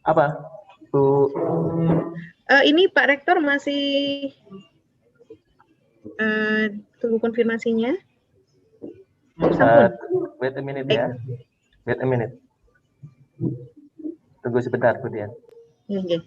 Apa? Bu. Ini Pak Rektor masih tunggu konfirmasinya. Wait a minute ya. Wait a minute. Tunggu sebentar, Bu Dian. Iya.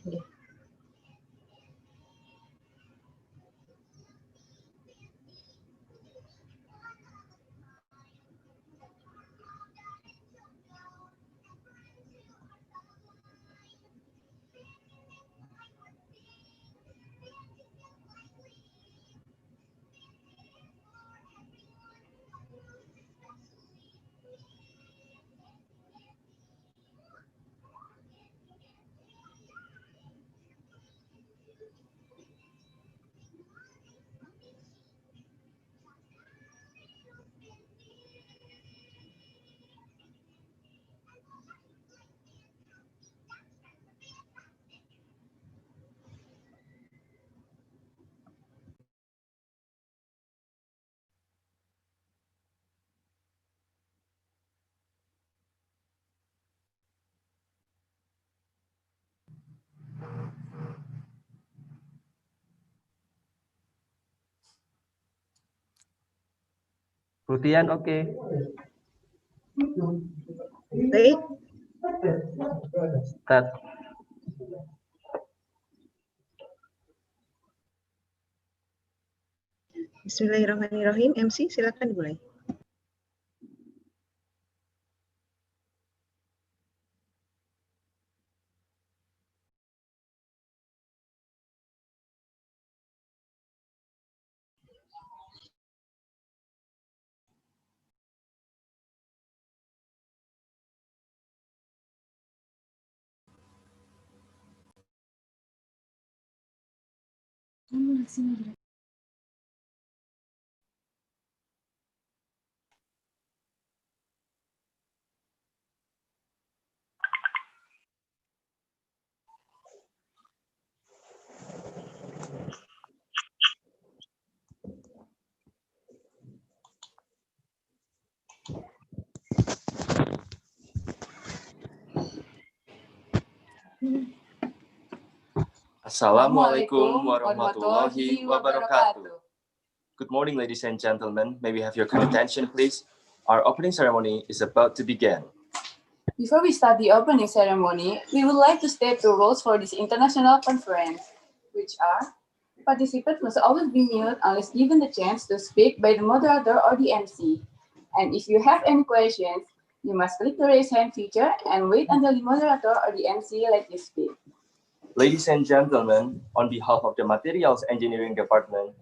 Bu Dian, oke. Baik. Start. Bismillahirrahmanirrahim. MC, silakan dimulai. Assalamualaikum warahmatullahi wabarakatuh. Good morning, ladies and gentlemen. May we have your kind attention, please? Our opening ceremony is about to begin. Before we start the opening ceremony, we would like to state the rules for this international conference, which are: participants must always be mute unless given the chance to speak by the moderator or the MC. And if you have any questions, you must click the raise hand feature and wait until the moderator or the MC let you speak. Ladies and gentlemen, on behalf of the Materials Engineering Department,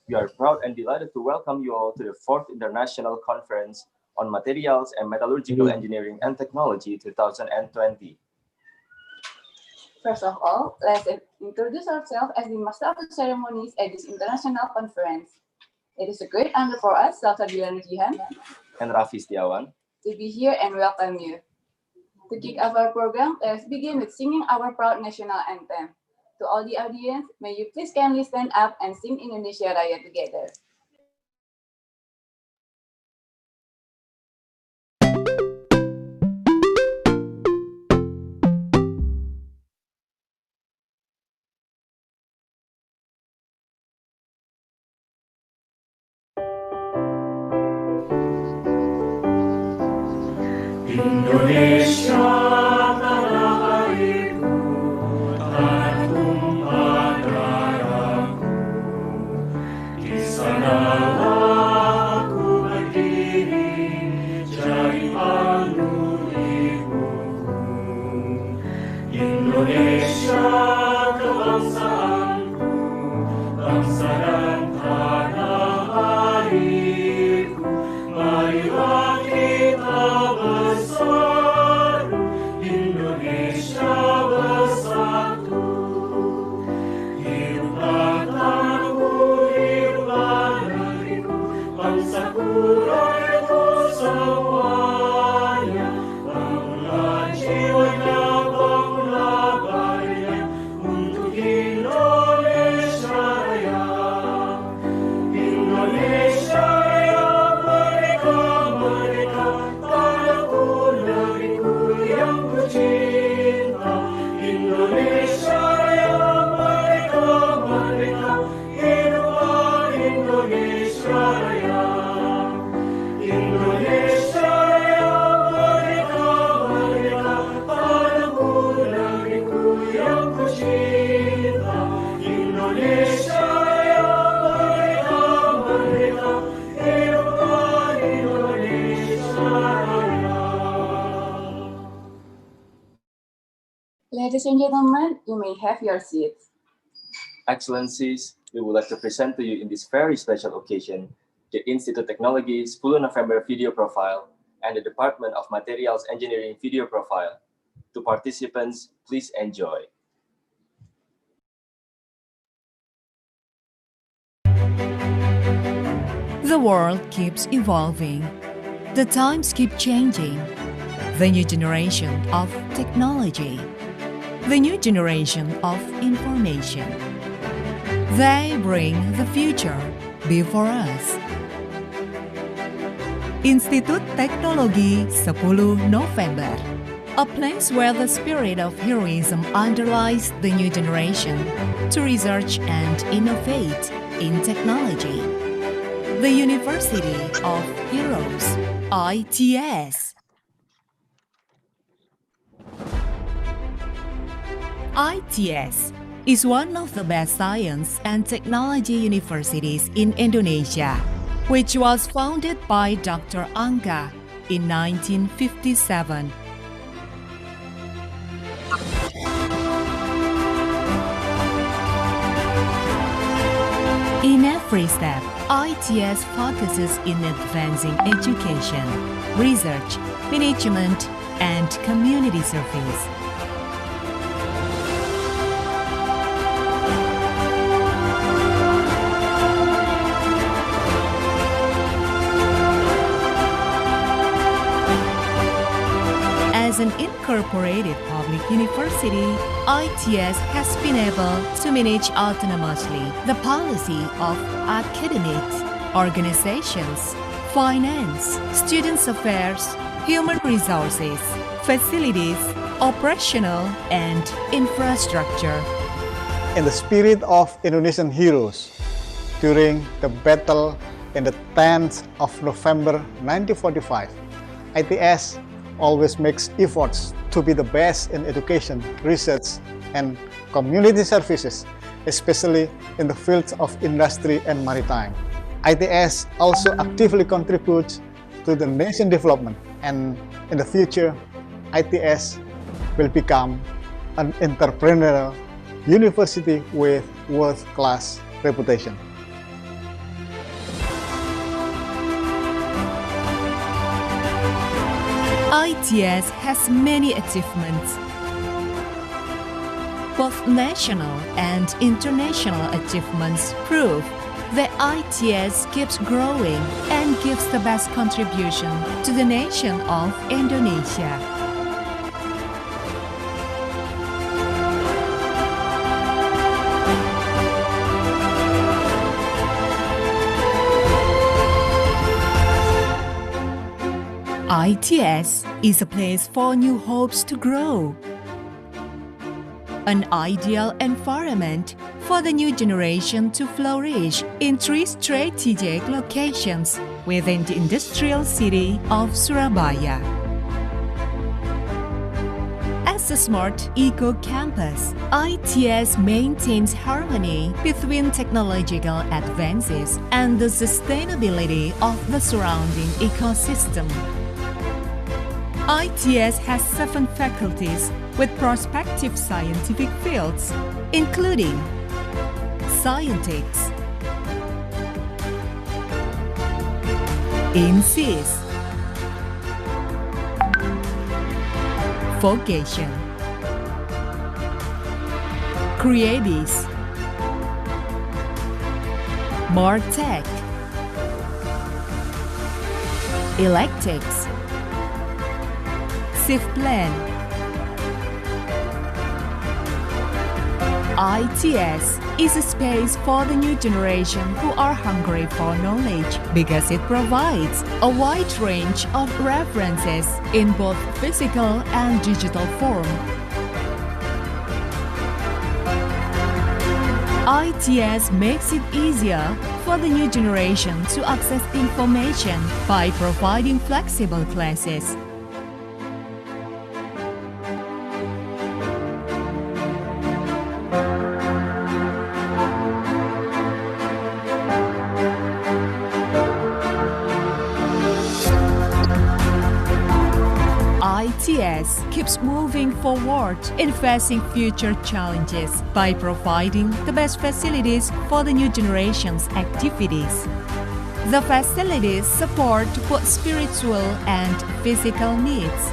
we are proud and delighted to welcome you all to the 4th International Conference on Materials and Metallurgical Engineering and Technology 2020. First of all, let's introduce ourselves as the Master of the Ceremonies at this international conference. It is a great honor for us, Salsabila Nujihan and Raffi Setiawan, to be here and welcome you. To kick off our program, let's begin with singing our proud national anthem. To all the audience, may you please kindly stand up and sing Indonesia Raya together. Indonesia tanah airku, tanah tumpah darahku. Di sanalah aku berdiri, jadi panggung ibuku. Indonesia kebangsaanku, bangsa dan tanah airku. Marilah kita bersatu, Indonesia bersatu. Hiduplah tanahku, hiduplah negeriku, bangsaku, rakyatku semuanya. Bangunlah jiwanya, bangunlah badannya, untuk Indonesia Raya. Ladies and gentlemen, you may have your seats. Excellencies, we would like to present to you in this very special occasion the Institute Technology's 10 November video profile and the Department of Materials Engineering video profile. To participants, please enjoy. The world keeps evolving. The times keep changing. The new generation of technology. The new generation of information. They bring the future before us. Institut Teknologi 10 November, a place where the spirit of heroism underlies the new generation to research and innovate in technology. The University of Heroes, ITS. ITS is one of the best science and technology universities in Indonesia, which was founded by Dr. Angga in 1957. In every step, ITS focuses in advancing education, research, management, and community service. As an incorporated public university, ITS has been able to manage autonomously the policy of academics, organizations, finance, students' affairs, human resources, facilities, operational, and infrastructure. In the spirit of Indonesian heroes, during the battle in the 10th of November 1945, ITS always makes efforts to be the best in education, research, and community services, especially in the fields of industry and maritime. ITS also actively contributes to the nation development, and in the future, ITS will become an entrepreneurial university with world-class reputation. ITS has many achievements. Both national and international achievements prove that ITS keeps growing and gives the best contribution to the nation of Indonesia. ITS is a place for new hopes to grow. An ideal environment for the new generation to flourish in 3 strategic locations within the industrial city of Surabaya. As a smart eco-campus, ITS maintains harmony between technological advances and the sustainability of the surrounding ecosystem. ITS has 7 faculties with prospective scientific fields, including Scientics, INSYS, Vocation, Creatis, Martech, Electrics, Plan. ITS is a space for the new generation who are hungry for knowledge because it provides a wide range of references in both physical and digital form. ITS makes it easier for the new generation to access information by providing flexible classes. ITS keeps moving forward in facing future challenges by providing the best facilities for the new generation's activities. The facilities support both spiritual and physical needs.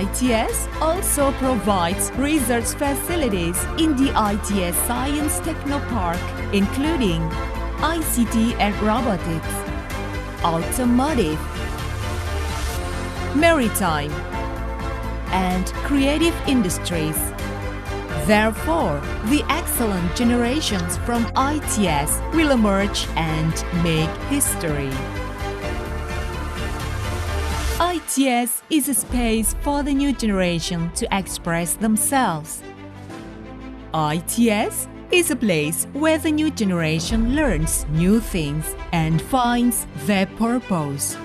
ITS also provides research facilities in the ITS Science Technopark, including ICT and robotics, automotive, maritime, and creative industries. Therefore, the excellent generations from ITS will emerge and make history. ITS is a space for the new generation to express themselves. ITS is a place where the new generation learns new things and finds their purpose.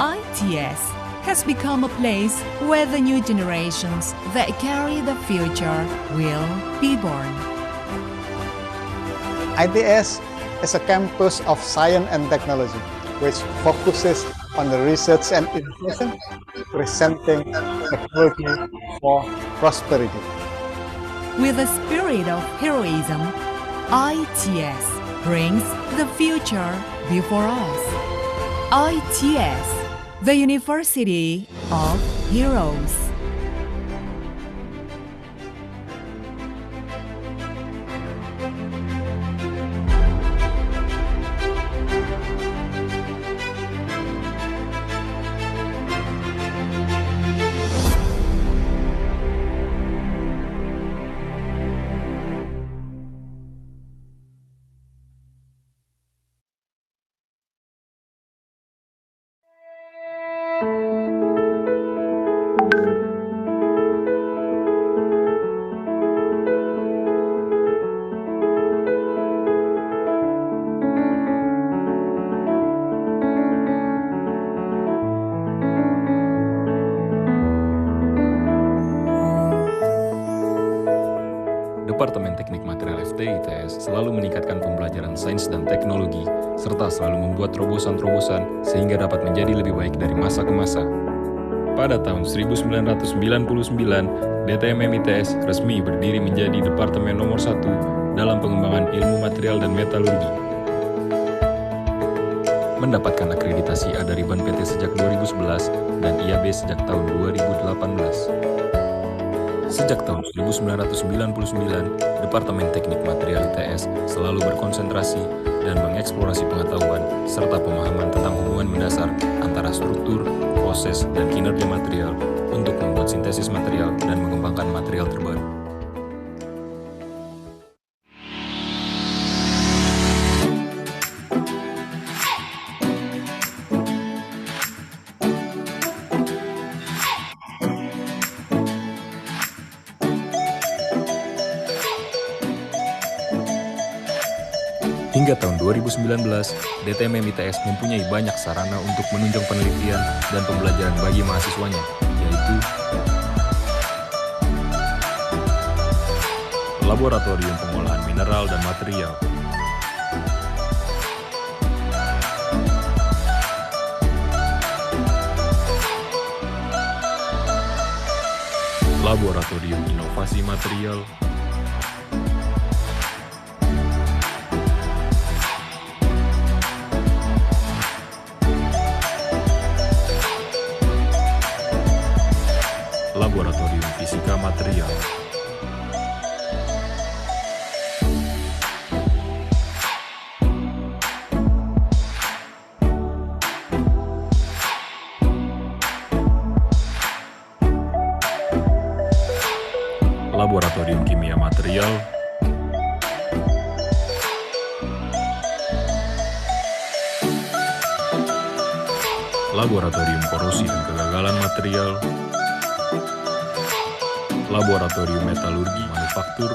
ITS has become a place where the new generations that carry the future will be born. ITS is a campus of science and technology, which focuses on the research and innovation, presenting technology for prosperity. With a spirit of heroism, ITS brings the future before us. ITS, the University of Heroes. Departemen Teknik Material FTIRS selalu meningkatkan pembelajaran sains dan teknologi, serta selalu membuat terobosan-terobosan sehingga dapat menjadi lebih baik dari masa ke masa. Pada tahun 1999, DTMM ITS resmi berdiri menjadi Departemen nomor 1 dalam pengembangan ilmu material dan metalurgi. Mendapatkan akreditasi A dari Ban PT sejak 2011 dan IAB sejak tahun 2018. Sejak tahun 1999, Departemen Teknik Material ITS selalu berkonsentrasi dan mengeksplorasi pengetahuan serta pemahaman tentang hubungan mendasar antara struktur, proses, dan kinerja material untuk membuat sintesis material dan mengembangkan material terbaru. Hingga tahun 2019, DTMM ITS mempunyai banyak sarana untuk menunjang penelitian dan pembelajaran bagi mahasiswanya, yaitu Laboratorium Pengolahan Mineral dan Material, Laboratorium Inovasi Material, Laboratorium Fisika Material, Laboratorium Kimia Material, Laboratorium Korosi dan Kegagalan Material, Laboratorium Metallurgi Manufaktur,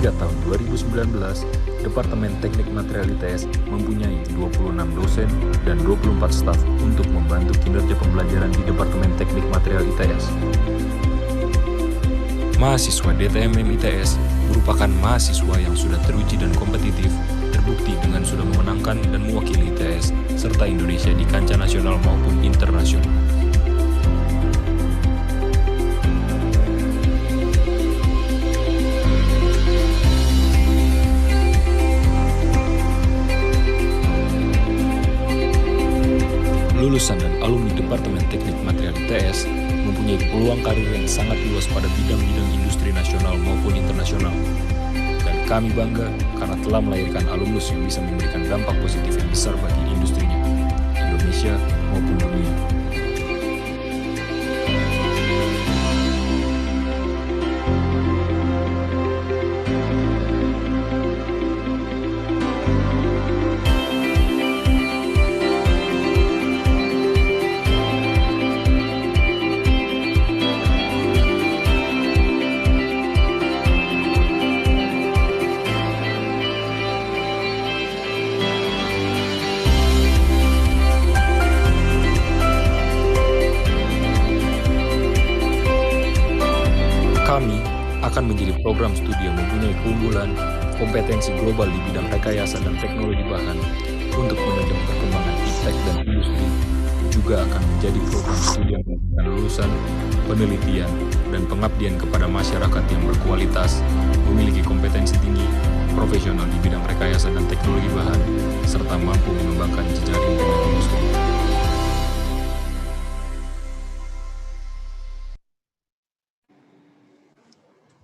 Hingga tahun 2019, Departemen Teknik Material ITS mempunyai 26 dosen dan 24 staf untuk membantu kinerja pembelajaran di Departemen Teknik Material ITS. Mahasiswa DTMM ITS merupakan mahasiswa yang sudah teruji dan kompetitif, terbukti dengan sudah memenangkan dan mewakili ITS serta Indonesia di kancah nasional maupun internasional. Lulusan dan alumni Departemen Teknik Material ITS mempunyai peluang karir yang sangat luas pada bidang-bidang industri nasional maupun internasional. Dan kami bangga karena telah melahirkan alumnus yang bisa memberikan dampak positif yang besar bagi industrinya, Indonesia maupun dunia. Kami akan menjadi program studi yang mempunyai keunggulan, kompetensi global di bidang rekayasa dan teknologi bahan untuk menunjang perkembangan iptek dan industri. Juga akan menjadi program studi yang memberikan lulusan, penelitian, dan pengabdian kepada masyarakat yang berkualitas, memiliki kompetensi tinggi, profesional di bidang rekayasa dan teknologi bahan, serta mampu mengembangkan jejaring dengan industri.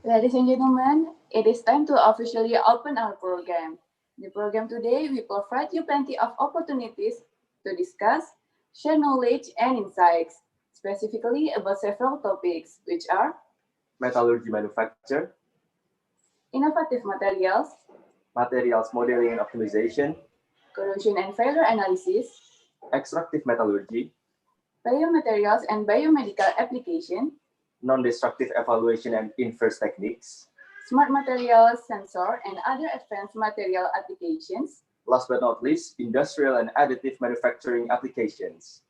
Ladies and gentlemen, it is time to officially open our program. The program today will provide you plenty of opportunities to discuss, share knowledge and insights, specifically about several topics, which are Metallurgy manufacture, innovative materials, materials modeling and optimization, corrosion and failure analysis, extractive metallurgy, biomaterials and biomedical application, non-destructive evaluation and inverse techniques. smart materials, sensor, and other advanced material applications. Last but not least, industrial and additive manufacturing applications.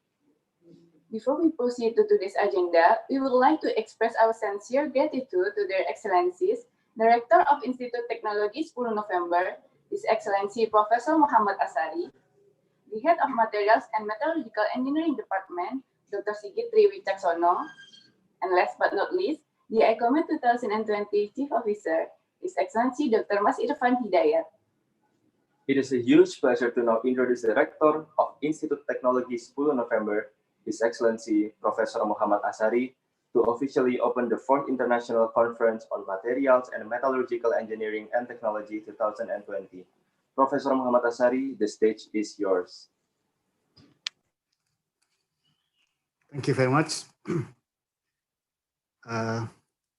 Before we proceed to today's agenda, we would like to express our sincere gratitude to Their Excellencies, Director of Institute Technology 10 November, His Excellency Professor Muhammad Asari, the Head of Materials and Metallurgical Engineering Department, Dr. Sigit Triwicaksono, and last but not least, the ICOMMET 2020 Chief Officer, His Excellency Dr. Mas Irfan Hidayat. It is a huge pleasure to now introduce the Rector of Institute Technology 10 November, His Excellency Professor Muhammad Asari, to officially open the 4th International Conference on Materials and Metallurgical Engineering and Technology 2020. Professor Muhammad Asari, the stage is yours. Thank you very much.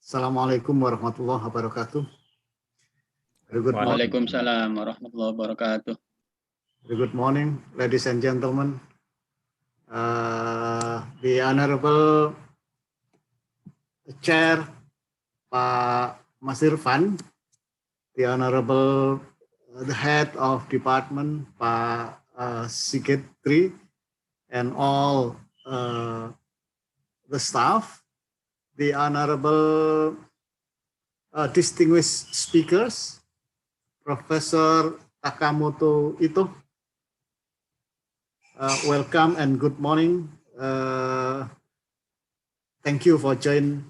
Assalamualaikum warahmatullahi wabarakatuh. Waalaikumsalam warahmatullahi wabarakatuh. Very good morning, ladies and gentlemen. The Honorable Chair, Pak Mas Irfan, the Honorable the Head of Department, Pak Sigit Tri, and all the staff, the Honorable distinguished speakers, Professor Takamoto Ito, welcome and good morning. Thank you for joining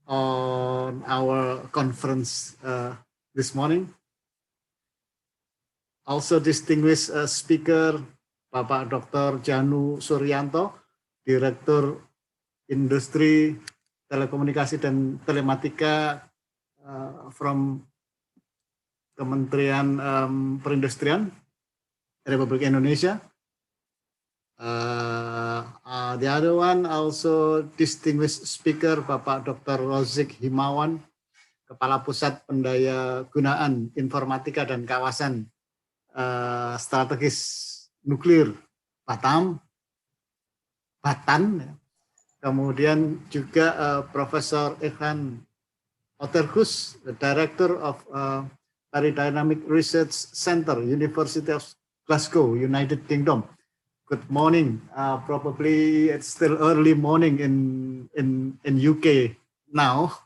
on our conference this morning. Also distinguished speaker, Bapak Dr. Janu Suryanto, Direktur Industri Telekomunikasi dan Telematika from Kementerian Perindustrian Republik Indonesia. The other one also distinguished speaker Bapak Dr. Rozik Himawan, Kepala Pusat Pendayagunaan Informatika dan Kawasan Strategis Nuklir Batan. Kemudian juga Profesor Evan Oterhus, the Director of Aerodynamic Research Center, University of Glasgow, United Kingdom. Good morning. Probably it's still early morning in UK now.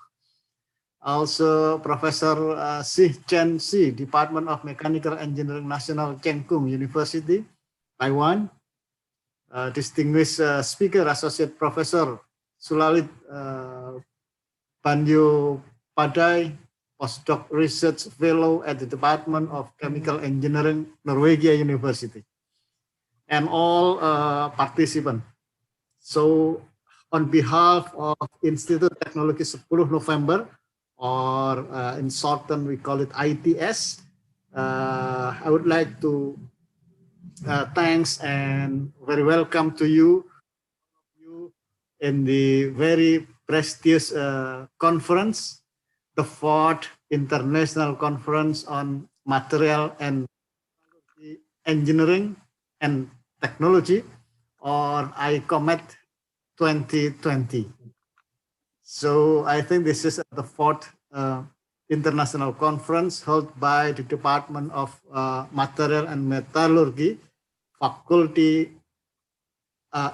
Also, Professor Si Chen Si, Department of Mechanical Engineering, National Cheng Kung University, Taiwan. Distinguished speaker, Associate Professor Sulalit Padai, Postdoc Research Fellow at the Department of Chemical Engineering, Norwegia University, and all participants. So, on behalf of Institute Teknologi 10 November, or in shorten we call it ITS, I would like to thanks and very welcome to you in the very prestigious conference, the 4th International Conference on Material and Engineering and Technology, or ICOMMET 2020. So I think this is the 4th international conference held by the Department of Material and Metallurgy, Faculty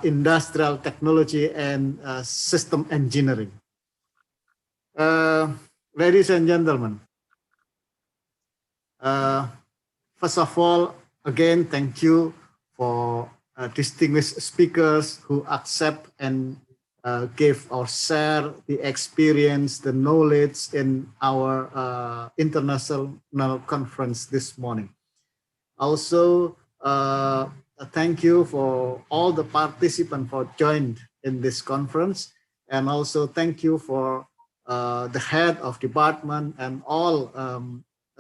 Industrial Technology and System Engineering. Ladies and gentlemen, first of all, again, thank you for distinguished speakers who accept and give or share the experience, the knowledge in our international conference this morning. Also, thank you for all the participants for joined in this conference, and also thank you for the head of department and all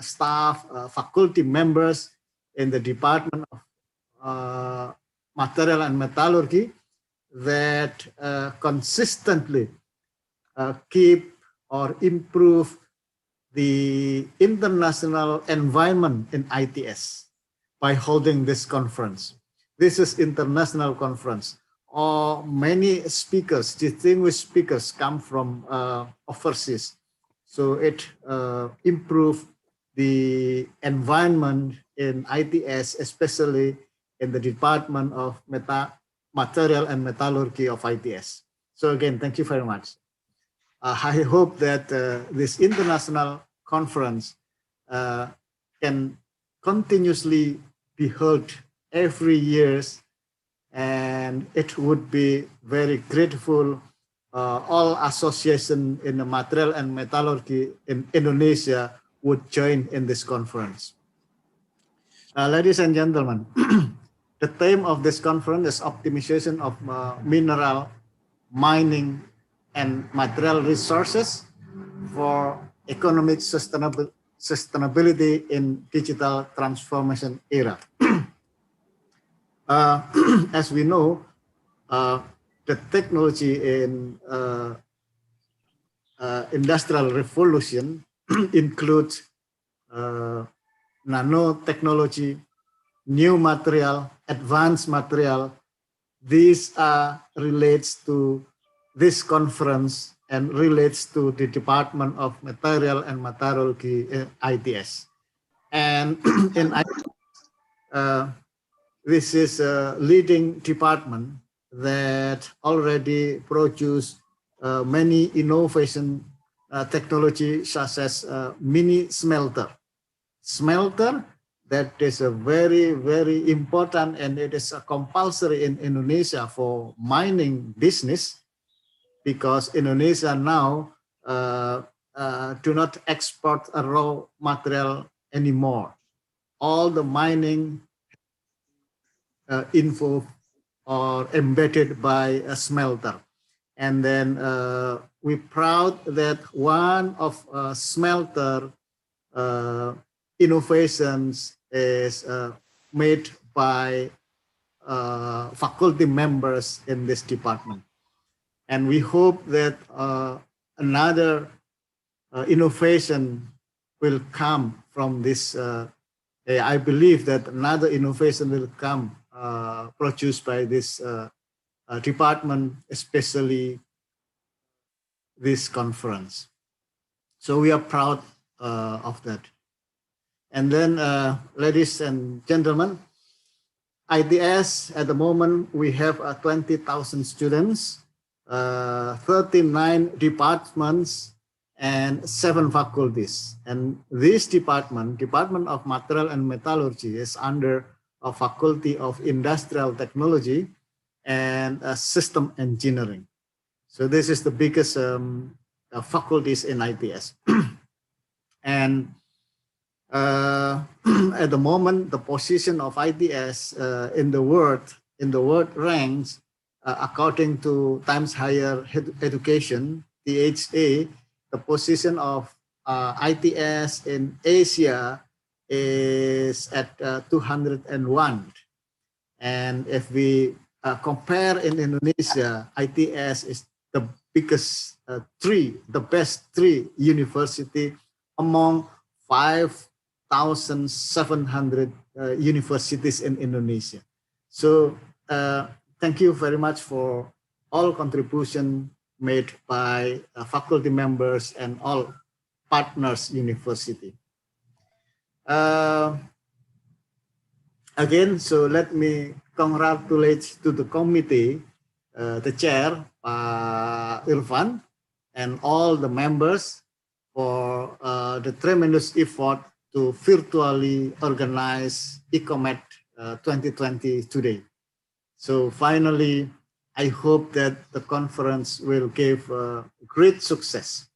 staff, faculty members in the Department of Material and Metallurgy that consistently keep or improve the international environment in ITS by holding this conference. This is international conference. Many speakers, distinguished speakers, come from overseas. So it improves the environment in ITS, especially in the Department of Material and Metallurgy of ITS. So again, thank you very much. I hope that this international conference can continuously be held every year, and it would be very grateful all associations in the material and metallurgy in Indonesia would join in this conference. Ladies and gentlemen, the theme of this conference is optimization of mineral, mining, and material resources for economic sustainability in digital transformation era. As we know, the technology in industrial revolution includes nanotechnology, new material, advanced material. These relates to this conference and relates to the Department of Material and Metallurgy ITS. And in ITS, this is a leading department that already produce many innovation technology, such as mini smelter. Smelter that is a very, very important, and it is a compulsory in Indonesia for mining business, because Indonesia now do not export a raw material anymore. All the mining info or embedded by a smelter. And then we're proud that one of smelter innovations is made by faculty members in this department. And we hope that another innovation will come from this. I believe that another innovation will come produced by this department, especially this conference. So we are proud of that. And then, ladies and gentlemen, ITS at the moment we have 20,000 students, 39 departments, and 7 faculties. And this Department of Material and Metallurgy, is under a Faculty of Industrial Technology and System Engineering. So this is the biggest faculties in ITS. And at the moment, the position of ITS in the world ranks, according to Times Higher Education, THA, the position of ITS in Asia is at 201. And if we compare in Indonesia, ITS is the biggest the best three university among 5,700 universities in Indonesia. So thank you very much for all contribution made by faculty members and all partners university. Again, so let me congratulate to the committee, the chair, Irfan, and all the members for the tremendous effort to virtually organize ICOMMET 2020 today. So finally, I hope that the conference will give great success.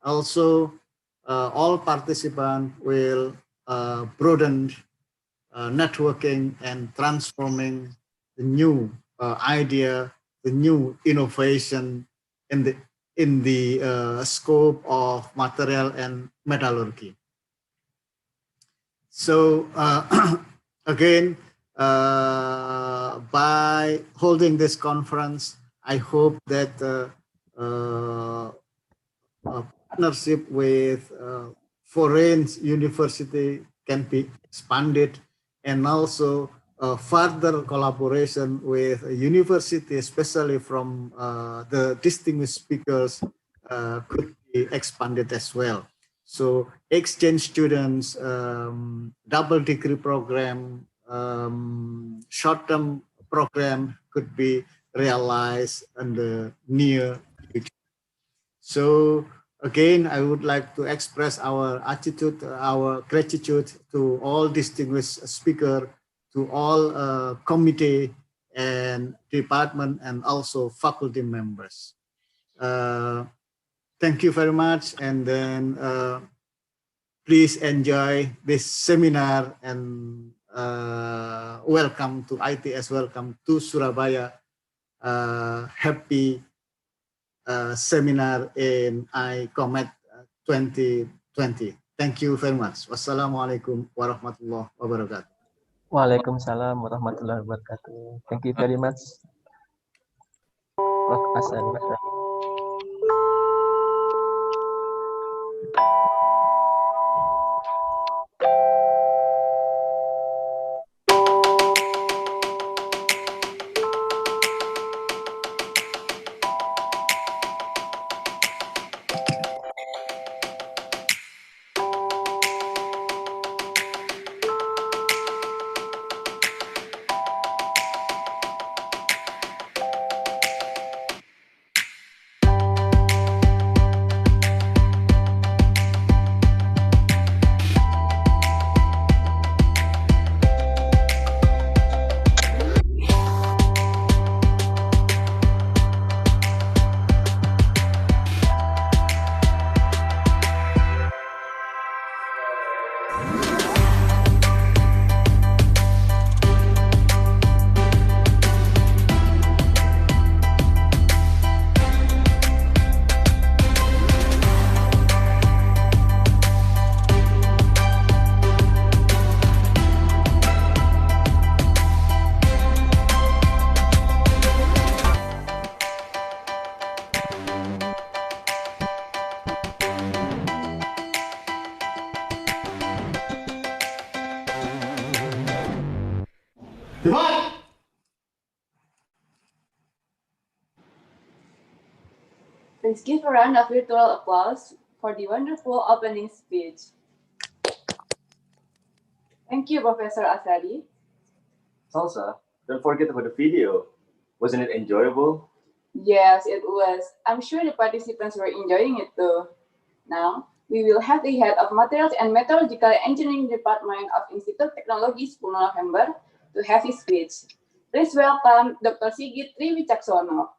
Also, all participants will broaden networking and transforming the new idea, the new innovation in the scope of material and metallurgy. So again, by holding this conference, I hope that partnership with foreign university can be expanded, and also further collaboration with a university, especially from the distinguished speakers, could be expanded as well. So exchange students, double degree program, short-term program could be realized in the near future. So again, I would like to express our attitude, our gratitude to all distinguished speakers, to all committee and department, and also faculty members. Thank you very much, and then please enjoy this seminar, and welcome to ITS, welcome to Surabaya. Happy seminar in ICOMMET 2020. Thank you very much. Wassalamualaikum warahmatullahi wabarakatuh. Waalaikumsalam warahmatullahi wabarakatuh. Thank you very much, Prof. Hasan. Please give a round of virtual applause for the wonderful opening speech. Thank you, Professor Asadi. Salsa, don't forget about the video. Wasn't it enjoyable? Yes, it was. I'm sure the participants were enjoying it too. Now, we will have the head of Materials and Metallurgical Engineering Department of Institute Technology 10 November to have his speech. Please welcome Dr. Sigit Triwicaksono.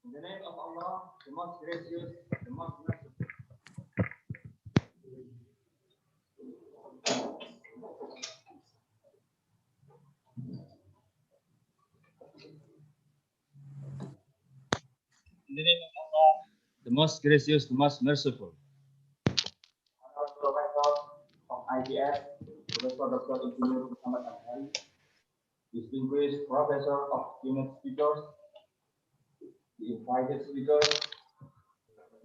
In the name of Allah, the most gracious, the most merciful. In the name of Allah, the most gracious, the most merciful. Honorable Rector of ITS, Professor Dr. Engineer Muhammad Al-Hari, distinguished Professor of keynote speakers, the invited speakers,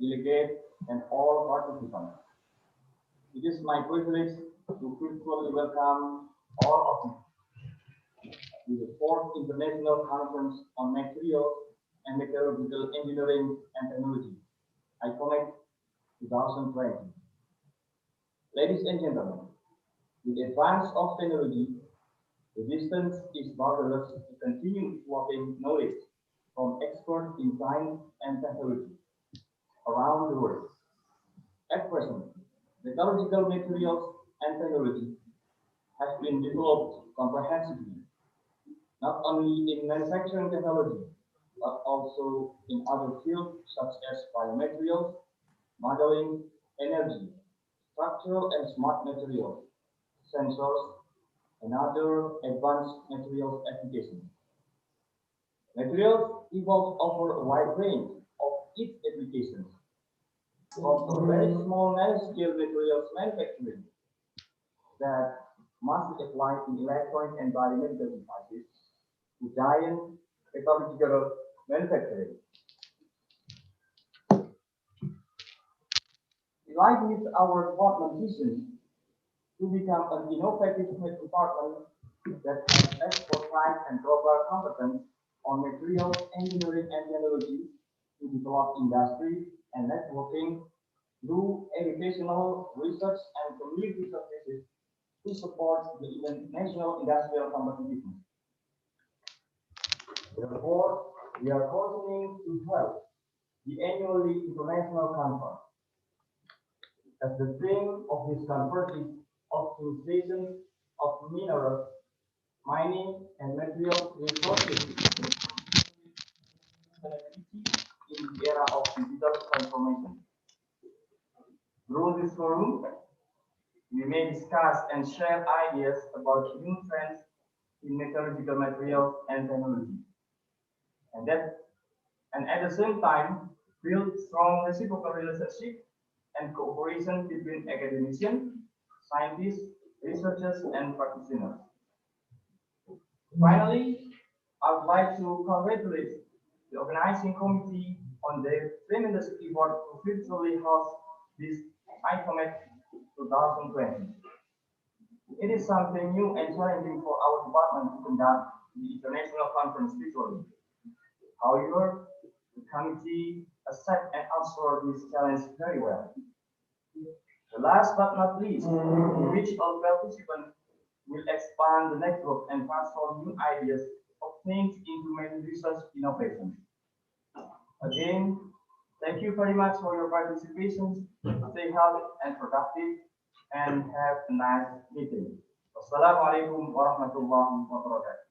delegates, and all participants. It is my privilege to virtually welcome all of you to the 4th International Conference on Materials and Metallurgical Engineering and Technology, ICOMMET 2020. Ladies and gentlemen, with the advance of technology, the distance is borderless to continue developing knowledge from experts in science and technology around the world. At present, metallurgical materials and technology has been developed comprehensively, not only in manufacturing technology, but also in other fields such as biomaterials, modeling, energy, structural and smart materials, sensors, and other advanced materials applications. Materials evolve over a wide range of its applications, from a very small nanoscale materials manufacturing that must be applied in electronic and biomedical devices to giant metallurgical manufacturing. In line with our department vision to become an innovative department that has expertise and global competence on materials engineering and technology to develop industry and networking through educational research and community services to support the international industrial competitiveness. Therefore, we are continuing to help the annually international conference. As the theme of this conference is optimization of minerals, mining, and material resources in the era of digital transformation. Through this forum, we may discuss and share ideas about new trends in metallurgical materials and technology, and at the same time build strong reciprocal relationship and cooperation between academicians, scientists, researchers, and practitioners. Finally, I would like to congratulate the organizing committee on their tremendous effort to virtually host this ICOMMET 2020. It is something new and challenging for our department to conduct the international conference virtually. However, the committee accepted and answered this challenge very well. The last but not least, in which all participants will expand the network and transform new ideas obtained into many research innovations. Again, thank you very much for your participation. Stay healthy and productive, and have a nice meeting. Wassalamualaikum warahmatullahi wabarakatuh.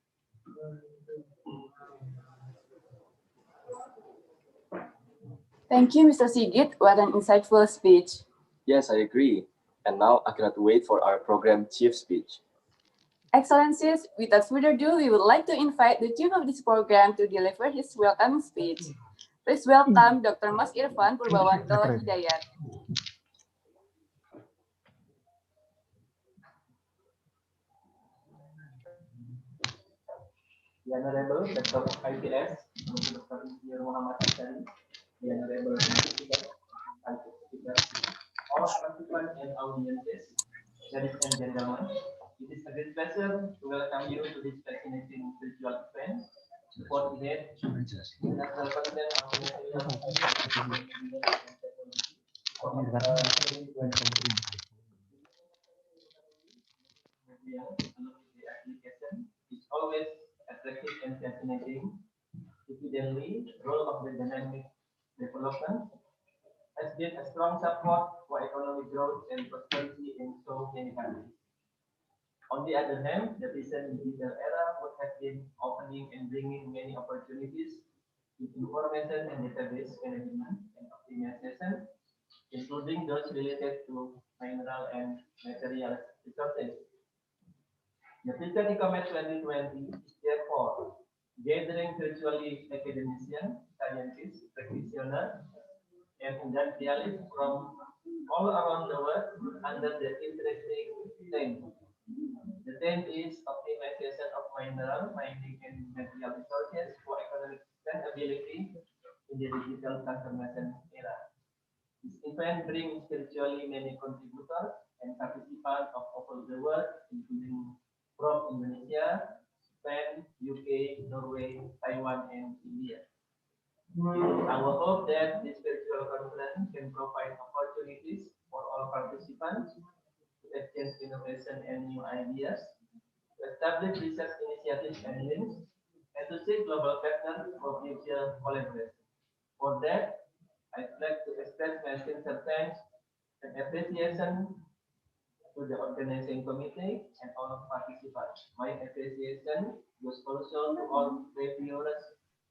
Thank you, Mr. Sigit. What an insightful speech. Yes, I agree. And now I cannot wait for our program chief speech. Excellencies, without further ado, we would like to invite the chief of this program to deliver his welcoming speech. Please welcome Dr. Mas Irfan Purbawanto Hidayat. The Honorable Dr. ITS, Dr. Insinyur Muhammad Hassani, the Honorable Speaker, all participants and audiences, ladies and gentlemen, it is a great pleasure to welcome you to this fascinating virtual event, the 48th National Conference on the application is always attractive and fascinating. Evidently, the role of the dynamic development has been a strong support for economic growth and prosperity in so many countries. On the other hand, the recent digital era would have been opening and bringing many opportunities in information and database management and optimization, including those related to mineral and material resources. The FTIRS ICOMMET 2020 is therefore gathering virtually academicians, scientists, practitioners, and industrialists from all around the world under the interesting theme. The theme is optimization of mineral, mining, and material resources for economic sustainability in the digital transformation era. This event brings virtually many contributors and participants of all the world, including from Indonesia, Spain, UK, Norway, Taiwan, and India. Our hope that this virtual conference can provide opportunities for all participants to exchange innovation and new ideas, to establish research initiatives and links, and to seek global partners for future collaboration. For that, I'd like to express my sincere thanks and appreciation to the organizing committee and all participants. My appreciation goes also to all reviewers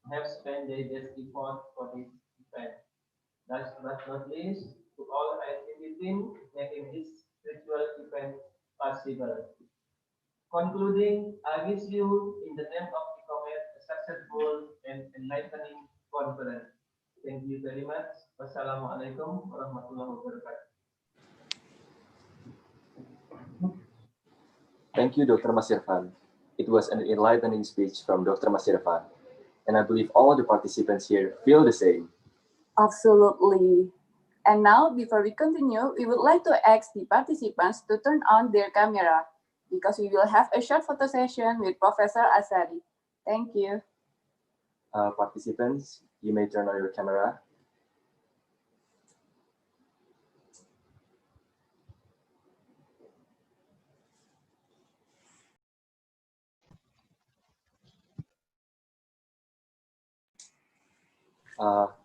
who have spent their best effort for this event. Last but not least, to all ICT team making this virtual event possible. Concluding, I wish you in the name of ICOMMET a successful and enlightening conference. Thank you very much. Wassalamualaikum warahmatullahi wabarakatuh. Thank you, Dr. Masirvan. It was an enlightening speech from Dr. Masirvan, and I believe all the participants here feel the same. Absolutely. And now, before we continue, we would like to ask the participants to turn on their camera because we will have a short photo session with Professor Asari. Thank you. Participants, you may turn on your camera.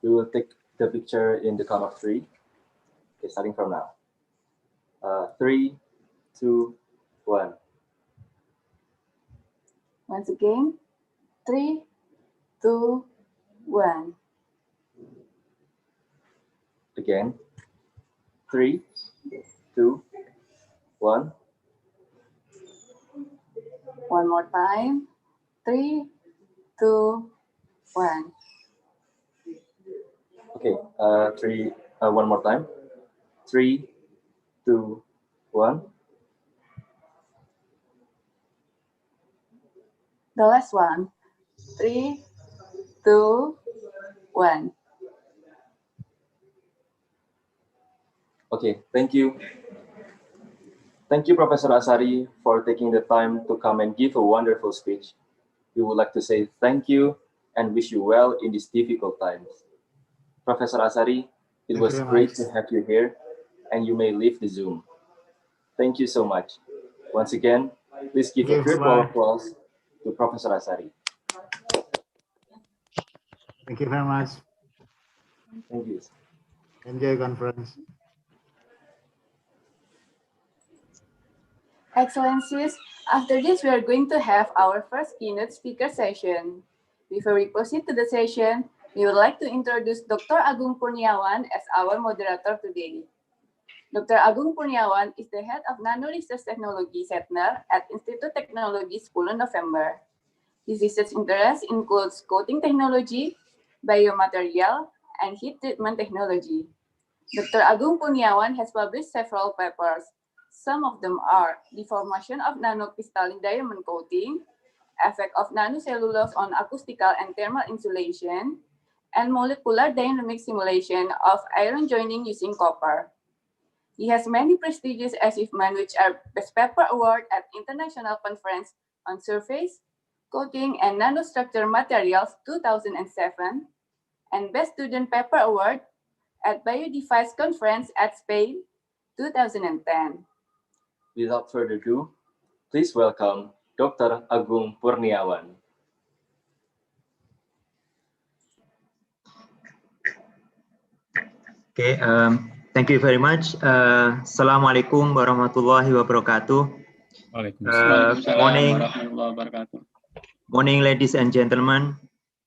We will take the picture in the count of 3. Okay, starting from now. 3, 2, 1. Once again, 3, 2, 1. Again. 3, 2, 1. One more time. 3, 2, 1. Okay, one more time. 3, 2, 1. The last one. 3, 2, 1. Okay, thank you. Thank you, Professor Asari, for taking the time to come and give a wonderful speech. We would like to say thank you and wish you well in these difficult times. Professor Asari, it was great to have you here, and you may leave the Zoom. Thank you so much. Once again, please give a great round of applause to Professor Asari. Thank you very much. Thank you. Enjoy conference. Excellencies, after this, we are going to have our first keynote speaker session. Before we proceed to the session, we would like to introduce Dr. Agung Purniawan as our moderator today. Dr. Agung Purniawan is the head of Nano Research Technology Center at Institut Teknologi 10 November. His research interests includes coating technology, biomaterial, and heat treatment technology. Dr. Agung Purniawan has published several papers. Some of them are the formation of nanocrystalline diamond coating, effect of nanocellulose on acoustical and thermal insulation, and molecular dynamic simulation of iron joining using copper. He has many prestigious achievements, which are Best Paper Award at International Conference on Surface, Coating, and Nanostructure Materials 2007, and Best Student Paper Award at Biodevice Conference at Spain 2010. Without further ado, please welcome Dr. Agung Purniawan. Okay, thank you very much. Assalamualaikum warahmatullahi wabarakatuh. Waalaikumsalam warahmatullahi wabarakatuh. Morning, ladies and gentlemen.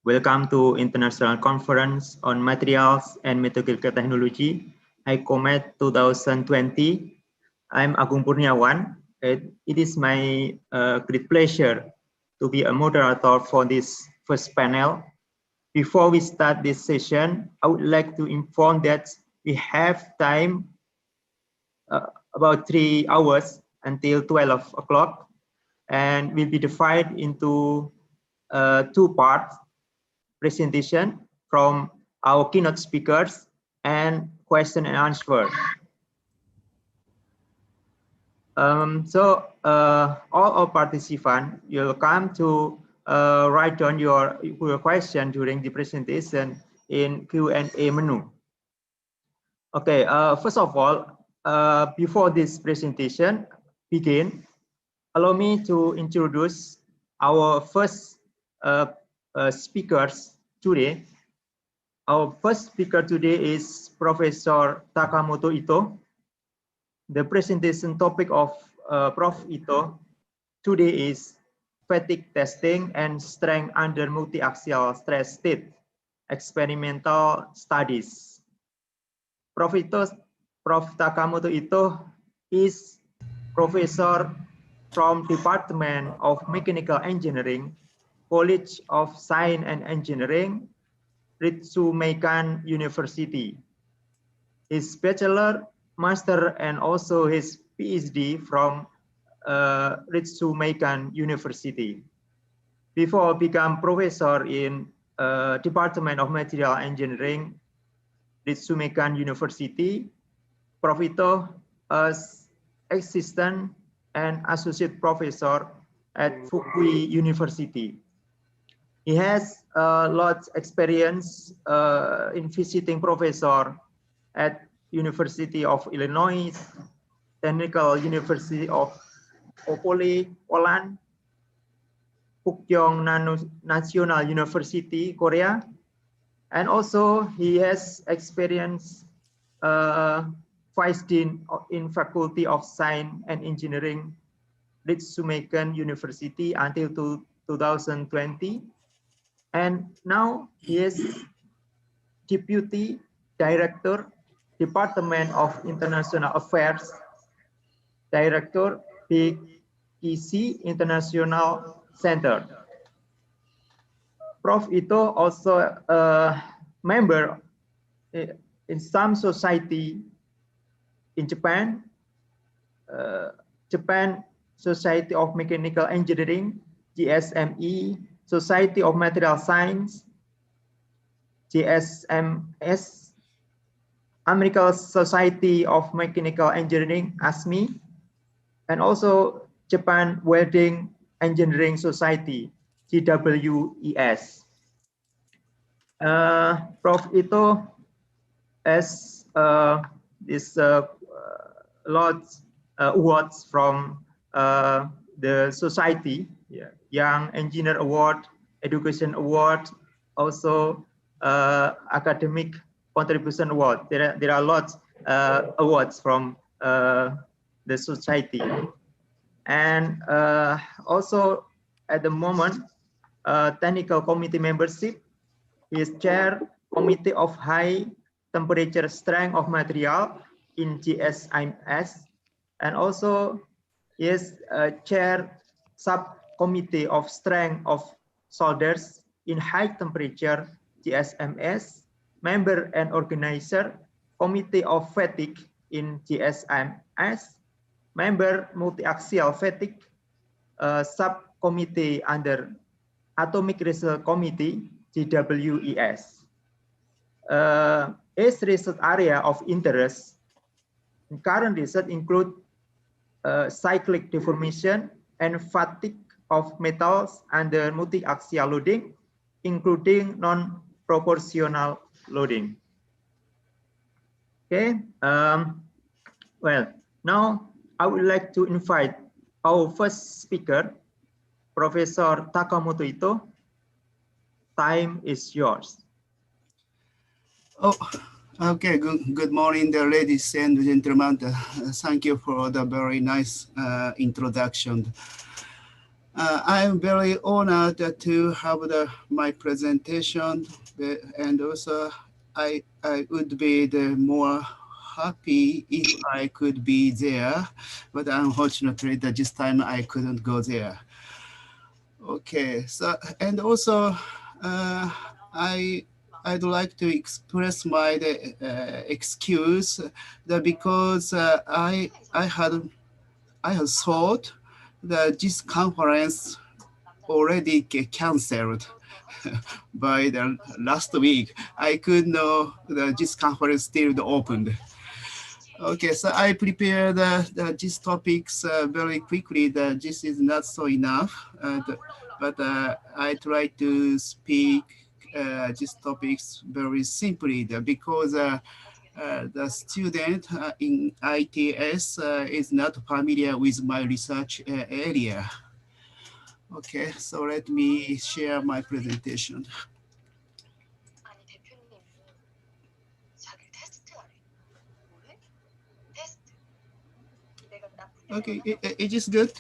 Welcome to International Conference on Materials and Metallurgical Technology, ICOMMET 2020. I'm Agung Purniawan. It is my great pleasure to be a moderator for this first panel. Before we start this session, I would like to inform that we have time about 3 hours until 12 o'clock, and will be divided into 2 parts: presentation from our keynote speakers and question and answer. All our participants, you're welcome to write down your question during the presentation in Q&A menu. Okay, first of all, before this presentation begin, allow me to introduce our first speakers today. Our first speaker today is Professor Takamoto Ito. The presentation topic of Prof. Ito today is fatigue testing and strength under multi-axial stress state experimental studies. Prof. Takamoto Ito is professor from Department of Mechanical Engineering, College of Science and Engineering, Ritsumeikan University. His bachelor, master, and also his PhD from Ritsumeikan University. Before become professor in Department of Material Engineering, Ritsumeikan University, Prof. Ito as assistant and associate professor at Fukui University. He has a lot of experience in visiting professor at University of Illinois, Technical University of Opole, Poland, Pukyong National University, Korea, and also he has experience vice dean in Faculty of Science and Engineering, Ritsumeikan University until 2020, and now he is Deputy Director, Department of International Affairs, Director, PEC International Center. Prof. Ito also a member in some society in Japan, Japan Society of Mechanical Engineering, GSME, Society of Material Science, GSMS, American Society of Mechanical Engineering, ASME, and also Japan Welding Engineering Society, GWES. Prof. Ito has this lots awards from the society, Young Engineer Award, Education Award, also Academic Contribution Award. There are lots awards from the society, and also at the moment technical committee membership. He is chair committee of high temperature strength of material in GSIMS, and also he is chair subcommittee of strength of solders in high temperature GSMS, member and organizer committee of fatigue in GSIMS, member multi-axial fatigue, subcommittee under Atomic Research Committee, GWES. Its research area of interest, current research include cyclic deformation and fatigue of metals under multi-axial loading, including non-proportional loading. Okay, well, now I would like to invite our first speaker, Professor Takamoto Ito. Time is yours. Oh, okay. Good morning, ladies and gentlemen. Thank you for the very nice introduction. I'm very honored to have my presentation, and also I would be more happy if I could be there, but unfortunately this time I couldn't go there. Okay, so and also I'd like to express my excuse that because I had thought that this conference already canceled by the last week. I could know that this conference still opened. Okay, so I prepared these topics very quickly. That this is not so enough, but I try to speak these topics very simply because the student in ITS is not familiar with my research area. Okay, so let me share my presentation. Okay, it is good?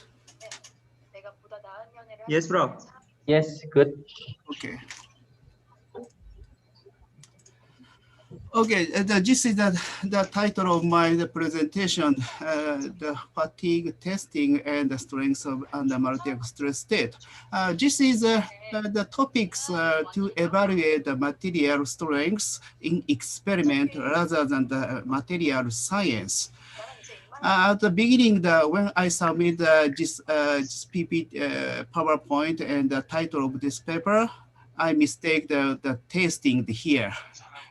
Yes, bro. Yes, good. Okay. Okay, this is the title of my presentation, the fatigue testing and the strengths of under multi-axis stress state. This is the topics to evaluate the material strengths in experiment rather than the material science. At the beginning, when I submit this PowerPoint and the title of this paper, I mistake the testing here.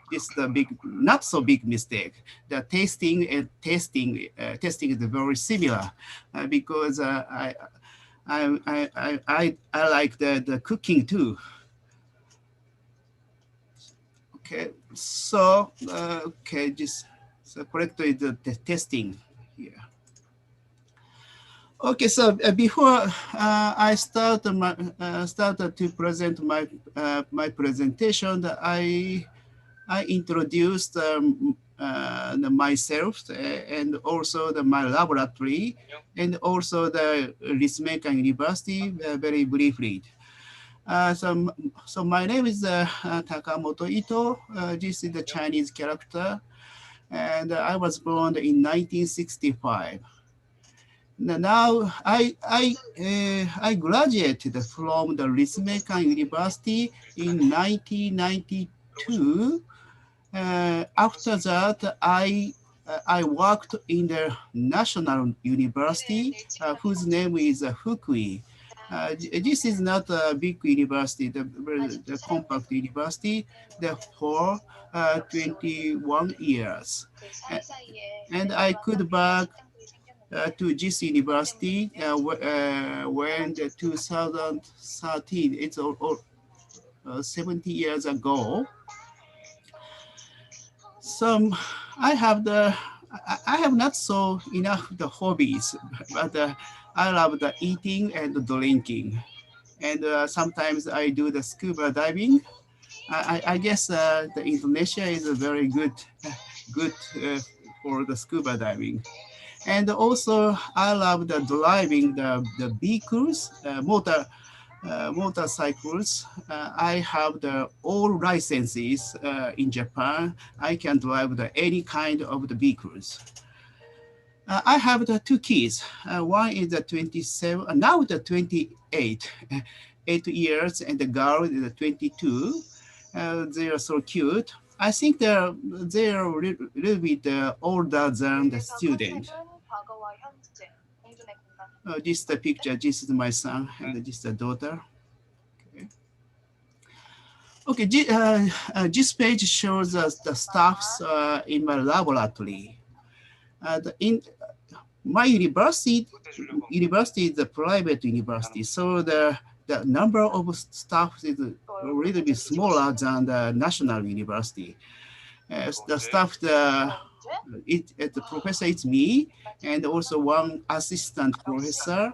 This is the big, not so big mistake. The testing and testing is very similar because I like the cooking too. Okay, so okay, just so correctly the testing here. Okay, so before I started to present my presentation, I introduced myself and also my laboratory and also the Ritsumeikan University very briefly. So my name is Takamoto Ito. This is the Chinese character, and I was born in 1965. Now I graduated from the Ritsumeikan University in 1992. After that, I worked in the National University, whose name is Fukui. This is not a big university, the compact university, for 21 years. And I could back to this university when the 2013, it's 70 years ago. So I have not so enough the hobbies, but I love the eating and the drinking, and sometimes I do the scuba diving. I guess the Indonesia is a very good for the scuba diving, and also I love the driving the vehicles, motorcycles. I have all licenses in Japan. I can drive any kind of the vehicles. I have the two kids. One is the 27, now the 28, 8 years, and the girl is the 22. They are so cute. I think they are a little bit older than the student. This is the picture. This is my son, and this is the daughter. Okay, this page shows us the staffs in my laboratory. In my university is a private university, so the number of staff is a little bit smaller than the national university. The staff, the professor is me, and also one assistant professor,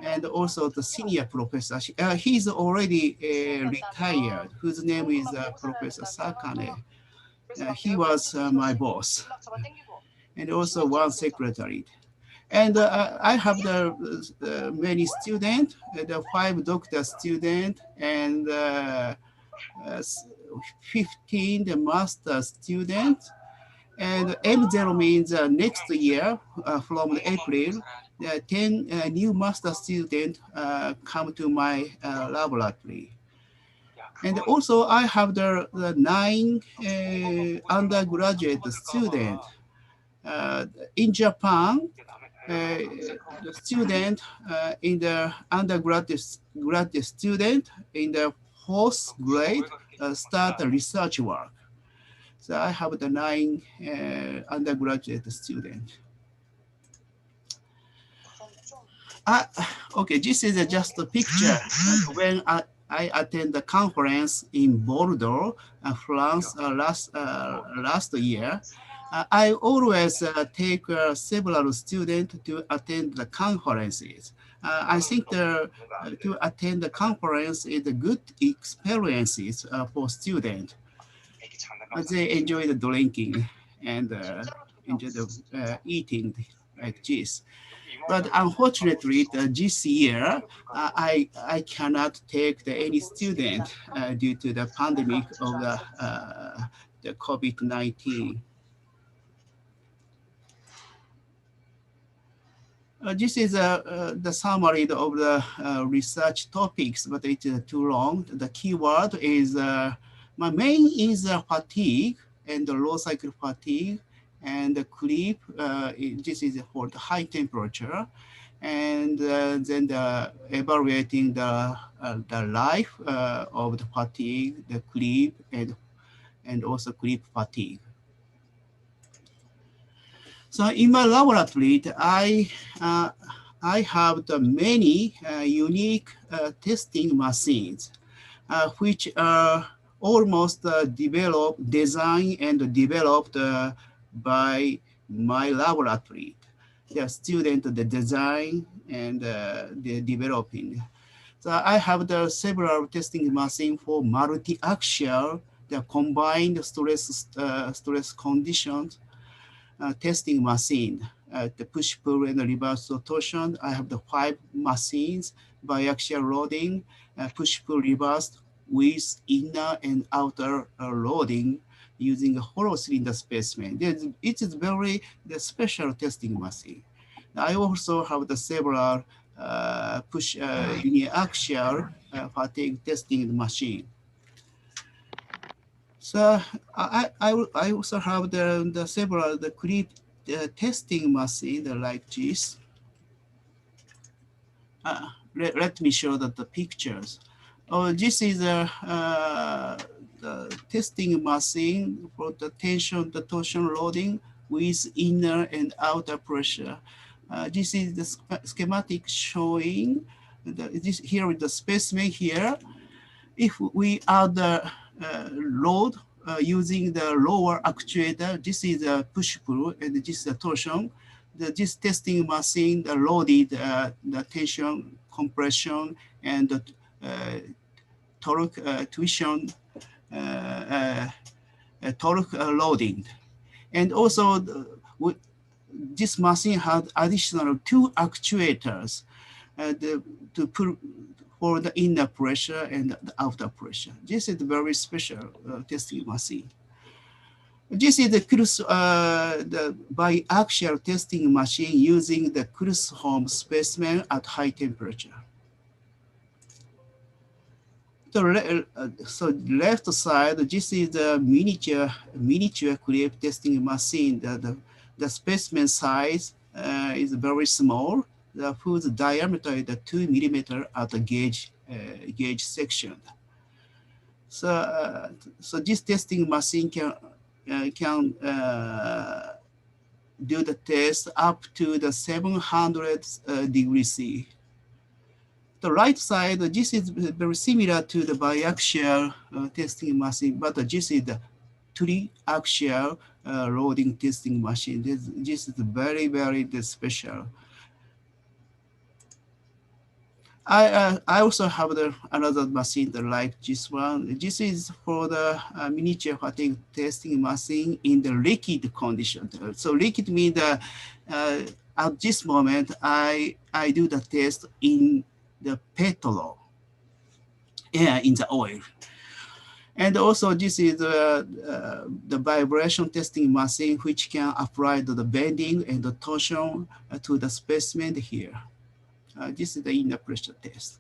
and also the senior professor. He's already retired, whose name is Professor Sakane. He was my boss, and also one secretary. And I have the many students, the 5 doctor students, and 15 the master students. And M0 means next year, from April, 10 new master students come to my laboratory. And also I have the 9 undergraduate students. In Japan, the student in the undergraduate student in the 4th grade start the research work. So I have the 9 undergraduate students. Okay, this is just a picture when I attend the conference in Bordeaux, France last year. I always take several students to attend the conferences. I think to attend the conference is a good experiences for students. They enjoy the drinking and enjoy the eating like this. But unfortunately, this year, I cannot take any student due to the pandemic of the COVID-19. This is the summary of the research topics, but it is too long. The keyword is, my main is fatigue and the low cycle fatigue, and the creep. This is for the high temperature, and then evaluating the life of the fatigue, the creep, and also creep fatigue. So in my laboratory, I have the many unique testing machines, which are almost designed and developed by my laboratory. The student, the design, and the developing. So I have the several testing machines for multi-axial, the combined stress conditions, testing machine, the push-pull and reverse torsion. I have the 5 machines, biaxial loading, push-pull reverse with inner and outer loading using a hollow cylinder specimen. It is very special testing machine. I also have the several uniaxial fatigue testing machine. So I also have the several creep testing machine like this. Let me show the pictures. This is the testing machine for the tension, the torsion loading with inner and outer pressure. This is the schematic showing this here with the specimen here. If we add the load using the lower actuator, this is a push-pull and this is a torsion. This testing machine loaded the tension, compression, and the torque tuition, torque loading. And also this machine had additional 2 actuators to put for the inner pressure and the outer pressure. This is a very special testing machine. This is the biaxial testing machine using the Cruise-Home specimen at high temperature. So left side, this is the miniature creep testing machine. The specimen size is very small. whose diameter is 2 millimeter at the gauge section. So, so this testing machine can do the test up to the 700 degrees C. The right side, this is very similar to the biaxial testing machine, but this is the triaxial loading testing machine. This is very, very special. I also have another machine like this one. This is for the miniature fatigue testing machine in the liquid condition. So liquid means that at this moment, I do the test in the petrol, in the oil. And also this is the vibration testing machine, which can apply the bending and the torsion to the specimen here. This is the inner pressure test.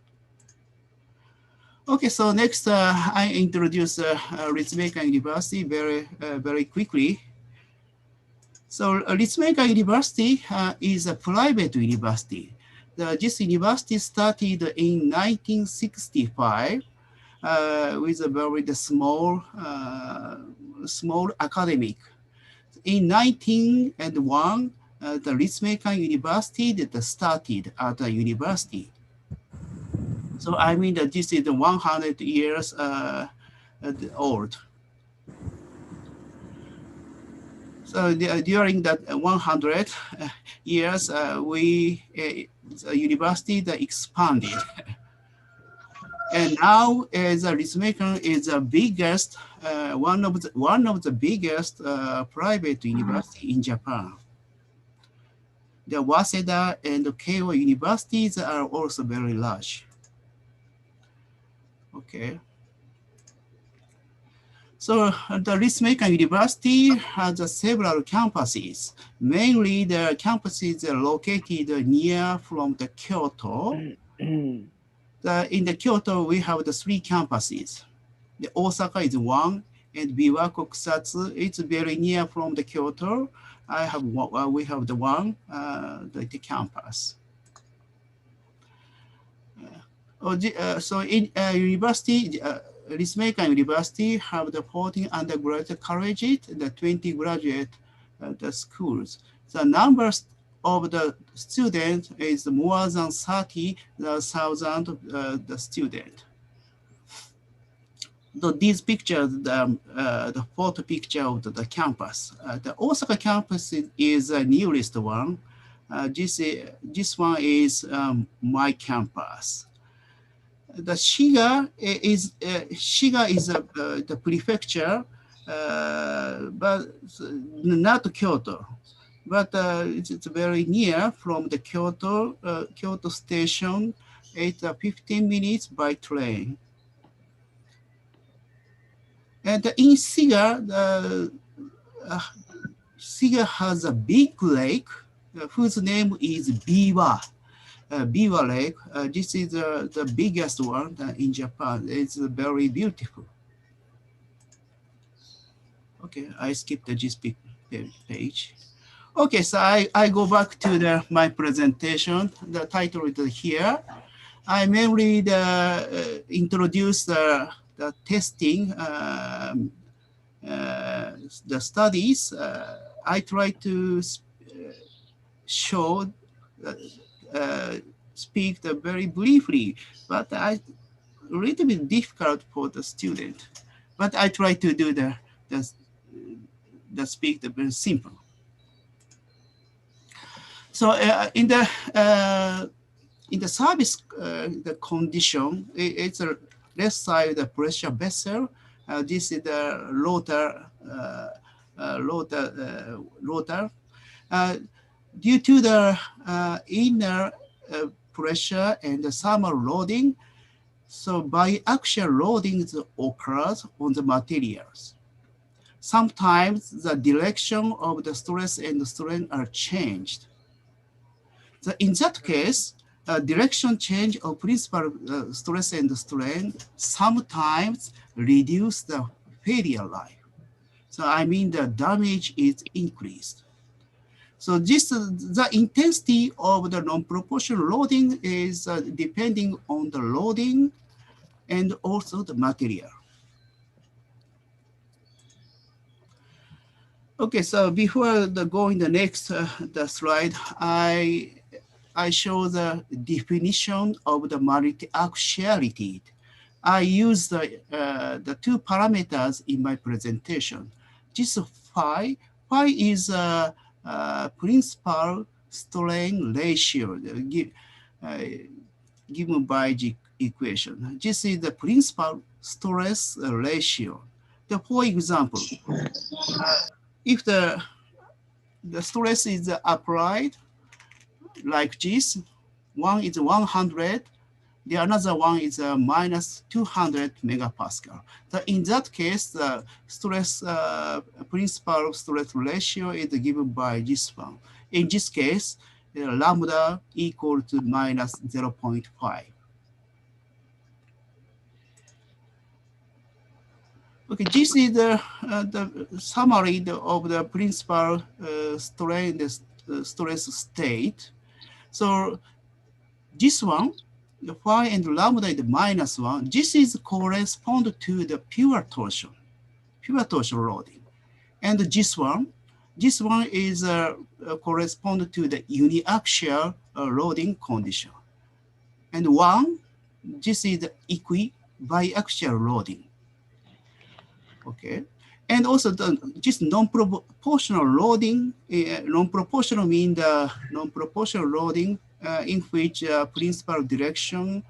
Okay, so next I introduce Ritsumeikan University very quickly. So Ritsumeikan University is a private university. This university started in 1965 with a very small academic. In 1901, the Ritsumeikan University that started at the university. So I mean that this is 100 years old. So during that 100 years, the university that expanded. And now Ritsumeikan is the biggest, one of the biggest private university in Japan. The Waseda and the Keio universities are also very large. Okay. So the Ritsumeikan University has several campuses. Mainly the campuses are located near from the Kyoto. In the Kyoto, we have the 3 campuses. The Osaka is 1, and Biwako Kusatsu, it's very near from the Kyoto. We have the one, the campus. So in university, Ritsumeikan University have the 14 undergraduate colleges, the 20 graduate the schools. The numbers of the students is more than 30,000 the student. So these pictures, the photo picture of the campus. The Osaka campus is the newest one. This one is my campus. The Shiga is the prefecture, but not Kyoto. But it's very near from the Kyoto station. It's 15 minutes by train. And in Shiga, Shiga has a big lake whose name is Biwa. Biwa Lake. This is the biggest one in Japan. It's very beautiful. Okay, I skipped this page. Okay, so I go back to my presentation. The title is here. I mainly introduce the testing, the studies. I try to show, speak very briefly, but a little bit difficult for the student. But I try to do the speak very simple. So in the service the condition, it's a left side the pressure vessel. This is the rotor. Due to the inner pressure and the thermal loading, so biaxial loading occurs on the materials. Sometimes the direction of the stress and the strain are changed. So in that case, direction change of principal stress and strain sometimes reduce the failure life. So I mean the damage is increased. So this the intensity of the non-proportional loading is depending on the loading and also the material. Okay, so before going the next the slide, I show the definition of the multi-axiality. I use the two parameters in my presentation. This phi is a principal strain ratio given by the equation. This is the principal stress ratio. For example, if the stress is applied like this, one is 100, the another one is minus 200 megapascal. So in that case, the stress principal stress ratio is given by this one. In this case, lambda equal to minus 0.5. Okay, this is the summary of the principal stress state. So this one, the phi and lambda is minus 1. This is correspond to the pure torsion loading. And this one is correspond to the uniaxial loading condition. And one, this is the biaxial loading. Okay, and also this non-proportional loading. Non-proportional means the non-proportional loading in which principal direction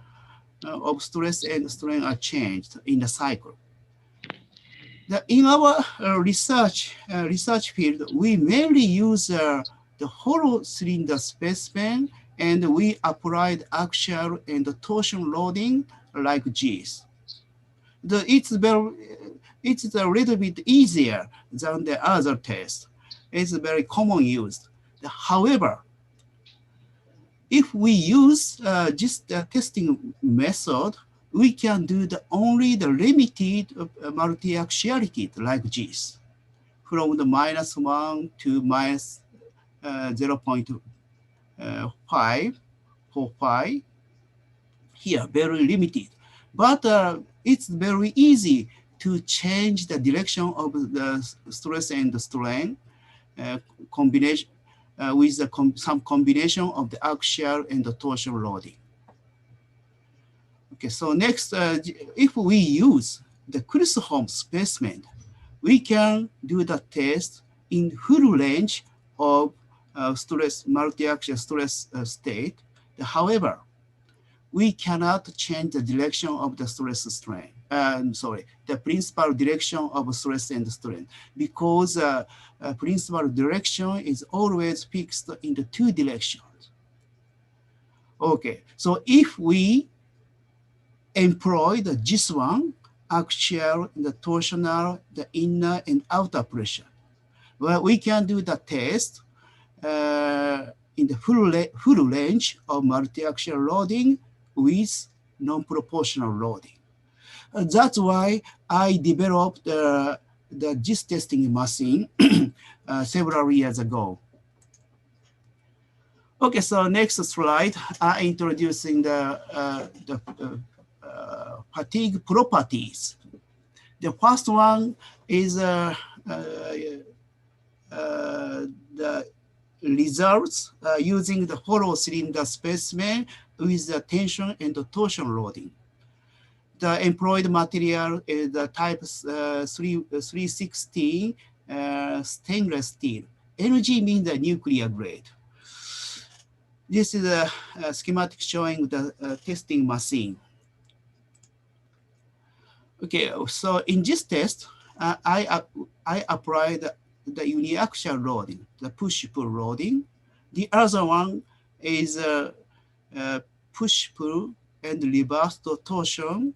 of stress and strain are changed in the cycle. In our research field, we mainly use the hollow cylinder specimen, and we applied axial and torsion loading like this. It's a little bit easier than the other test. It's very common used. However, if we use just the testing method, we can do only the limited multi-axiality like this, from the minus 1 to minus 0.5 for phi. Here, very limited. But it's very easy to change the direction of the stress and the strain combination with some combination of the axial and the torsion loading. Okay, so next, if we use the Chisholm specimen, we can do the test in full range of multi-axial stress state. However, we cannot change the direction of the stress strain. The principal direction of stress and strain, because principal direction is always fixed in the two directions. Okay, so if we employ this one, axial, the torsional, the inner and outer pressure, well, we can do the test in the full range of multi-axial loading with non-proportional loading. That's why I developed the GIS testing machine several years ago. Okay, so next slide, introducing the fatigue properties. The first one is the results using the hollow cylinder specimen with the tension and the torsion loading. The employed material is the type 316 stainless steel. Ng means the nuclear grade. This is a schematic showing the testing machine. Okay, so in this test, I applied the uniaxial loading, the push-pull loading. The other one is push-pull and reverse torsion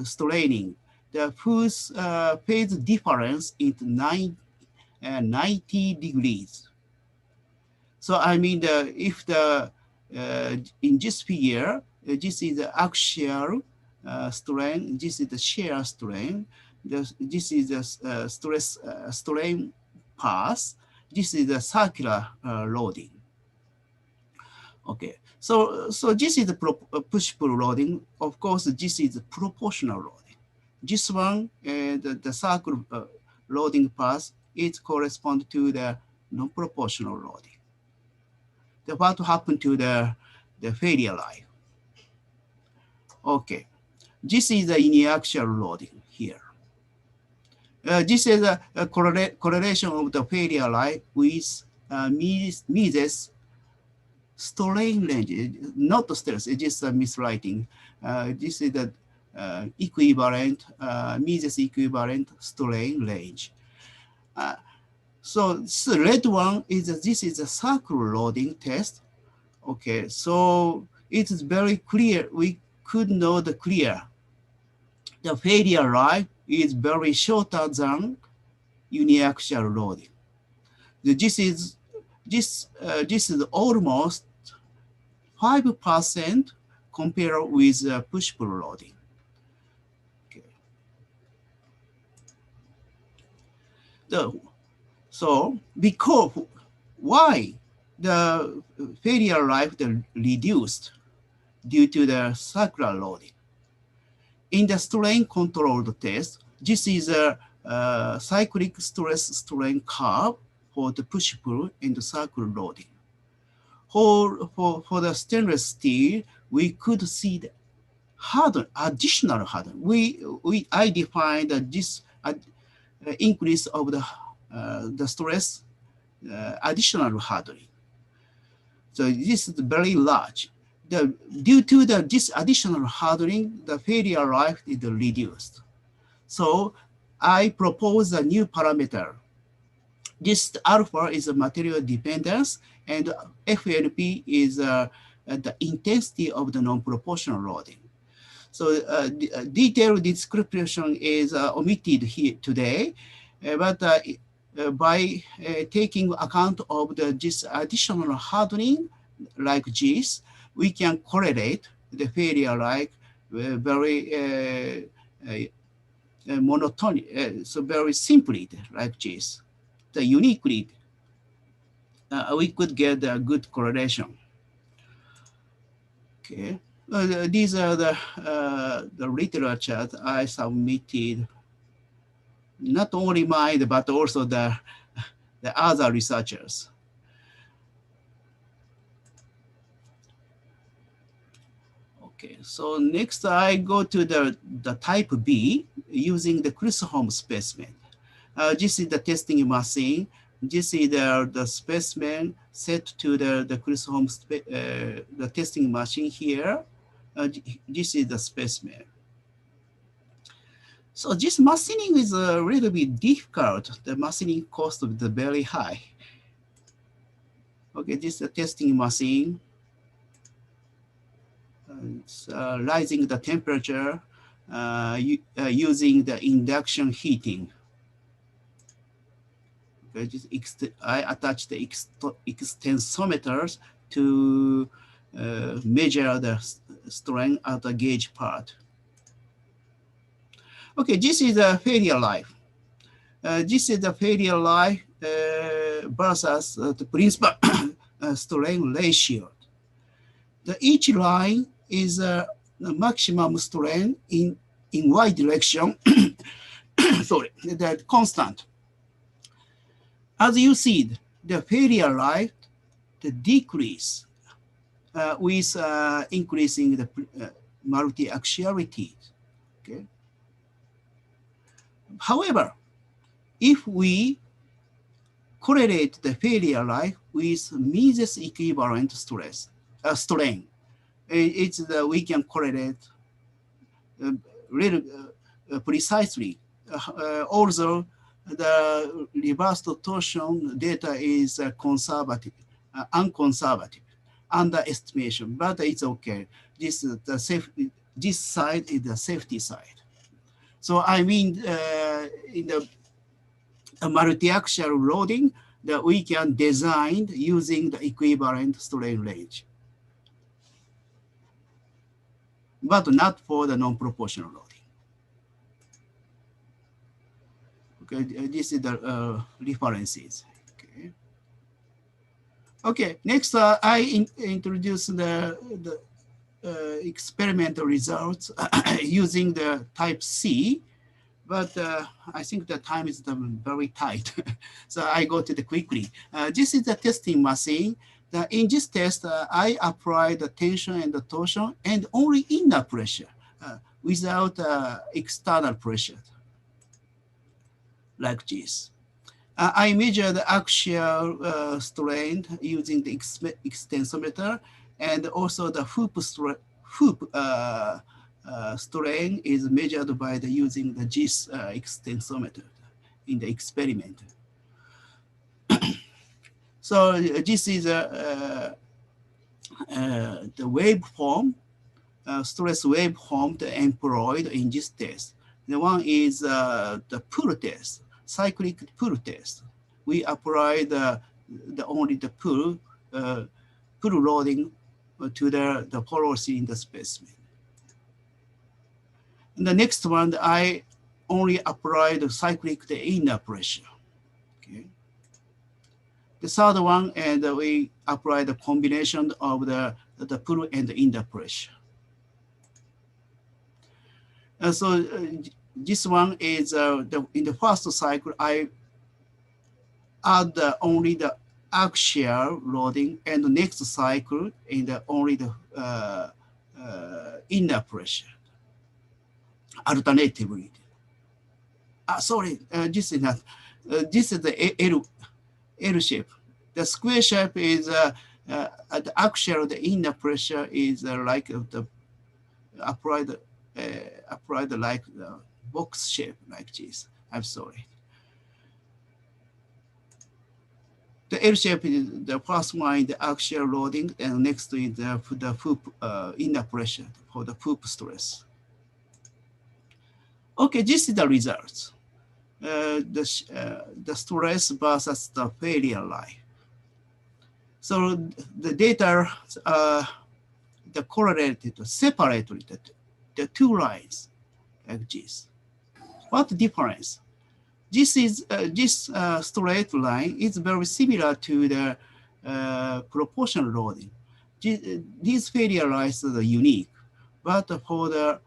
straining. The whose phase difference is 90 degrees. So I mean, if in this figure, this is the axial strain, this is the shear strain, this is the stress strain path, this is the circular loading. Okay, so this is the push-pull loading. Of course, this is proportional loading. This one, the circle loading path, it corresponds to the non-proportional loading. Then what happened to the failure life? Okay, this is the initial loading here. This is a correlation of the failure life with Mises strain range, not the stress, it's just a miswriting. This is the equivalent, Mises equivalent strain range. So the red one is this is a circle loading test. Okay, so it is very clear. We could know the clear. The failure life is very shorter than uniaxial loading. This is almost 5% compared with push-pull loading. Okay. So because why the failure life reduced due to the circular loading? In the strain controlled test, this is a cyclic stress strain curve for the push-pull and the circular loading. For the stainless steel, we could see the additional harden. I defined this increase of the stress additional hardening. So this is very large. Due to this additional hardening, the failure life is reduced. So I propose a new parameter. This alpha is a material dependence, and FLP is the intensity of the non-proportional loading. So detailed description is omitted here today, but by taking account of this additional hardening like this, we can correlate the failure like very monotonic, so very simply like this. The uniquely, we could get a good correlation. Okay, these are the literature I submitted, not only mine, but also the other researchers. Okay, so next I go to the type B using the Chisholm specimen. This is the testing machine. This is the specimen set to the Chisholm the testing machine here. This is the specimen. So this machining is a little bit difficult. The machining cost is very high. Okay, this is the testing machine. It's rising the temperature using the induction heating. Okay, I attach the extensometers to measure the strain at the gauge part. Okay, this is the failure life. This is the failure life versus the principal strain ratio. Each line is the maximum strain in y direction. Sorry, that constant. As you see, the failure life, the decrease with increasing the multi-axiality. Okay. However, if we correlate the failure life with Mises equivalent strain, we can correlate really precisely. Although the reverse torsion data is conservative, unconservative, underestimation, but it's okay. This side is the safety side. So I mean, in the multi-axial loading, that we can design using the equivalent strain range, but not for the non-proportional loading. Okay, this is the references. Okay. Okay, next I introduce the experimental results using the type C, but I think the time is very tight. So I go to the quickly. This is the testing machine. In this test, I apply the tension and the torsion and only inner pressure without external pressure, like this. I measure the axial strain using the extensometer, and also the hoop strain is measured by using the GIS extensometer in the experiment. So this is the waveform, stress waveform employed in this test. The one is the pull test, cyclic pull test. We apply only the pull loading to the porosity in the specimen. And the next one, I only apply the cyclic inner pressure. Okay. The third one, and we apply the combination of the pull and the inner pressure. So this one is in the first cycle, I add only the axial loading, and the next cycle in only the inner pressure. Alternatively, sorry, this is not. This is the L shape. The square shape is the axial. The inner pressure is like the applied like the box shape, like this. I'm sorry. The L shape is the first one is the axial loading, and next is the hoop inner pressure for the hoop stress. Okay, this is the results. The stress versus the failure line. So the data the correlated separately the two lines like this. What the difference? This is this straight line is very similar to the proportional loading. These failure lines are unique, but for the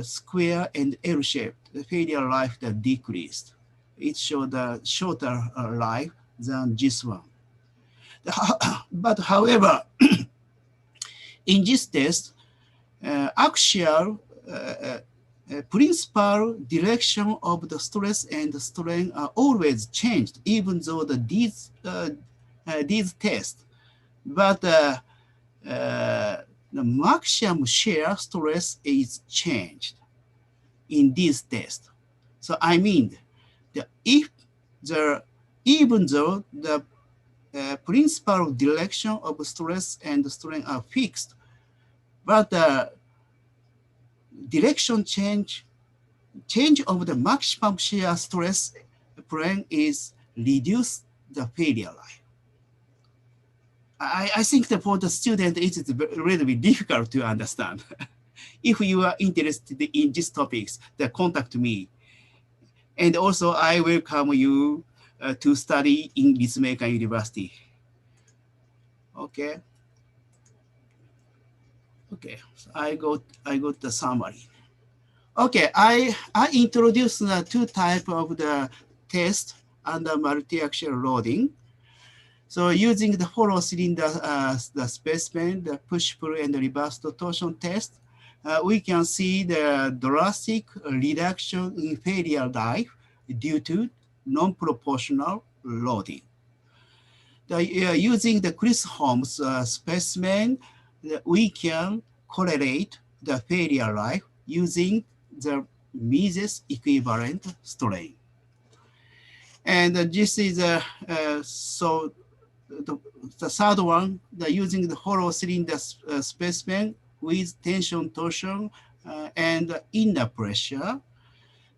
square and L shape, the failure life that decreased. It showed a shorter life than this one. But however, in this test, axial principal direction of the stress and the strain are always changed, even though these tests. But the maximum shear stress is changed in this test. So I mean, even though the principal direction of stress and strain are fixed, but the direction change of the maximum shear stress plane is reduce the failure line. I think that for the student, it is really difficult to understand. If you are interested in these topics, then contact me. And also, I welcome you to study in Ritsumeikan University. Okay. Okay, so I got the summary. Okay, I introduced the two types of the test under multi-axial loading. So using the hollow cylinder the specimen, the push-pull and the reverse torsion test, we can see the drastic reduction in failure life due to non-proportional loading. Using the Chris Holmes specimen, we can correlate the failure life using the Mises equivalent strain. And this is so the third one, using the hollow cylinder specimen with tension torsion and inner pressure,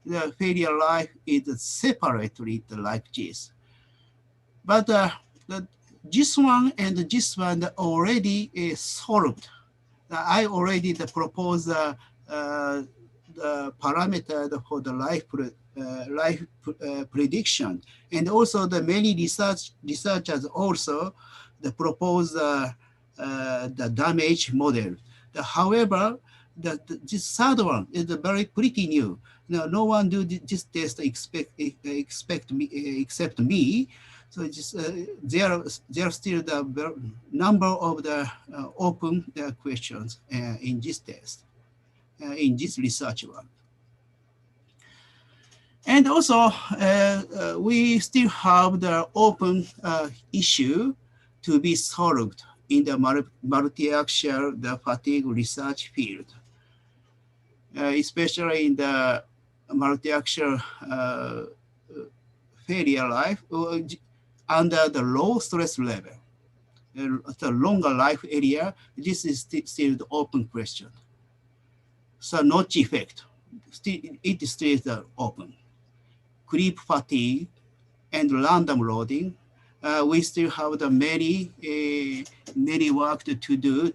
the failure life is separated like this. But this one and this one already is solved. I already proposed the parameter for the life prediction, and also the many researchers also the proposed the damage model. However, this third one is very pretty new. No one do this test except me. So just there are still the number of the open questions in this test, in this research one. And also, we still have the open issue to be solved in the multi-axial fatigue research field, especially in the multi-axial failure life under the low stress level. The longer life area, this is still the open question. So notch effect, it is still open. Creep fatigue and random loading, we still have the many work to do.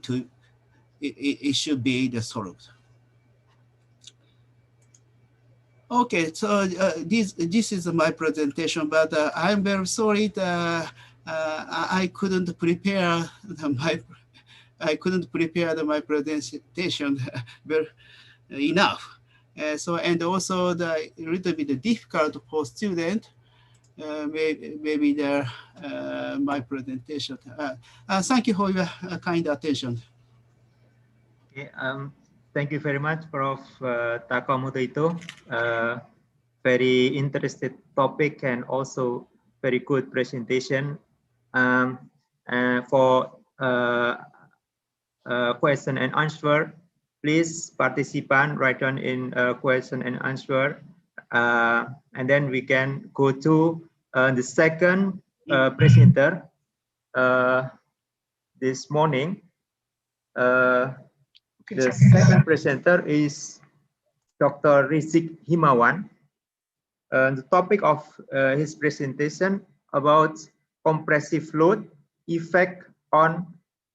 It should be solved. Okay, so this is my presentation, but I'm very sorry that I couldn't prepare my presentation enough. So, and also a little bit difficult for students. Maybe my presentation. Thank you for your kind attention. Okay, thank you very much, Prof. Takamoto Ito. Very interesting topic and also very good presentation. For question and answer, please participant write down in question and answer, and then we can go to the second presenter this morning. The second presenter is Dr. Rizik Himawan. The topic of his presentation about compressive load effect on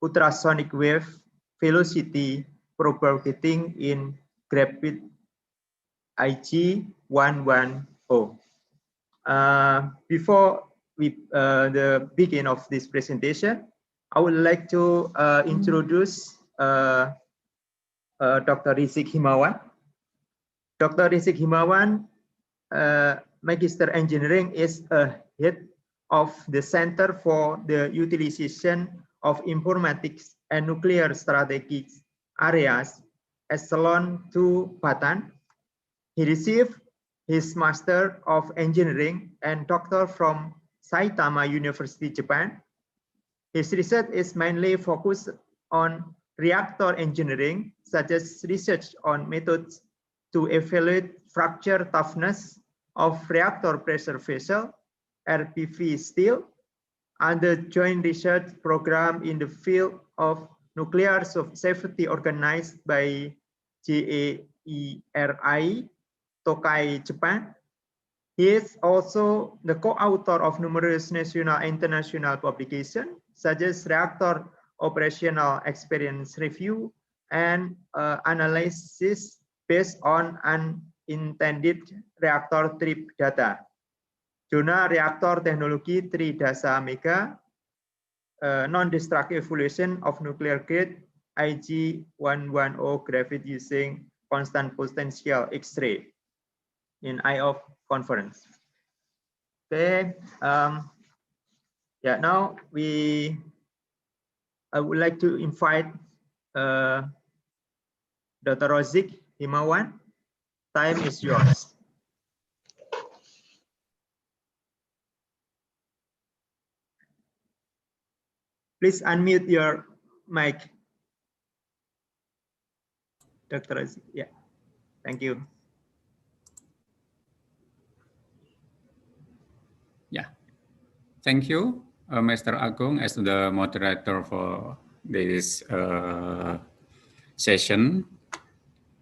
ultrasonic wave velocity propagating in graphite IG110. Before the begin of this presentation, I would like to introduce Dr. Rizik Himawan. Dr. Rizik Himawan, Magister Engineering, is a head of the Center for the Utilization of Informatics and Nuclear Strategic Areas, Echelon 2 Batan. He received his Master of Engineering and Doctor from Saitama University, Japan. His research is mainly focused on reactor engineering, such as research on methods to evaluate fracture toughness of reactor pressure vessel, RPV steel, and the joint research program in the field of nuclear safety organized by JAERI, Tokai, Japan. He is also the co-author of numerous national and international publications, such as Reactor Operational Experience Review and analysis based on unintended reactor trip data. Zona Reactor Technology 3 Dasa Mega, non-destructive evolution of nuclear grade IG110 graphite using constant potential X-ray in IOF conference. Okay, yeah, now I would like to invite Dr. Rizik Himawan. Time is yours. Please unmute your mic, Dr. Rizik. Yeah, thank you. Yeah, thank you, Mr. Agung, as the moderator for this session.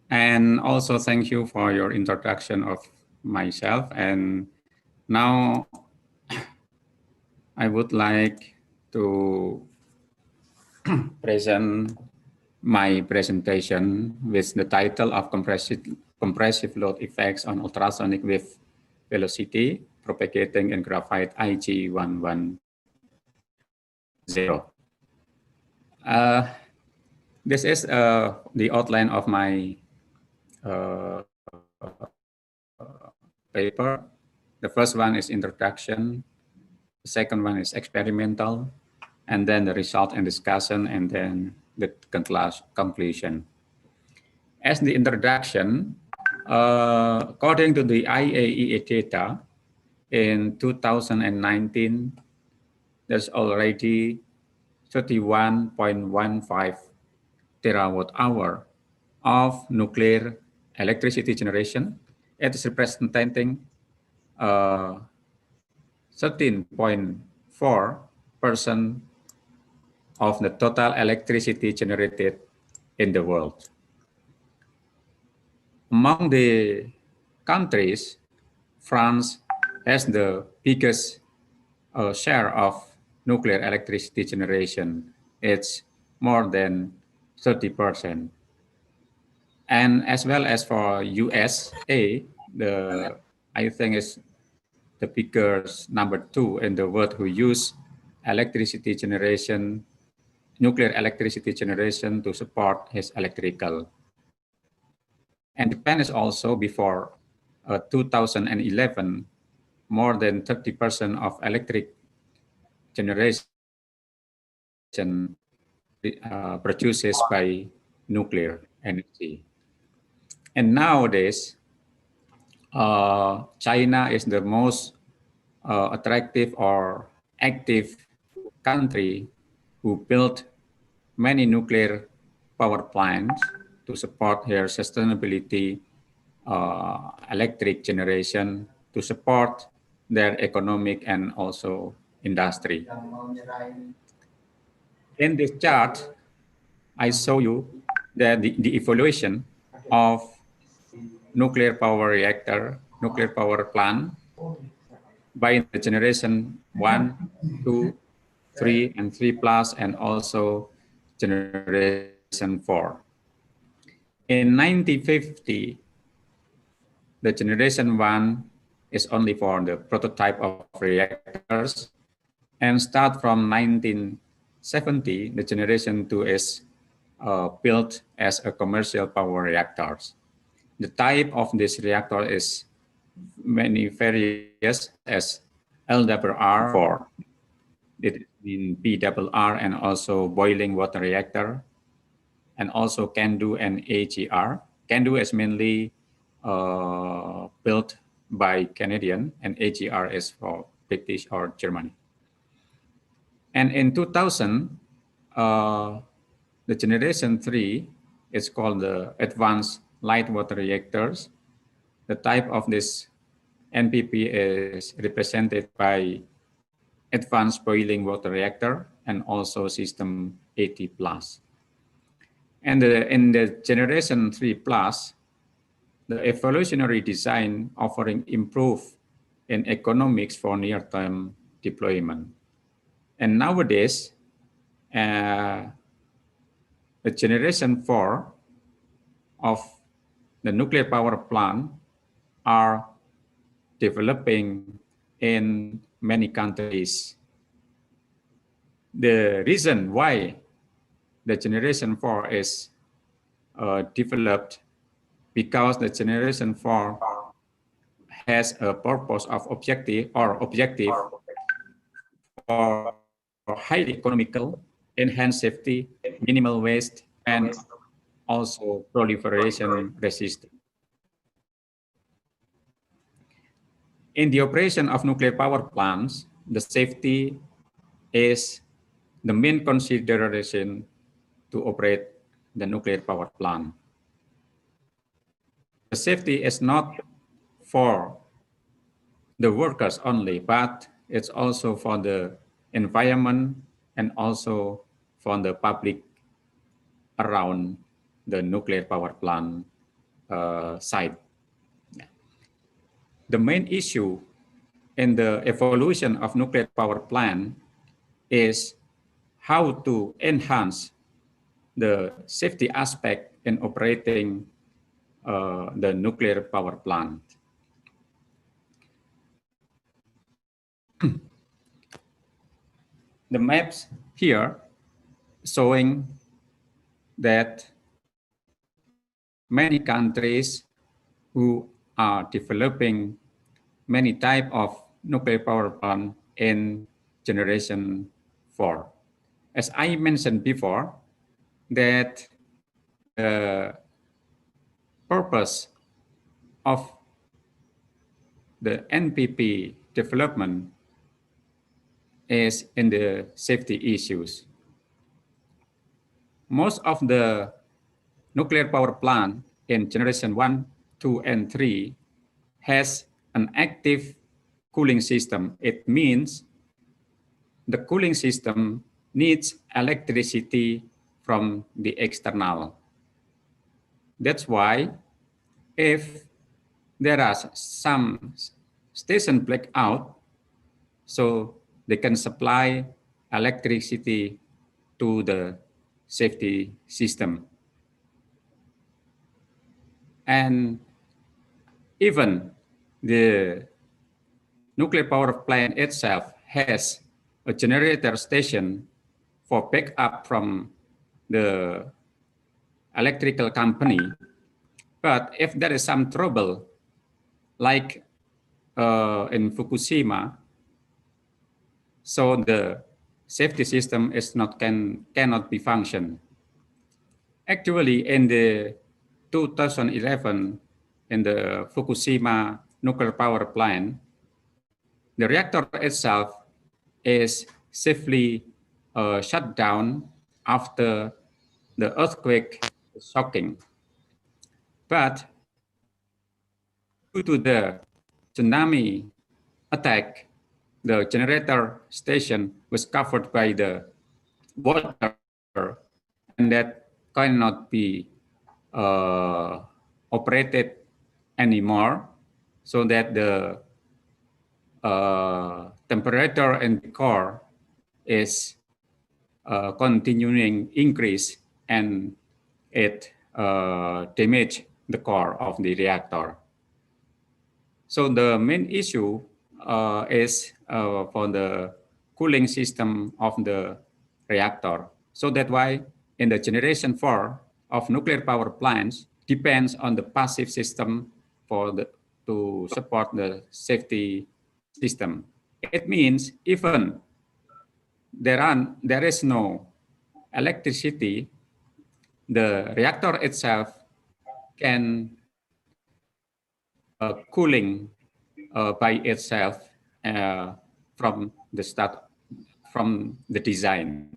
And also thank you for your introduction of myself. And now I would like to present my presentation with the title of compressive load effects on ultrasonic wave velocity propagating in graphite IG110. zero. This is the outline of my paper. The first one is introduction. The second one is experimental, and then the result and discussion, and then the conclusion. As the introduction, according to the IAEA data, in 2019, there's already 31.15 terawatt hour of nuclear electricity generation. It is representing 13.4% of the total electricity generated in the world. Among the countries, France has the biggest share of nuclear electricity generation. It's more than 30%. And as well as for USA, I think is the biggest number 2 in the world who use electricity generation, nuclear electricity generation to support his electrical. And Japan is also before 2011, more than 30% of electric generation produces by nuclear energy. And nowadays, China is the most attractive or active country who built many nuclear power plants to support their sustainability electric generation, to support their economic and also industry. In this chart, I show you that the evaluation of nuclear power reactor, nuclear power plant by the generation 1, 2, 3, and 3 plus, and also generation 4. In 1950, the generation 1 is only for the prototype of reactors, and start from 1970, the generation 2 is built as a commercial power reactors. The type of this reactor is many various as LRR4, it in PRR, and also boiling water reactor, and also CANDU and AGR. CANDU is mainly built by Canadian, and AGR is for British or Germany. And in 2000, the generation 3 is called the advanced light water reactors. The type of this NPP is represented by advanced boiling water reactor and also system 80 plus. And in the generation 3 plus, the evolutionary design offering improve in economics for near-term deployment. And nowadays, the generation 4 of the nuclear power plant are developing in many countries. The reason why the generation 4 is developed because the generation 4 has a purpose of objective for highly economical, enhanced safety, minimal waste, and also proliferation resistant. In the operation of nuclear power plants, the safety is the main consideration to operate the nuclear power plant. The safety is not for the workers only, but it's also for the environment and also for the public around the nuclear power plant site. The main issue in the evolution of nuclear power plant is how to enhance the safety aspect in operating the nuclear power plant. The maps here showing that many countries who are developing many type of nuclear power plant in generation 4. As I mentioned before, that the purpose of the NPP development is in the safety issues. Most of the nuclear power plant in generation 1, 2, and 3 has an active cooling system. It means the cooling system needs electricity from the external. That's why if there are some station blackout, so they can supply electricity to the safety system. And even the nuclear power plant itself has a generator station for backup from the electrical company. But if there is some trouble, like in Fukushima, so the safety system is cannot be functioned. Actually, in the 2011, in the Fukushima nuclear power plant, the reactor itself is safely shut down after the earthquake shocking. But due to the tsunami attack, the generator station was covered by the water, and that cannot be operated anymore, so that the temperature in the core is continuing increase, and it damaged the core of the reactor. So the main issue is for the cooling system of the reactor. So that's why in the generation 4 of nuclear power plants depends on the passive system to support the safety system. It means even there is no electricity, the reactor itself can cooling by itself from the start, from the design.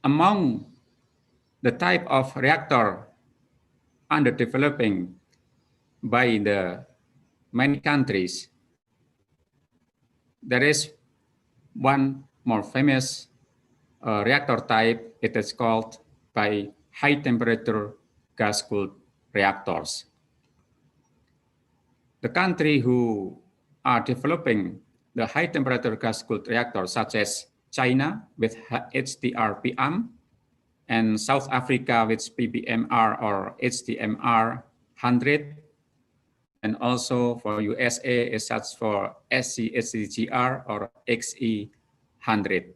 Among the type of reactor under developing by the many countries, there is one more famous reactor type. It is called by high temperature gas-cooled reactors. The country who are developing the high temperature gas-cooled reactors, such as China with HTR-PM, and South Africa with PBMR or HTMR 100, and also for USA is such for SCHGR or XE 100.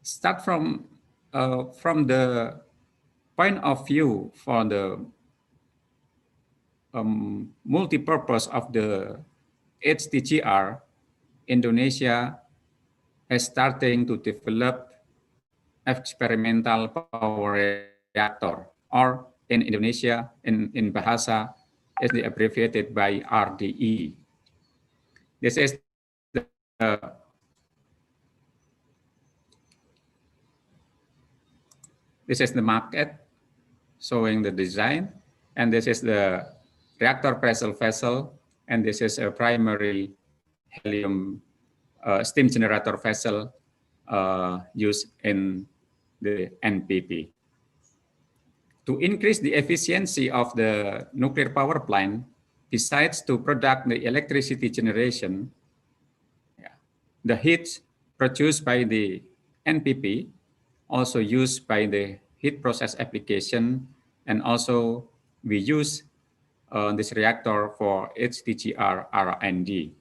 Start from the point of view for the multi-purpose of the HTGR, Indonesia is starting to develop experimental power reactor, or in Indonesia, in Bahasa, is abbreviated by RDE. This is the market showing the design, and this is the reactor pressure vessel, and this is a primary helium steam generator vessel used in the NPP. To increase the efficiency of the nuclear power plant, besides to produce the electricity generation, the heat produced by the NPP also used by the heat process application, and also we use this reactor for HTGR R&D.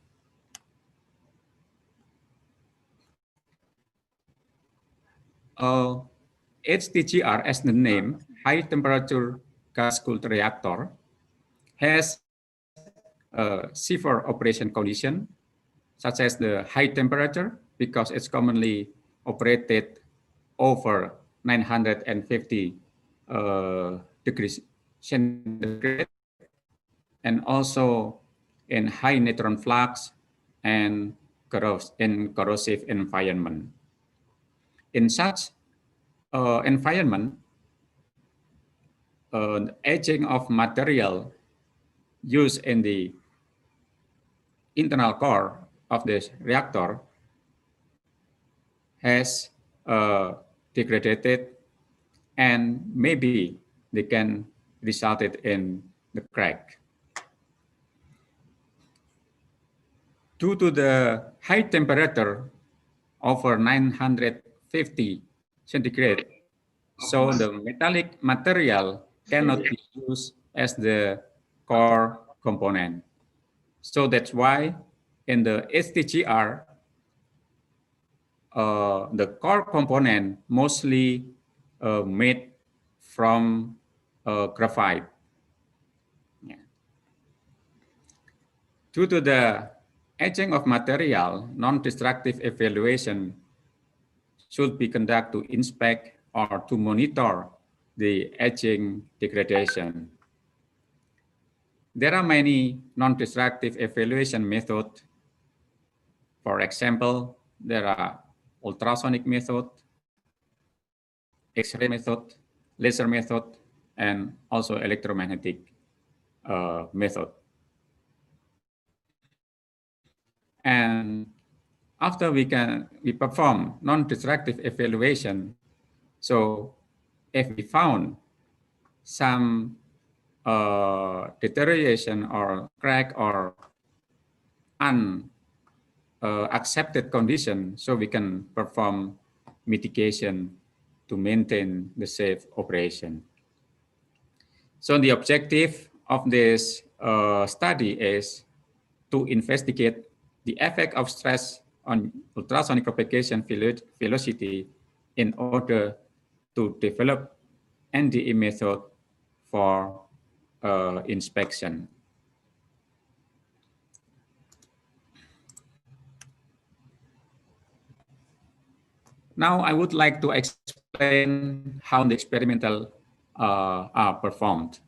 HTGR, as the name, high temperature gas cooled reactor, has severe operation condition, such as the high temperature, because it's commonly operated over 950 degrees centigrade, and also in high neutron flux and corrosive environment. In such environment, aging of material used in the internal core of this reactor has degraded, and maybe they can result in the crack. Due to the high temperature over 950 centigrade, so the metallic material cannot be used as the core component. So that's why in the HTGR, the core component mostly made from graphite. Yeah. Due to the aging of material, non-destructive evaluation should be conducted to inspect or to monitor the aging degradation. There are many non-destructive evaluation methods. For example, there are ultrasonic method, X-ray method, laser method, and also electromagnetic method. And after we perform non-destructive evaluation, so if we found some deterioration or crack or unaccepted condition, so we can perform mitigation to maintain the safe operation. So the objective of this study is to investigate the effect of stress on ultrasonic propagation velocity in order to develop NDE method for inspection. Now I would like to explain how the experimental are performed.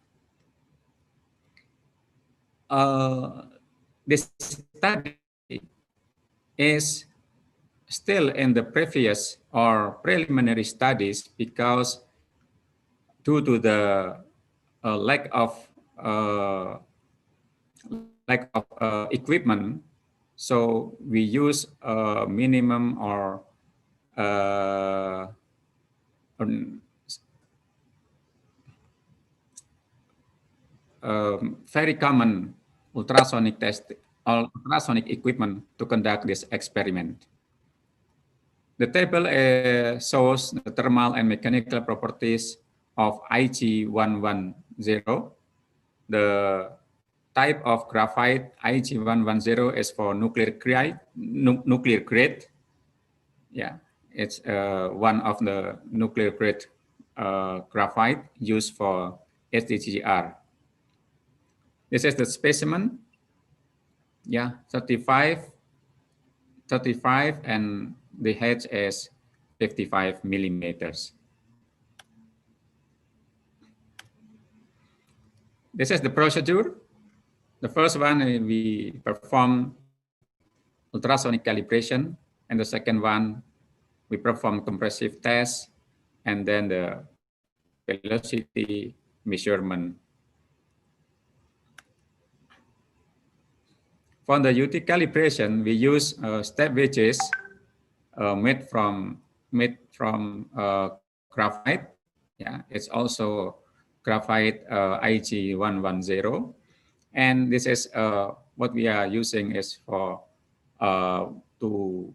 This study is still in the previous or preliminary studies because due to the lack of equipment, so we use minimum or very common ultrasonic test or ultrasonic equipment to conduct this experiment. The table shows the thermal and mechanical properties of IG110. The type of graphite IG110 is for nuclear grade. Yeah, it's one of the nuclear grade graphite used for HTGR. This is the specimen. Yeah, 35, and the head is 55 millimeters. This is the procedure. The first one, we perform ultrasonic calibration, and the second one, we perform compressive test, and then the velocity measurement. For the UT calibration, we use step wedges made from graphite. Yeah, it's also graphite IG110, and this is what we are using is for to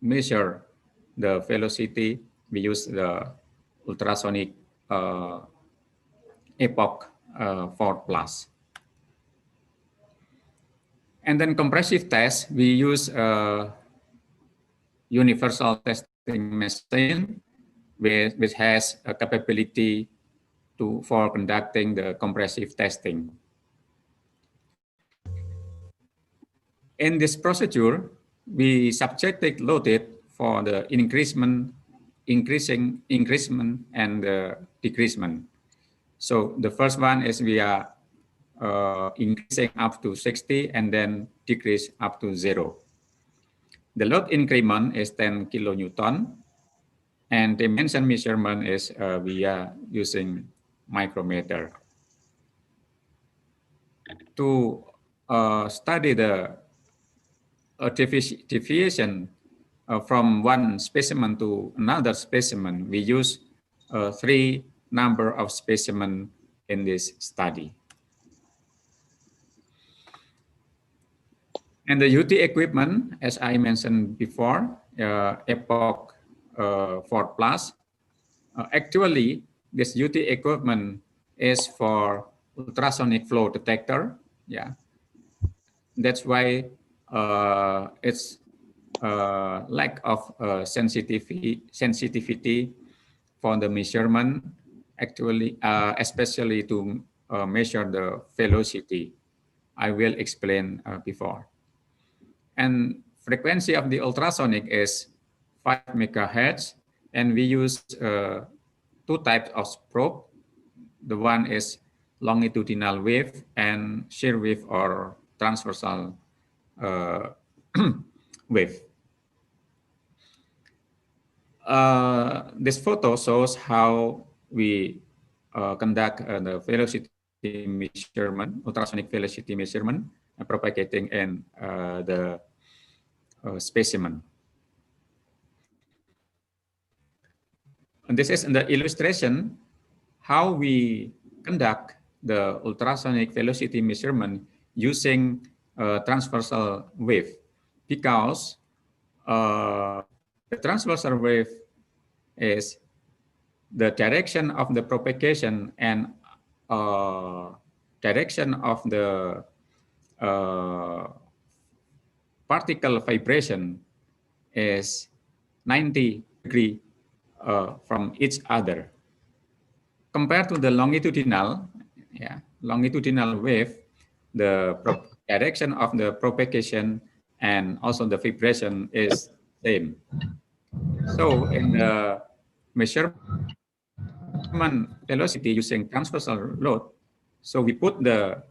measure the velocity. We use the ultrasonic epoch 4+. And then compressive test, we use a universal testing machine which has a capability for conducting the compressive testing. In this procedure, we subjected loaded for the increasement and the decreasement. So the first one is we are increasing up to 60 and then decrease up to 0. The load increment is 10 kilonewton, and dimension measurement is we are using micrometer. To study the deviation from one specimen to another specimen, we use 3 number of specimen in this study. And the UT equipment, as I mentioned before, epoch 4+. Actually, this UT equipment is for ultrasonic flow detector. Yeah, that's why it's lack of sensitivity for the measurement. Actually, especially to measure the velocity. I will explain before. And frequency of the ultrasonic is 5 megahertz, and we use 2 types of probe. The one is longitudinal wave and shear wave or transversal wave. This photo shows how we conduct the velocity measurement, ultrasonic velocity measurement, propagating in the specimen. And this is the illustration how we conduct the ultrasonic velocity measurement using transversal wave, because the transversal wave is the direction of the propagation and direction of the particle vibration is 90 degrees from each other. Compared to the longitudinal, longitudinal wave, the direction of the propagation and also the vibration is same. So in the measurement velocity using transversal load, so we put the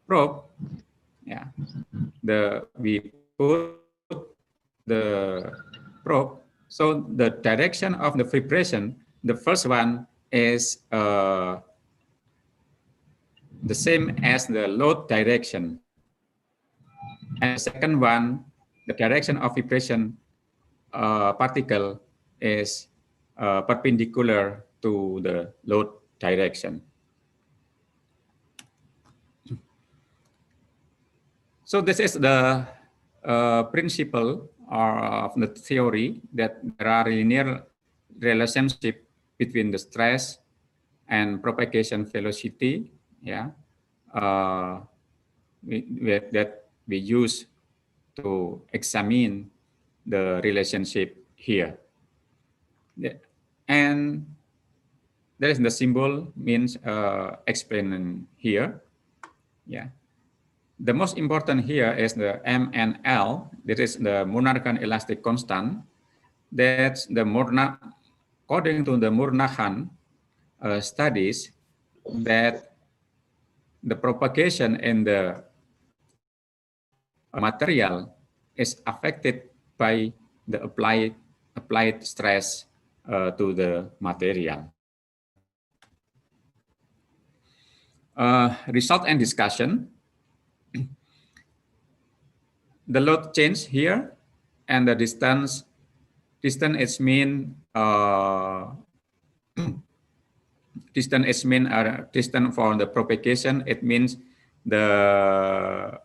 probe, we put the probe. So the direction of the vibration, the first one is the same as the load direction. And the second one, the direction of vibration particle is perpendicular to the load direction. So this is the principle of the theory that there are linear relationship between the stress and propagation velocity, that we use to examine the relationship here. And there is the symbol means explaining here. The most important here is the M and L. This is the Murnaghan elastic constant. That's the according to the Murnaghan studies, that the propagation in the material is affected by the applied stress to the material. Result and discussion. The load change here, and the distance is mean distance for the propagation. It means the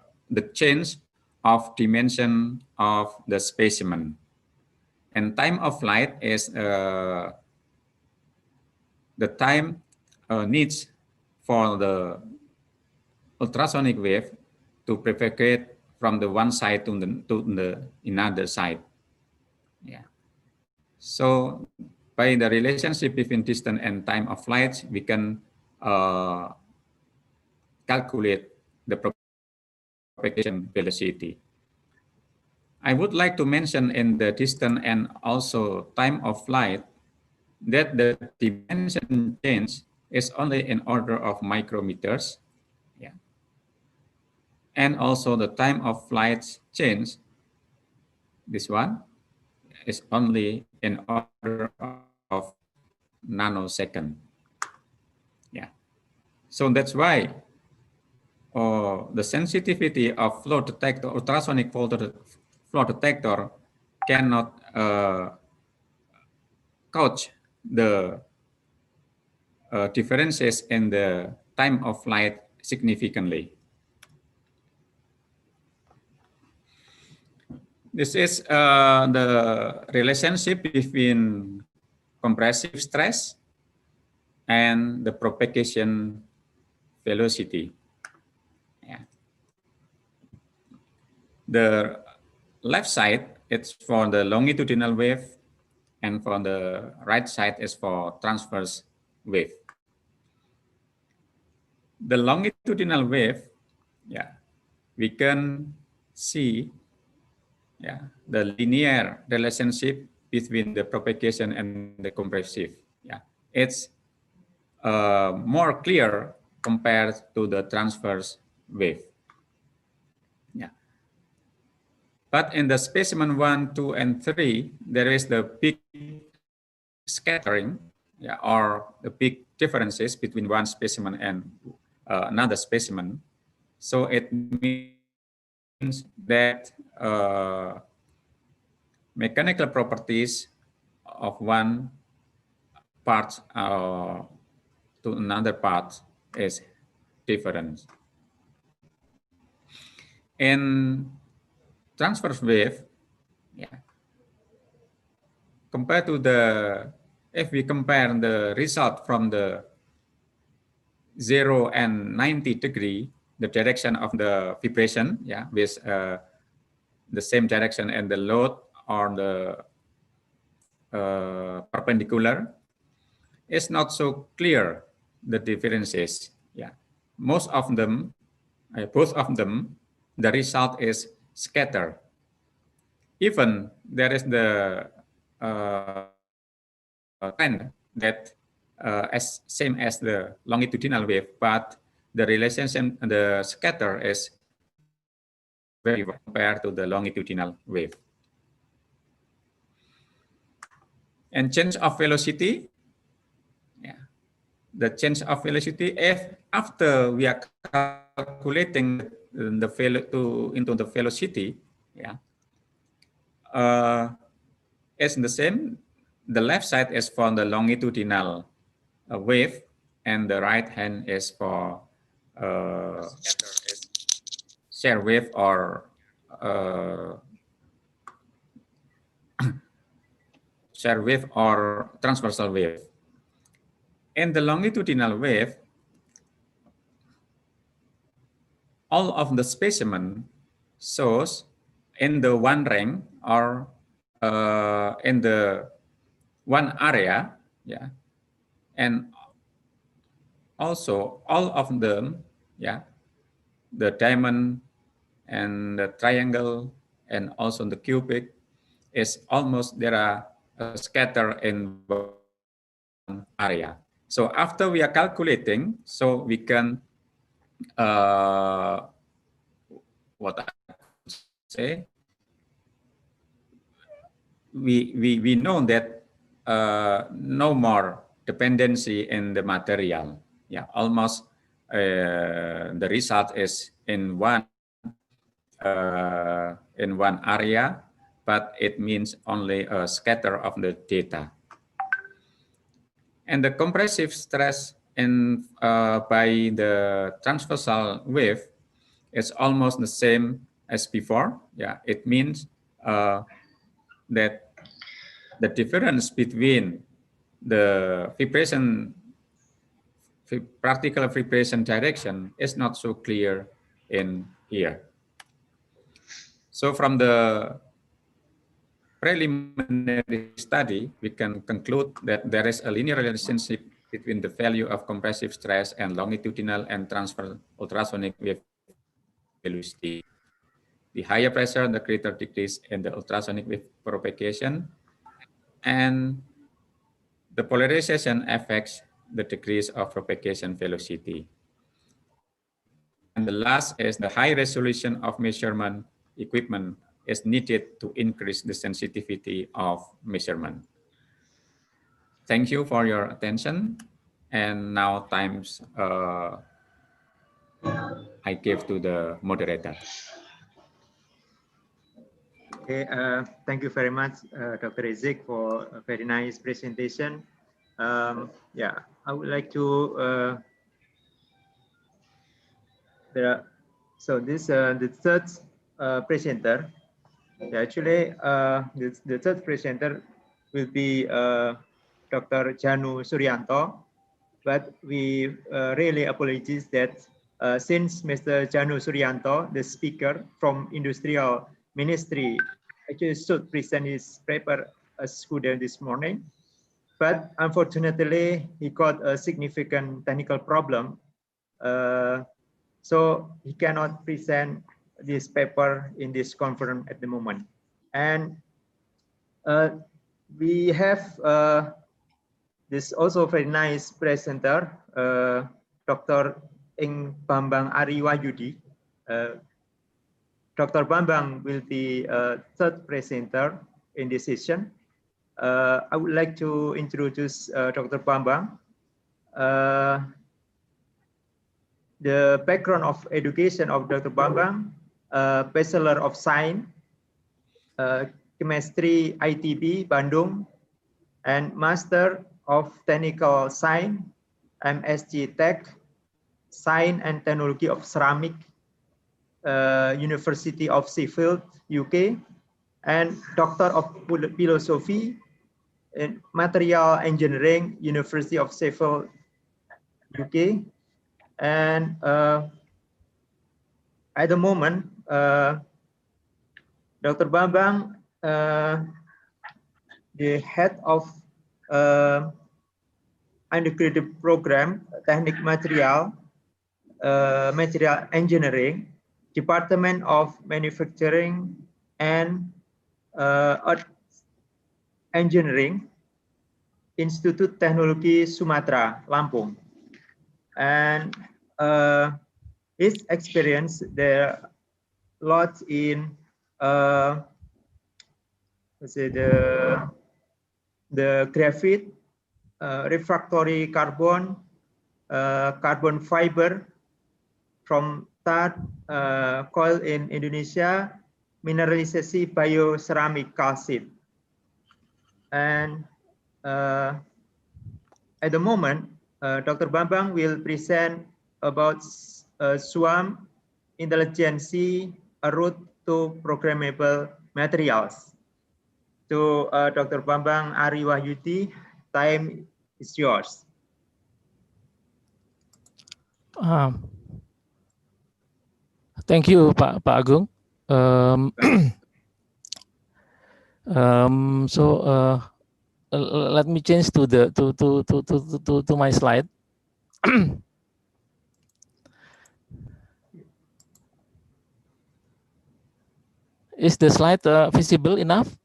change of dimension of the specimen. And time of flight is the time needs for the ultrasonic wave to propagate from the one side to the another side. Yeah. So by the relationship between distance and time of flight, we can calculate the propagation velocity. I would like to mention in the distance and also time of flight that the dimension change is only in order of micrometers. Yeah. And also the time of flight change, this one, is only in order of nanosecond. Yeah. So that's why the sensitivity of flow detector, ultrasonic flow detector cannot couch the differences in the time of flight significantly. This is the relationship between compressive stress and the propagation velocity. Yeah. The left side, it's for the longitudinal wave, and for the right side is for transverse wave. The longitudinal wave, yeah, we can see, yeah, the linear relationship between the propagation and the compressive. Yeah, it's more clear compared to the transverse wave. Yeah. But in the specimen 1, 2, and 3, there is the big scattering, yeah, or the big differences between one specimen and another specimen. So it means that mechanical properties of one part to another part is different. In transverse wave, yeah, compared to the, if we compare the result from the 0 and 90 degree, the direction of the vibration, yeah, with the same direction, and the load or the perpendicular, is not so clear, the differences. Yeah, most of them, both of them, the result is scattered. Even there is the trend that as same as the longitudinal wave, but the relationship, the scatter is very compared to the longitudinal wave. And change of velocity, yeah, the change of velocity, if after we are calculating the into the velocity, yeah, it's the same. The left side is for the longitudinal wave, and the right hand is for shear wave or shear wave or transversal wave. In the longitudinal wave, all of the specimen shows in the one ring or in the one area, yeah, and also all of them, yeah, the diamond and the triangle and also the cubic is almost, there are scattered in one area. So after we are calculating, so we can what I say, we know that no more dependency in the material. Yeah, almost the result is in one area, but it means only a scatter of the data. And the compressive stress in by the transversal wave is almost the same as before. Yeah, it means that the difference between the vibration practical preparation direction is not so clear in here. So from the preliminary study, we can conclude that there is a linear relationship between the value of compressive stress and longitudinal and transfer ultrasonic wave velocity. The higher pressure, the greater decrease in the ultrasonic wave propagation, and the polarization affects the decrease of propagation velocity. And the last is the high resolution of measurement equipment is needed to increase the sensitivity of measurement. Thank you for your attention. And now I give to the moderator. Okay, thank you very much, Dr. Rizik, for a very nice presentation. Yeah, I would like to. So this the third presenter. Actually, the third presenter will be Dr. Janu Suryanto, but we really apologize that since Mr. Janu Suryanto, the speaker from Industrial Ministry, actually should present his paper as student this morning, but unfortunately he got a significant technical problem, so he cannot present this paper in this conference at the moment. And we have this also very nice presenter, Dr. Ing Bambang Ariwayudi. Dr. Bambang will be third presenter in this session. I would like to introduce Dr. Bambang. The background of education of Dr. Bambang, Bachelor of Science, Chemistry ITB Bandung, and Master of Technical Science, MSc Tech, Science and Technology of Ceramic, University of Sheffield, UK, and Doctor of Philosophy in Material Engineering, University of Sheffield, UK. And at the moment, Dr. Bambang, the head of undergraduate program, Technical Material Engineering, Department of Manufacturing and Earth Engineering, Institut Teknologi Sumatera, Lampung. And his experience there lots in let's say the graphite, refractory carbon, carbon fiber from that coil in Indonesia, mineralisasi bioceramic calcite. And at the moment, Dr. Bambang will present about SWAM intelligence, a route to programmable materials. To Dr. Bambang Ariwayudi, time is yours. Thank you, Pak Agung. Let me change to the to my slide. Is the slide visible enough?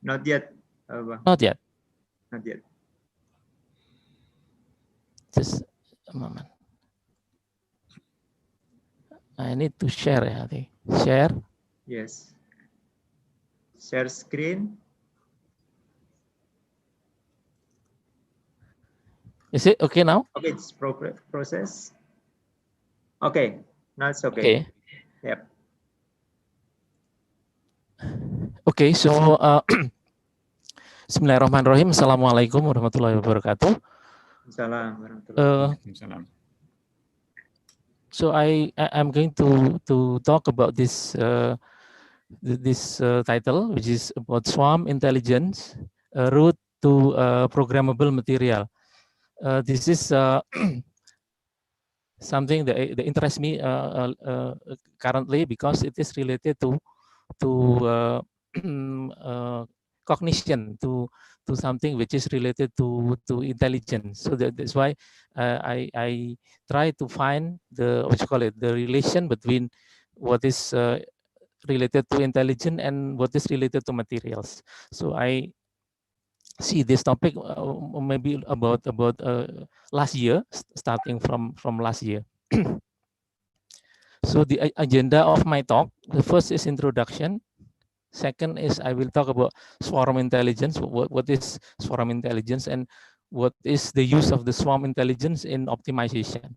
Not yet. Not yet. Not yet. Just a moment. I need to share, I think. Share. Yes. Share screen. Is it okay now? Okay, it's process. Okay, now it's okay. Okay. Yep. Okay, so Bismillahirrahmanirrahim. Assalamualaikum warahmatullahi wabarakatuh. Assalamualaikum. So I'm going to talk about this title, which is about swarm intelligence, a route to programmable material. this is something that interests me currently, because it is related to cognition, to something which is related to intelligence. So that's why I try to find the, what you call it, the relation between what is related to intelligence and what is related to materials. So I see this topic maybe about last year, starting from last year. So the agenda of my talk, the first is introduction. Second is I will talk about swarm intelligence. What is swarm intelligence, and what is the use of the swarm intelligence in optimization.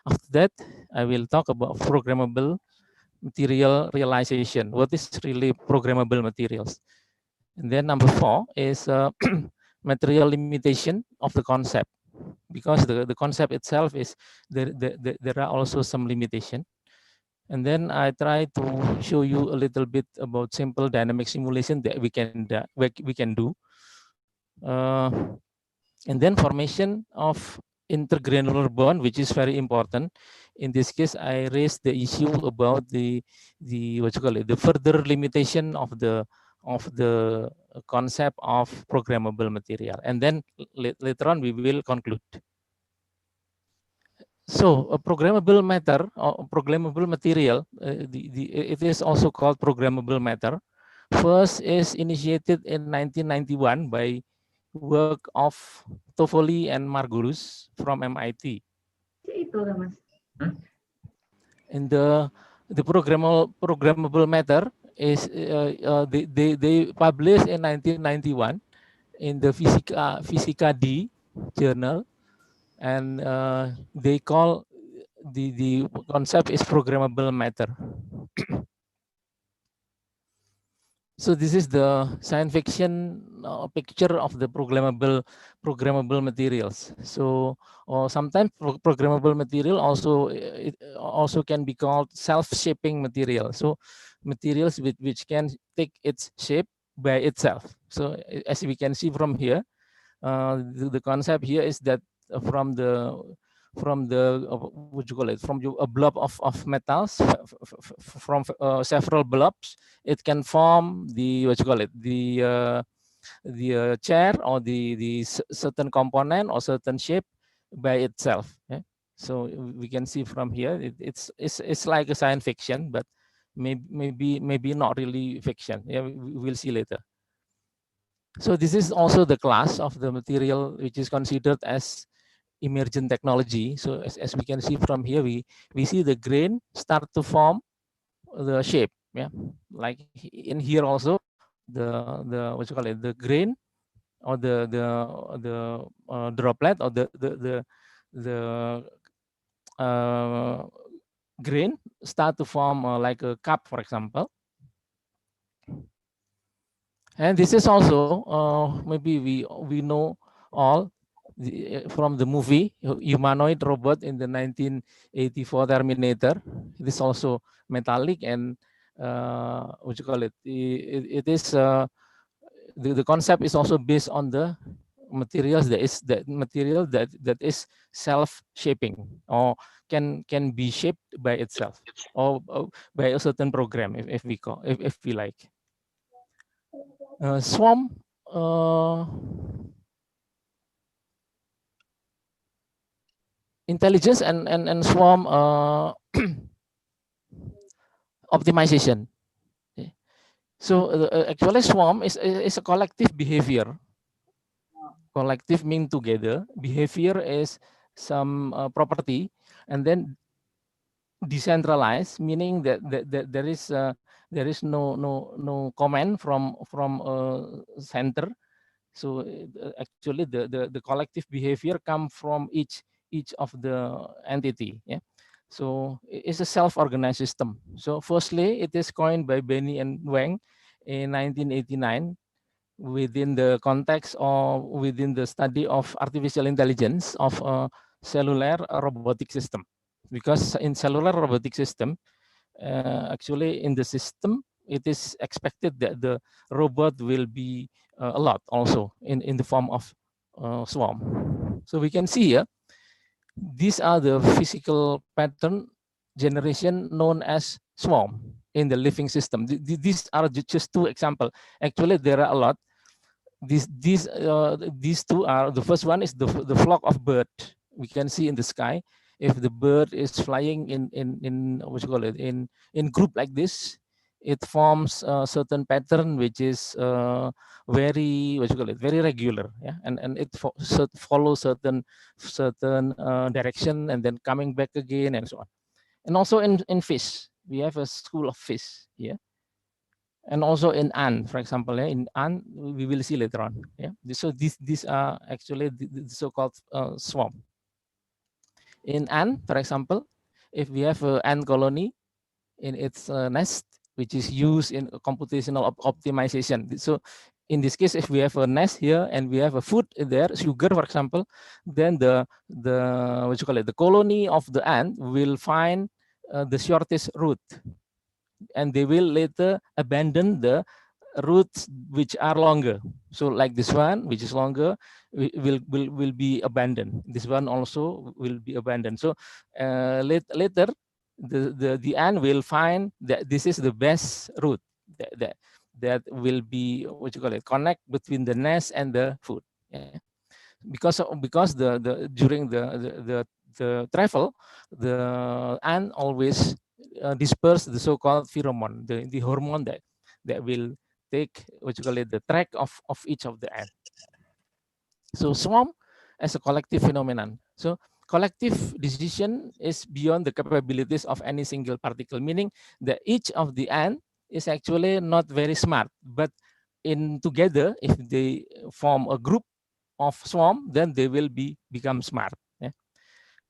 After that, I will talk about programmable material realization. What is really programmable materials? And then number 4 is material limitation of the concept, because the concept itself is there are also some limitation. And then I try to show you a little bit about simple dynamic simulation that we can do. And then formation of intergranular bond, which is very important. In this case, I raised the issue about the what you call it, the further limitation of the concept of programmable material. And then later on we will conclude. So a programmable matter or programmable material, it is also called programmable matter. First is initiated in 1991 by work of Toffoli and Margulis from MIT. And the programmable matter is they published in 1991 in the Physica D journal, and they call the concept is programmable matter. So this is the science fiction picture of the programmable materials. So sometimes programmable material also can be called self-shaping material. So materials which can take its shape by itself. So as we can see from here, the concept here is that from the what you call it, from a blob of metals, from several blobs, it can form the what you call it, the chair or the certain component or certain shape by itself. Yeah? So we can see from here it's like a science fiction, but maybe not really fiction. Yeah, we'll see later. So this is also the class of the material which is considered as emergent technology. So as we can see from here, we see the grain start to form the shape. Yeah, like in here also the what you call it, the grain or the droplet or the grain start to form like a cup, for example. And this is also maybe we know all from the movie humanoid robot in the 1984 Terminator. It is also metallic and what you call it? It is the concept is also based on the materials that is self-shaping or can be shaped by itself or by a certain program if we like. Swarm intelligence and swarm optimization. Okay. So actually swarm is a collective behavior. Collective mean together. Behavior is some property, and then decentralized, meaning that there is no command from center. So actually the collective behavior come from each of the entity. Yeah. So it's a self-organized system. So firstly, it is coined by Benny and Wang in 1989 within the context or within the study of artificial intelligence of a cellular robotic system. Because in cellular robotic system, actually in the system, it is expected that the robot will be a lot also in the form of swarm. So we can see here, these are the physical pattern generation known as swarm in the living system. These are just two examples. Actually, there are a lot. These two are, the first one is the flock of bird we can see in the sky. If the bird is flying in what you call it, in group like this, it forms a certain pattern which is very, what you call it, very regular, yeah, and it follows certain direction and then coming back again and so on. And also in fish, we have a school of fish here. And also in ant, for example, in ant, we will see later on. Yeah, so these are actually the so-called swarm. In ant, for example, if we have an ant colony in its nest, which is used in computational optimization. So in this case, if we have a nest here and we have a food there, sugar, for example, then the what you call it, the colony of the ant will find the shortest route, and they will later abandon the routes which are longer. So like this one, which is longer, will be abandoned. This one also will be abandoned. So later, the ant will find that this is the best route that will be, what you call it, connect between the nest and the food. Yeah. Because during the travel, the ant always disperse the so-called pheromone, the hormone that will take, what you call it, the track of each of the ant. So swarm as a collective phenomenon. So collective decision is beyond the capabilities of any single particle, meaning that each of the ant is actually not very smart, but in together, if they form a group of swarm, then they will become smart. Yeah?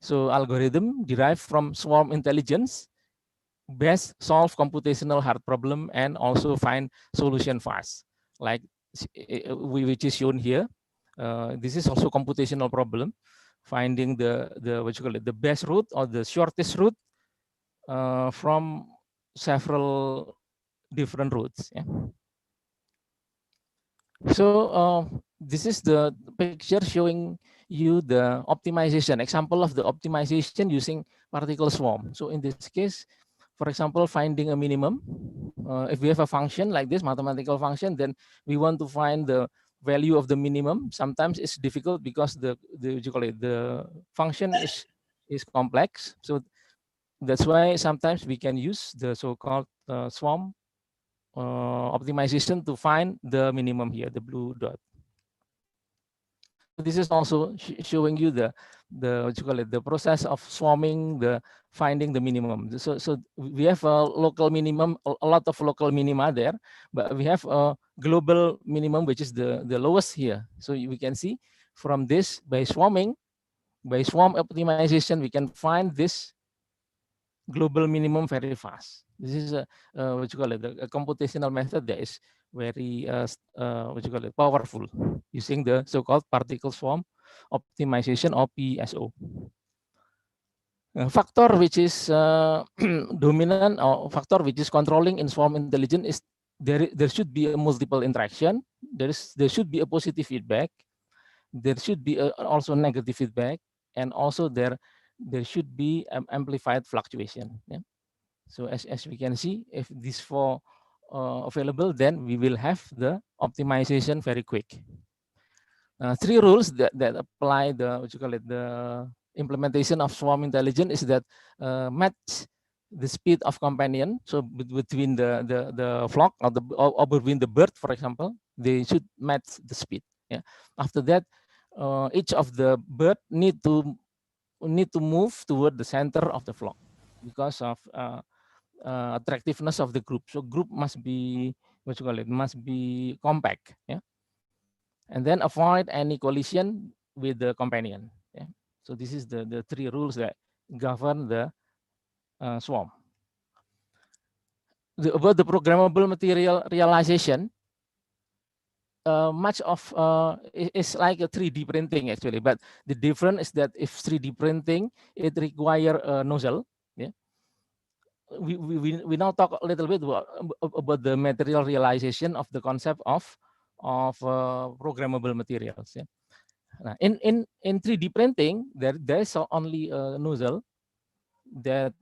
So algorithm derived from swarm intelligence best solve computational hard problem and also find solution fast, like which is shown here. This is also computational problem, finding the what you call it, the best route or the shortest route from several different routes. Yeah. So this is the picture showing you the optimization, example of the optimization using particle swarm. So in this case, for example, finding a minimum, if we have a function like this, mathematical function, then we want to find the value of the minimum. Sometimes it's difficult because what you call it, the function is complex. So that's why sometimes we can use the so-called swarm optimization to find the minimum here, the blue dot. This is also showing you the what you call it, the process of swarming, the finding the minimum. So we have a local minimum, a lot of local minima there, but we have a global minimum, which is the lowest here. So we can see from this, by swarming, by swarm optimization, we can find this global minimum very fast. This is a what you call it, a computational method that is very what you call it, powerful, using the so-called particle swarm optimization or PSO. Factor which is dominant, or factor which is controlling in swarm intelligence is there should be a multiple interaction. There should be a positive feedback. There should be also negative feedback, and also there should be amplified fluctuation. Yeah? So as we can see, if these four available, then we will have the optimization very quick. Three rules that apply the, what you call it, the implementation of swarm intelligence is that match the speed of companion. So between the flock or between the bird, for example, they should match the speed. Yeah. After that, each of the bird need to move toward the center of the flock because of attractiveness of the group. So group must be, what you call it, must be compact. Yeah. And then avoid any collision with the companion. Yeah. So this is the three rules that govern the swarm. About the programmable material realization, much of is like a 3D printing actually, but the difference is that if 3D printing, it require a nozzle. Yeah. We now talk a little bit about the material realization of the concept of programmable materials. Yeah. Nah, in 3D printing, there's only a nozzle that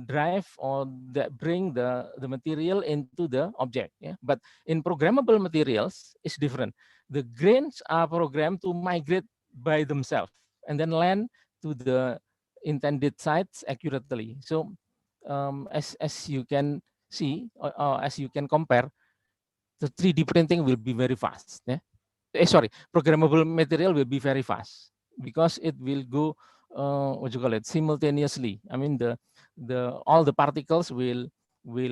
drive or that bring the material into the object. Yeah, but in programmable materials, it's different. The grains are programmed to migrate by themselves and then land to the intended sites accurately. So as you can see, as you can compare, the 3D printing will be very fast. Yeah? Sorry, programmable material will be very fast because it will go what you call it, simultaneously. I mean the all the particles will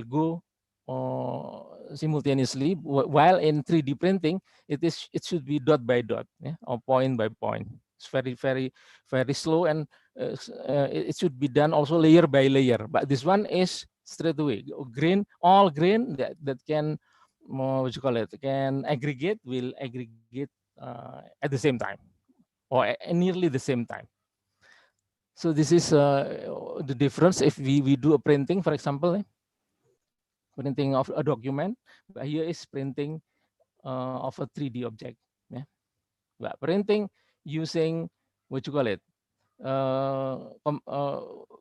go simultaneously, while in 3D printing it should be dot by dot, yeah, or point by point. It's very slow, and it should be done also layer by layer. But this one is straight away all grain that can what you call it, can aggregate, will aggregate at the same time, or nearly the same time. So this is the difference if we do a printing, for example, printing of a document, but here is printing of a 3D object. Yeah. But printing using what you call it,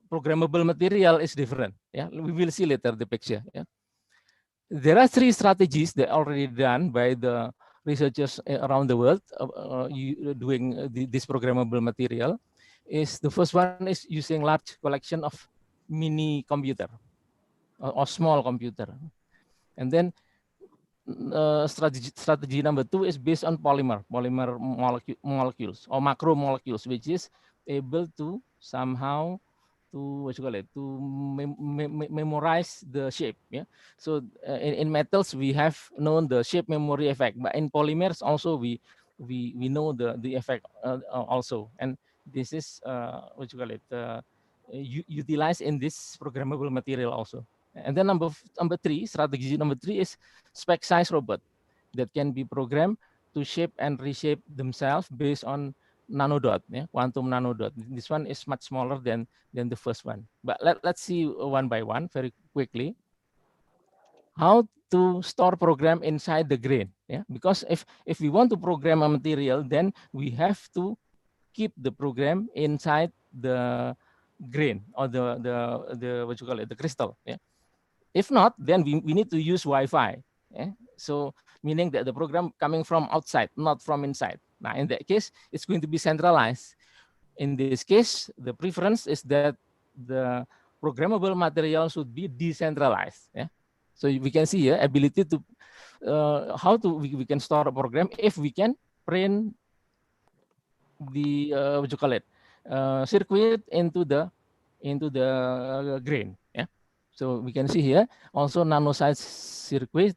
programmable material is different. Yeah, we will see later the picture. Yeah. There are 3 strategies that are already done by the researchers around the world doing this programmable material. Is the first one is using large collection of mini computer or small computer, and then strategy number 2 is based on polymer molecules or macromolecules, which is able to somehow to what you call it, to memorize the shape. Yeah. So in metals we have known the shape memory effect, but in polymers also we know the effect also, and this is what you call it, utilized in this programmable material also. And then number 3, strategy number 3 is spec size robot that can be programmed to shape and reshape themselves based on nanodot, yeah, quantum nanodot. This one is much smaller than the first one. But let's see one by one very quickly. How to store program inside the grain? Yeah, because if we want to program a material, then we have to keep the program inside the grain or the what you call it, the crystal. Yeah. If not, then we need to use Wi-Fi. Yeah? So meaning that the program coming from outside, not from inside. Now, in that case, it's going to be centralized. In this case, the preference is that the programmable material should be decentralized. Yeah? So we can see here ability to how to we can store a program if we can print the what you call it, circuit into the grain. Yeah. So we can see here also nano size circuit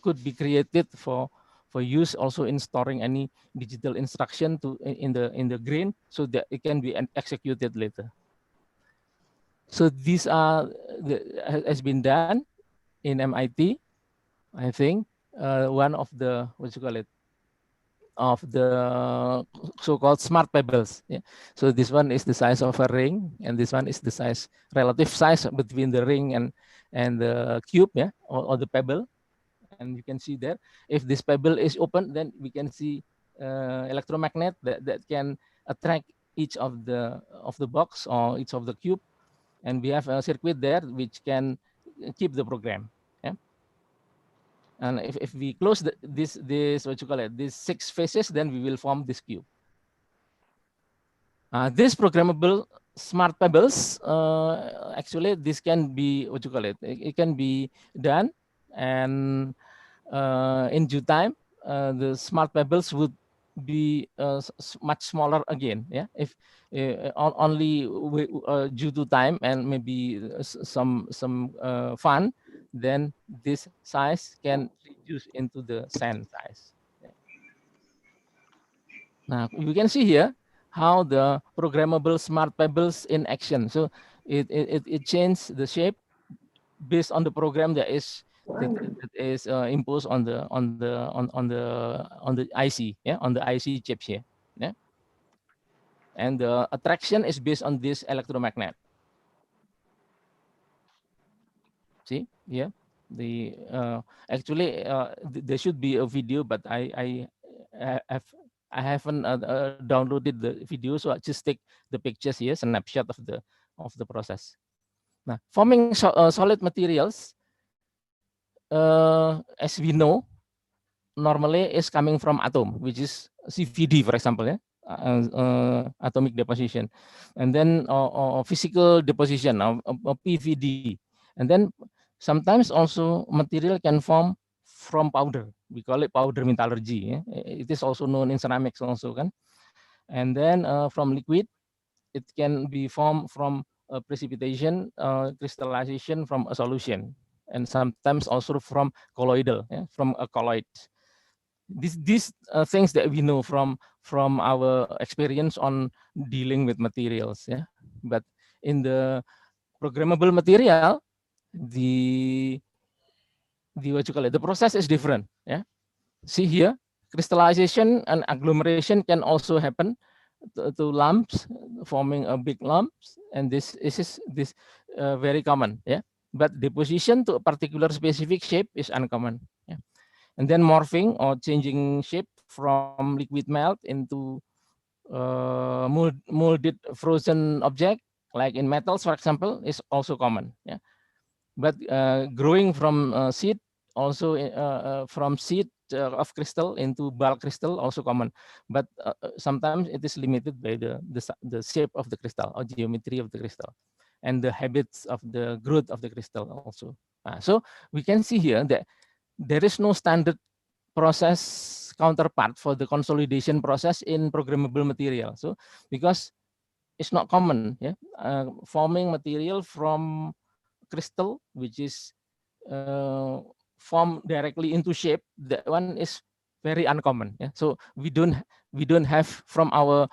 could be created for use also in storing any digital instruction to in the grain, so that it can be executed later. So these are has been done in MIT, I think. One of the what you call it, of the so-called smart pebbles. Yeah. So this one is the size of a ring, and this one is the size, relative size between the ring and the cube, yeah, or the pebble. And you can see there, if this pebble is open, then we can see electromagnet that can attract each of the box or each of the cube, and we have a circuit there which can keep the program. Yeah. And if we close this what you call it, these 6 faces, then we will form this cube. This programmable smart pebbles, actually this can be what you call it, it can be done, and in due time, the smart pebbles would be much smaller again. Yeah, if only due to time and maybe some fun, then this size can reduce into the sand size. Yeah. Now we can see here how the programmable smart pebbles in action. So it changes the shape based on the program that is imposed on the IC, yeah, on the IC chips here. Yeah. And the attraction is based on this electromagnet. See, yeah, there should be a video, but I I haven't downloaded the video, so I just take the pictures here, snapshot of the process. Now, forming solid materials, as we know, normally is coming from atom, which is CVD, for example, atomic deposition, and then physical deposition, PVD, and then sometimes also material can form from powder. We call it powder metallurgy. It is also known in ceramics also, kan? And then from liquid, it can be formed from precipitation, crystallization from a solution, and sometimes also from colloidal, from a colloid. These things that we know from our experience on dealing with materials, yeah. But in the programmable material, the what you call it, the process is different, yeah. See here, crystallization and agglomeration can also happen to lumps, forming a big lumps, and this is very common, yeah. But deposition to a particular specific shape is uncommon, yeah. And then morphing or changing shape from liquid melt into molded frozen object, like in metals, for example, is also common, yeah. But growing from seed, also from seed of crystal into bulk crystal, also common. But sometimes it is limited by the shape of the crystal or geometry of the crystal, and the habits of the growth of the crystal also. So we can see here that there is no standard process counterpart for the consolidation process in programmable material. So because it's not common, yeah, forming material from crystal, which is formed directly into shape, that one is very uncommon. Yeah? So we don't have from our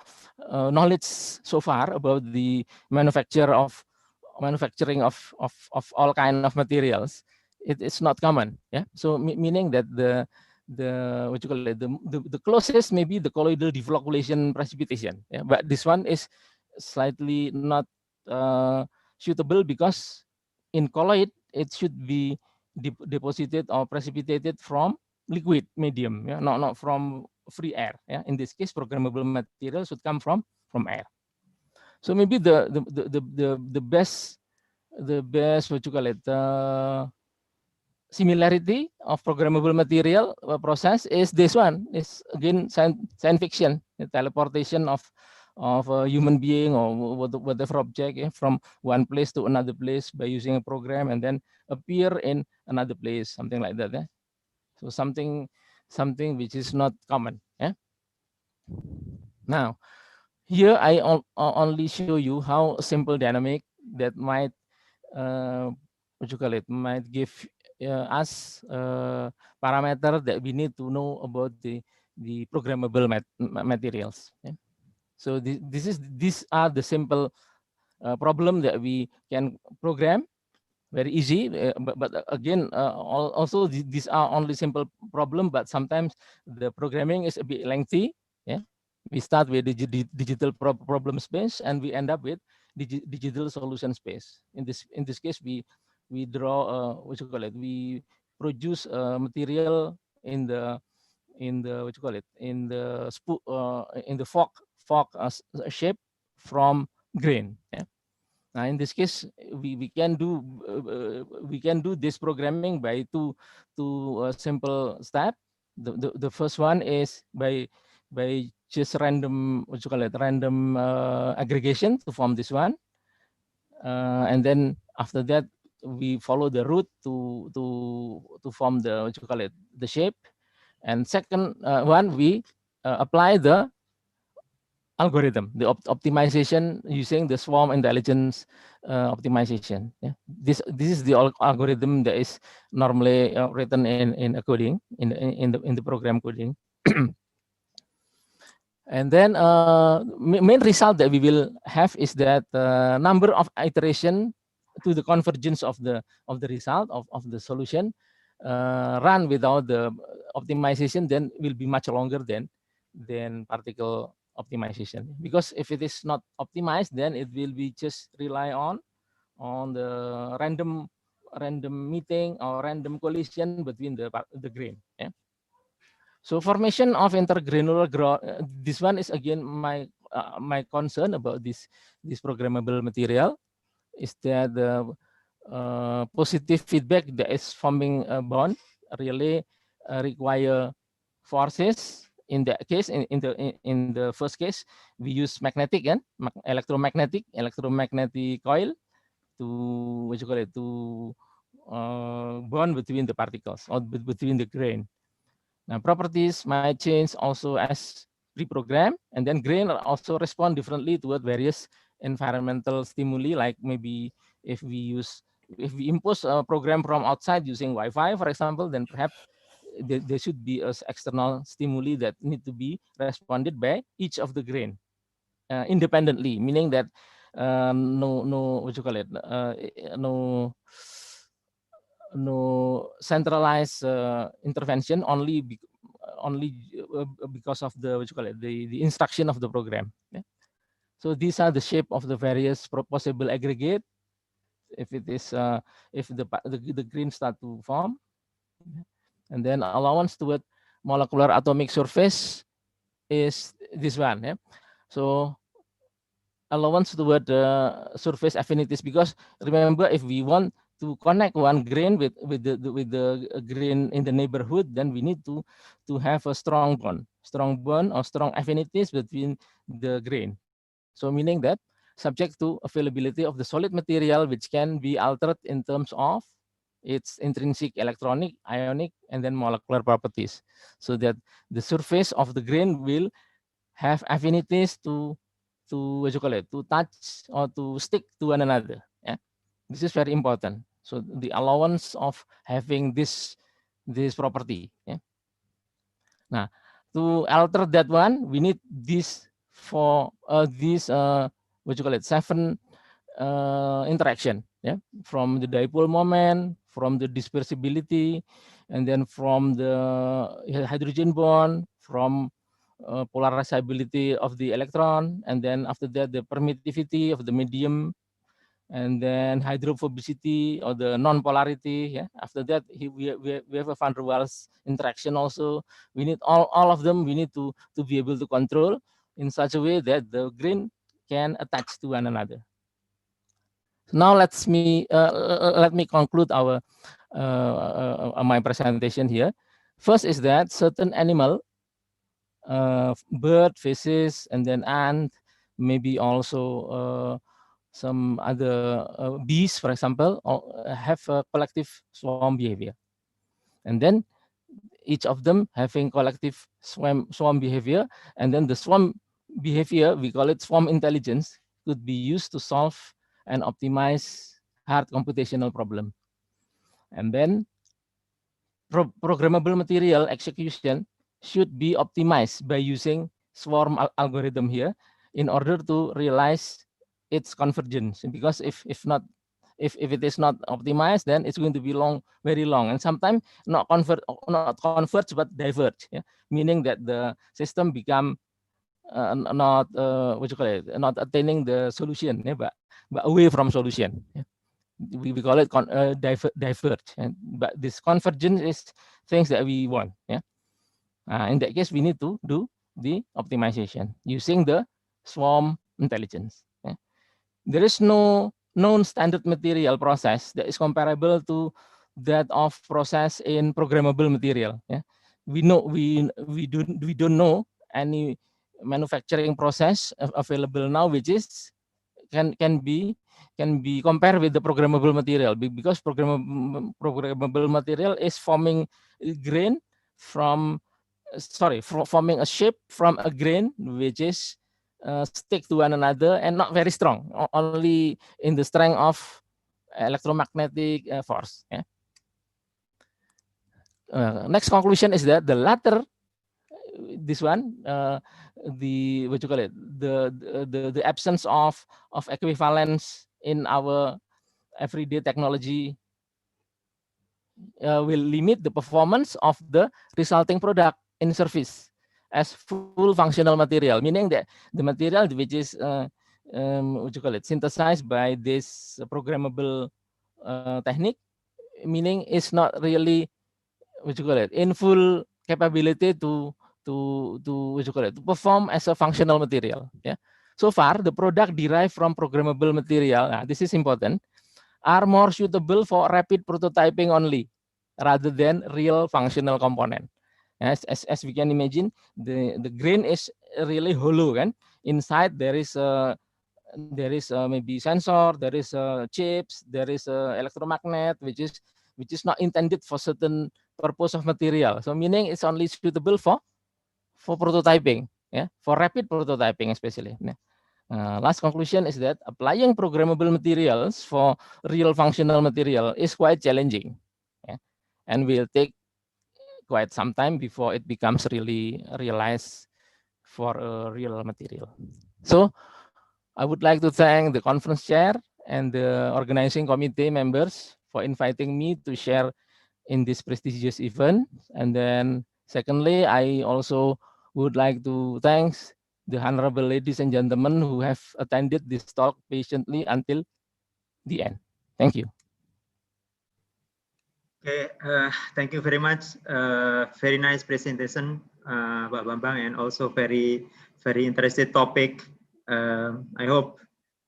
knowledge so far about the manufacturing of all kind of materials. It's not common. Yeah. So meaning that the what you call it, the closest maybe the colloidal deflocculation precipitation. Yeah. But this one is slightly not suitable because in colloid it should be deposited or precipitated from liquid medium, yeah, not from free air. Yeah. In this case, programmable material should come from air. So maybe the best what you call it, similarity of programmable material process is this one. Is again science fiction, the teleportation of a human being or whatever object, yeah, from one place to another place by using a program and then appear in another place, something like that. Yeah? So something which is not common. Yeah. Now, here I only show you how simple dynamic that might what you call it, might give us parameter that we need to know about the programmable materials. Yeah? So these are the simple problem that we can program very easy, but again also these are only simple problem, but sometimes the programming is a bit lengthy. Yeah, we start with the digital problem space and we end up with digital solution space. In this case, we draw what you call it, we produce material in the what you call it, in the fork shape from grain. Yeah. Now, in this case, we can do this programming by two simple step. The first one is by just random, what you call it, random aggregation to form this one, and then after that we follow the route to form the, what you call it, the shape. And second one, we apply the algorithm, the optimization using the swarm intelligence optimization. Yeah. This is the algorithm that is normally written in a coding, in the program coding. And then main result that we will have is that number of iteration to the convergence of the result of the solution run without the optimization then will be much longer than particle optimization, because if it is not optimized, then it will be just rely on the random meeting or random collision between the grain. Yeah? So formation of intergranular this one is again my my concern about this programmable material is that the positive feedback that is forming a bond really require forces. In that case, in the first case, we use magnetic and electromagnetic coil to what you call it, to bond between the particles or between the grain. Now, properties might change also as reprogrammed, and then grain also respond differently toward various environmental stimuli, like maybe if we impose a program from outside using Wi-Fi, for example, then perhaps there should be an external stimuli that need to be responded by each of the grain independently, meaning that no what you call it, no centralized intervention only because of the what you call it, the instruction of the program. Yeah? So these are the shape of the various possible aggregate. If it is if the green start to form, and then allowance toward molecular atomic surface is this one. Yeah? So allowance toward surface affinities, because remember, if we want to connect one grain with the grain in the neighborhood, then we need to have a strong bond or strong affinities between the grain. So meaning that subject to availability of the solid material, which can be altered in terms of its intrinsic electronic, ionic, and then molecular properties, so that the surface of the grain will have affinities to what you call it, to touch or to stick to one another. Yeah, this is very important. So the allowance of having this property. Yeah. Now, to alter that one, we need this for what you call it, 7 interaction. Yeah, from the dipole moment, from the dispersibility, and then from the hydrogen bond, from polarizability of the electron, and then after that the permittivity of the medium, and then hydrophobicity or the non-polarity. Yeah, after that we have a van der Waals interaction also. We need all of them. We need to be able to control in such a way that the grain can attach to one another. Now let me conclude our my presentation here. First is that certain animal, bird, fishes, and then ant, maybe also some other bees, for example, have a collective swarm behavior. And then each of them having collective swarm behavior, and then the swarm behavior, we call it swarm intelligence, could be used to solve and optimize hard computational problem. And then programmable material execution should be optimized by using swarm algorithm here in order to realize its convergence. Because if it is not optimized, then it's going to be very long, and sometimes not converge but diverge. Yeah? Meaning that the system become not what you call it, not attaining the solution, yeah, but away from solution. Yeah? We call it diverge, but this convergence is things that we want. Yeah. In that case, we need to do the optimization using the swarm intelligence. Yeah. There is no known standard material process that is comparable to that of process in programmable material. Yeah. We don't know any manufacturing process available now which is can be compared with the programmable material, because programmable material is forming grain from forming a shape from a grain which is stick to one another and not very strong, only in the strength of electromagnetic force. Yeah? Next conclusion is that the latter, this one, the what you call it, the absence of equivalence in our everyday technology will limit the performance of the resulting product in service as full functional material, meaning that the material which is what you call it, synthesized by this programmable technique, meaning it's not really what you call it, in full capability to what you call it, to perform as a functional material. Yeah. So far, the product derived from programmable material, this is important, are more suitable for rapid prototyping only, rather than real functional component. As we can imagine, the grain is really hollow, kan? Inside there is maybe sensor, there is chips, there is electromagnet, which is not intended for certain purpose of material. So meaning it's only suitable for prototyping, yeah, for rapid prototyping especially. Last conclusion is that applying programmable materials for real functional material is quite challenging, yeah, and will take quite some time before it becomes really realized for a real material. So I would like to thank the conference chair and the organizing committee members for inviting me to share in this prestigious event. And then secondly, I also would like to thank the honorable ladies and gentlemen who have attended this talk patiently until the end. Thank you. Okay, thank you very much. Very nice presentation, Pak Bambang, and also very interesting topic. I hope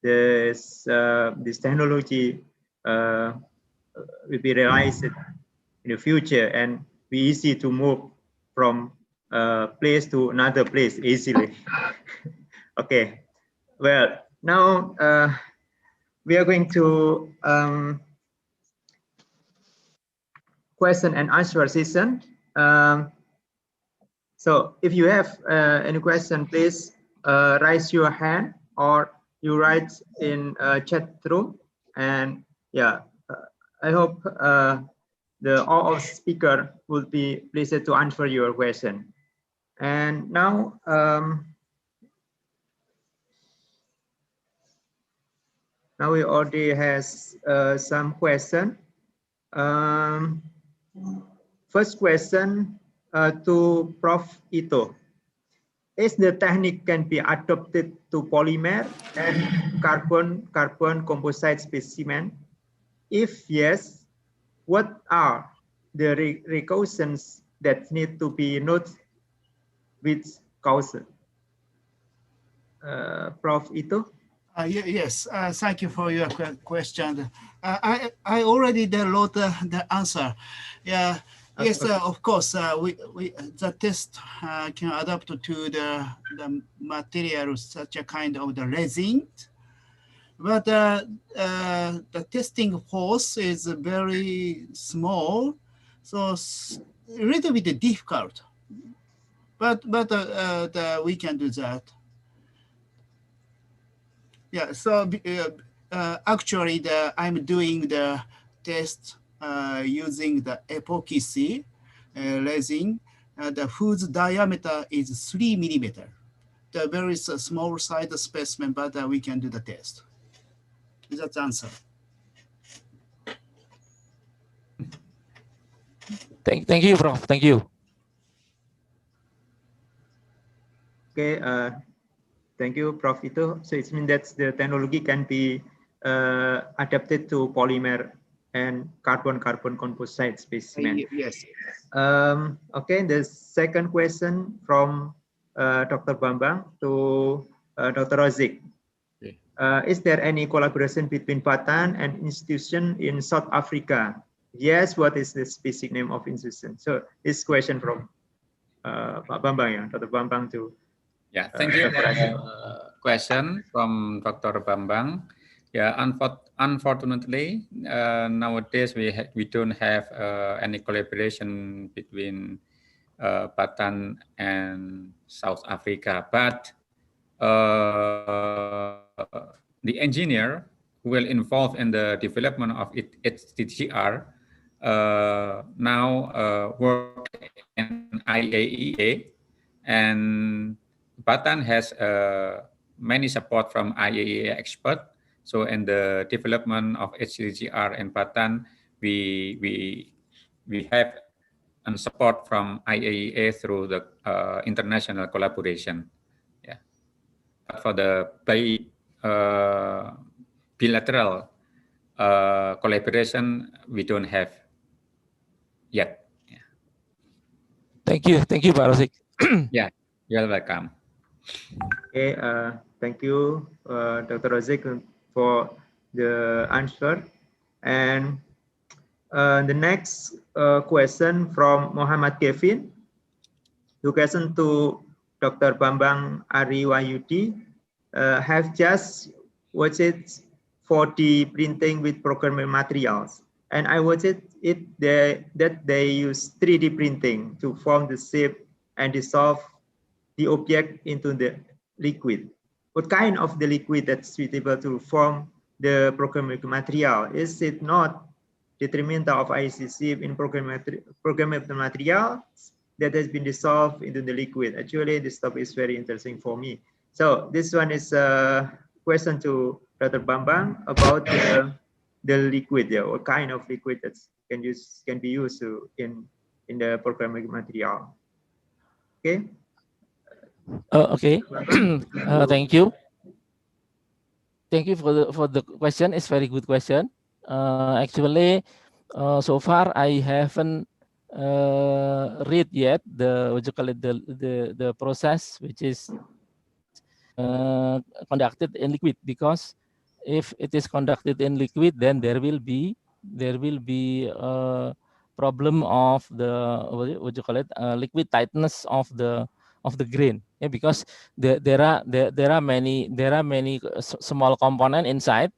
this technology will be realized in the future and be easy to move from place to another place easily. Okay, well, now we are going to question and answer session. So if you have any question, please raise your hand or you write in chat room. And yeah, I hope all speaker will be pleased to answer your question. And now we already has some question. First question to Prof. Ito. Is the technique can be adopted to polymer and carbon composite specimen? If yes, what are the precautions that need to be noted with caution? Prof. Ito? Yes, thank you for your question. I already wrote the answer. Yeah, yes, of course, the test can adapt to the material such a kind of the resin, but the testing force is very small, so a little bit difficult. But we can do that. Yeah, so actually, I'm doing the test using the epoxy resin, whose diameter is 3 millimeter. The very small size specimen, but we can do the test. That's the answer. Thank you, Prof. Thank you. Okay. Thank you, Prof. Ito. So it means that the technology can be adapted to polymer and carbon composite specimen. Yes. Okay, the second question from Dr. Bambang to Dr. Rozik. Okay. Is there any collaboration between Batan and institution in South Africa? Yes, what is the specific name of institution? So this question from Pak Bambang, yeah, Dr. Bambang to. Yeah, thank you for the question from Dr. Bambang. Yeah, unfortunately, nowadays we don't have any collaboration between Batan and South Africa, but the engineer who will involved in the development of HTGR now work in IAEA, and Batan has many support from IAEA expert. So in the development of HTGR in Batan, we have and support from IAEA through the international collaboration. Yeah, but for the bilateral collaboration, we don't have yet. Yeah. Thank you, Pak Rosik. Yeah, you're welcome. Okay, thank you, Dr. Rozik, for the answer. And the next question from Muhammad Kevin. The question to Dr. Bambang Ariwayudi. Have just watched it 4D printing with programmable materials, and I watched that they use 3D printing to form the shape and dissolve the object into the liquid. What kind of the liquid that's suitable to form the programmable material? Is it not detrimental of ICC in programmable materials that has been dissolved into the liquid? Actually, this topic is very interesting for me. So this one is a question to Dr. Bambang about the liquid. Yeah, what kind of liquid that can be used in the programmable material? Okay. Okay. Thank you. Thank you for the question. It's very good question. Actually, so far I haven't read yet the what you call it, the process which is conducted in liquid, because if it is conducted in liquid, then there will be a problem of the what you call it, liquid tightness of the grain. Yeah, because there are many small component inside,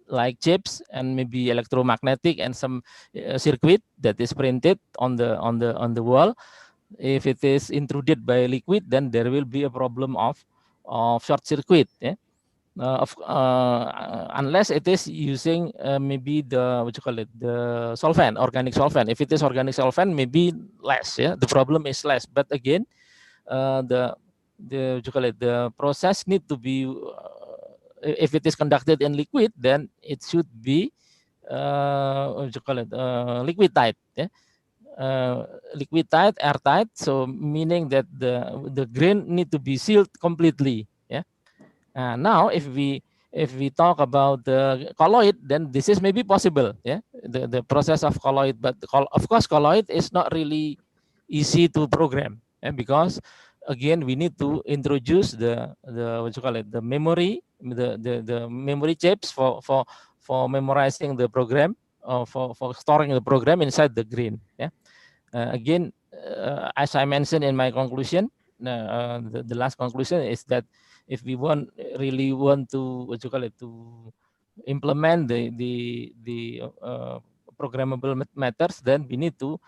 like chips and maybe electromagnetic and some circuit that is printed on the wall. If it is intruded by liquid, then there will be a problem of short circuit. Yeah? Unless it is using maybe the what you call it, the solvent, organic solvent. If it is organic solvent, maybe less. Yeah, the problem is less. But again, the what you call it, the process need to be. If it is conducted in liquid, then it should be what you call it, liquid tight. Yeah? Liquid tight, airtight. So meaning that the grain need to be sealed completely. Yeah. Now, if we talk about the colloid, then this is maybe possible. Yeah. The process of colloid, but of course, colloid is not really easy to program. Yeah? Because again, we need to introduce the what you call it, the memory, the memory chips for memorizing the program, for storing the program inside the grain. Yeah. Again, as I mentioned in my conclusion, the last conclusion is that if we really want to what you call it, to implement the programmable matters, then we need to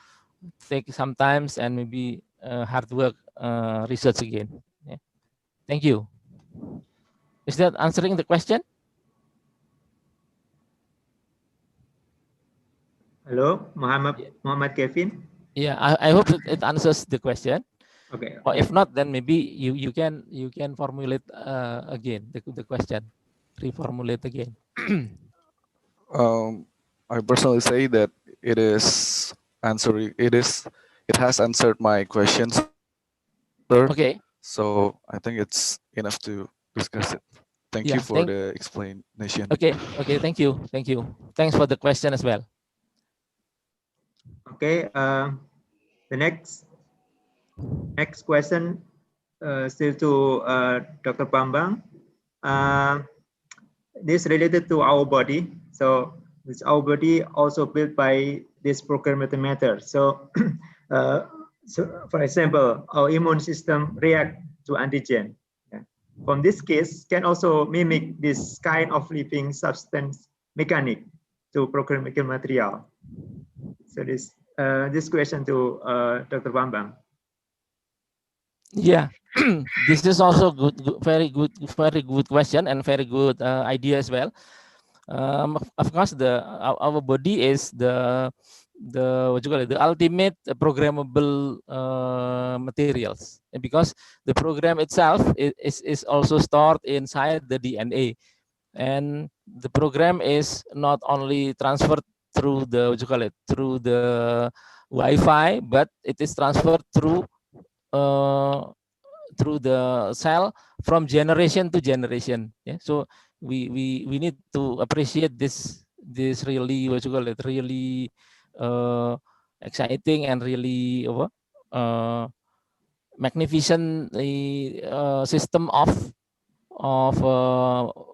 take some times and maybe hard work research again. Yeah. Thank you. Is that answering the question? Hello, Muhammad Kevin. Yeah, I hope it answers the question. Okay. Or if not, then maybe you can formulate again the question, reformulate again. I personally say that it has answered my questions, sir. Okay. So I think it's enough to discuss it. Thank you for the explanation. Okay. Thank you. Thanks for the question as well. Okay. The next question, still to Dr. Bambang. This related to our body. So it's our body also built by this programmable matter. So, so for example, our immune system react to antigen. Yeah. From this case, can also mimic this kind of living substance mechanic to programmable material. So this question to Dr. Bambang. Yeah, this is also very good question and very good idea as well. Of course, our body is the what you call it, the ultimate programmable materials, because the program itself is also stored inside the DNA, and the program is not only transferred through the what you call it, through the Wi-Fi, but it is transferred through the cell from generation to generation. Yeah, so we need to appreciate this really what you call it, really exciting and really magnificent system of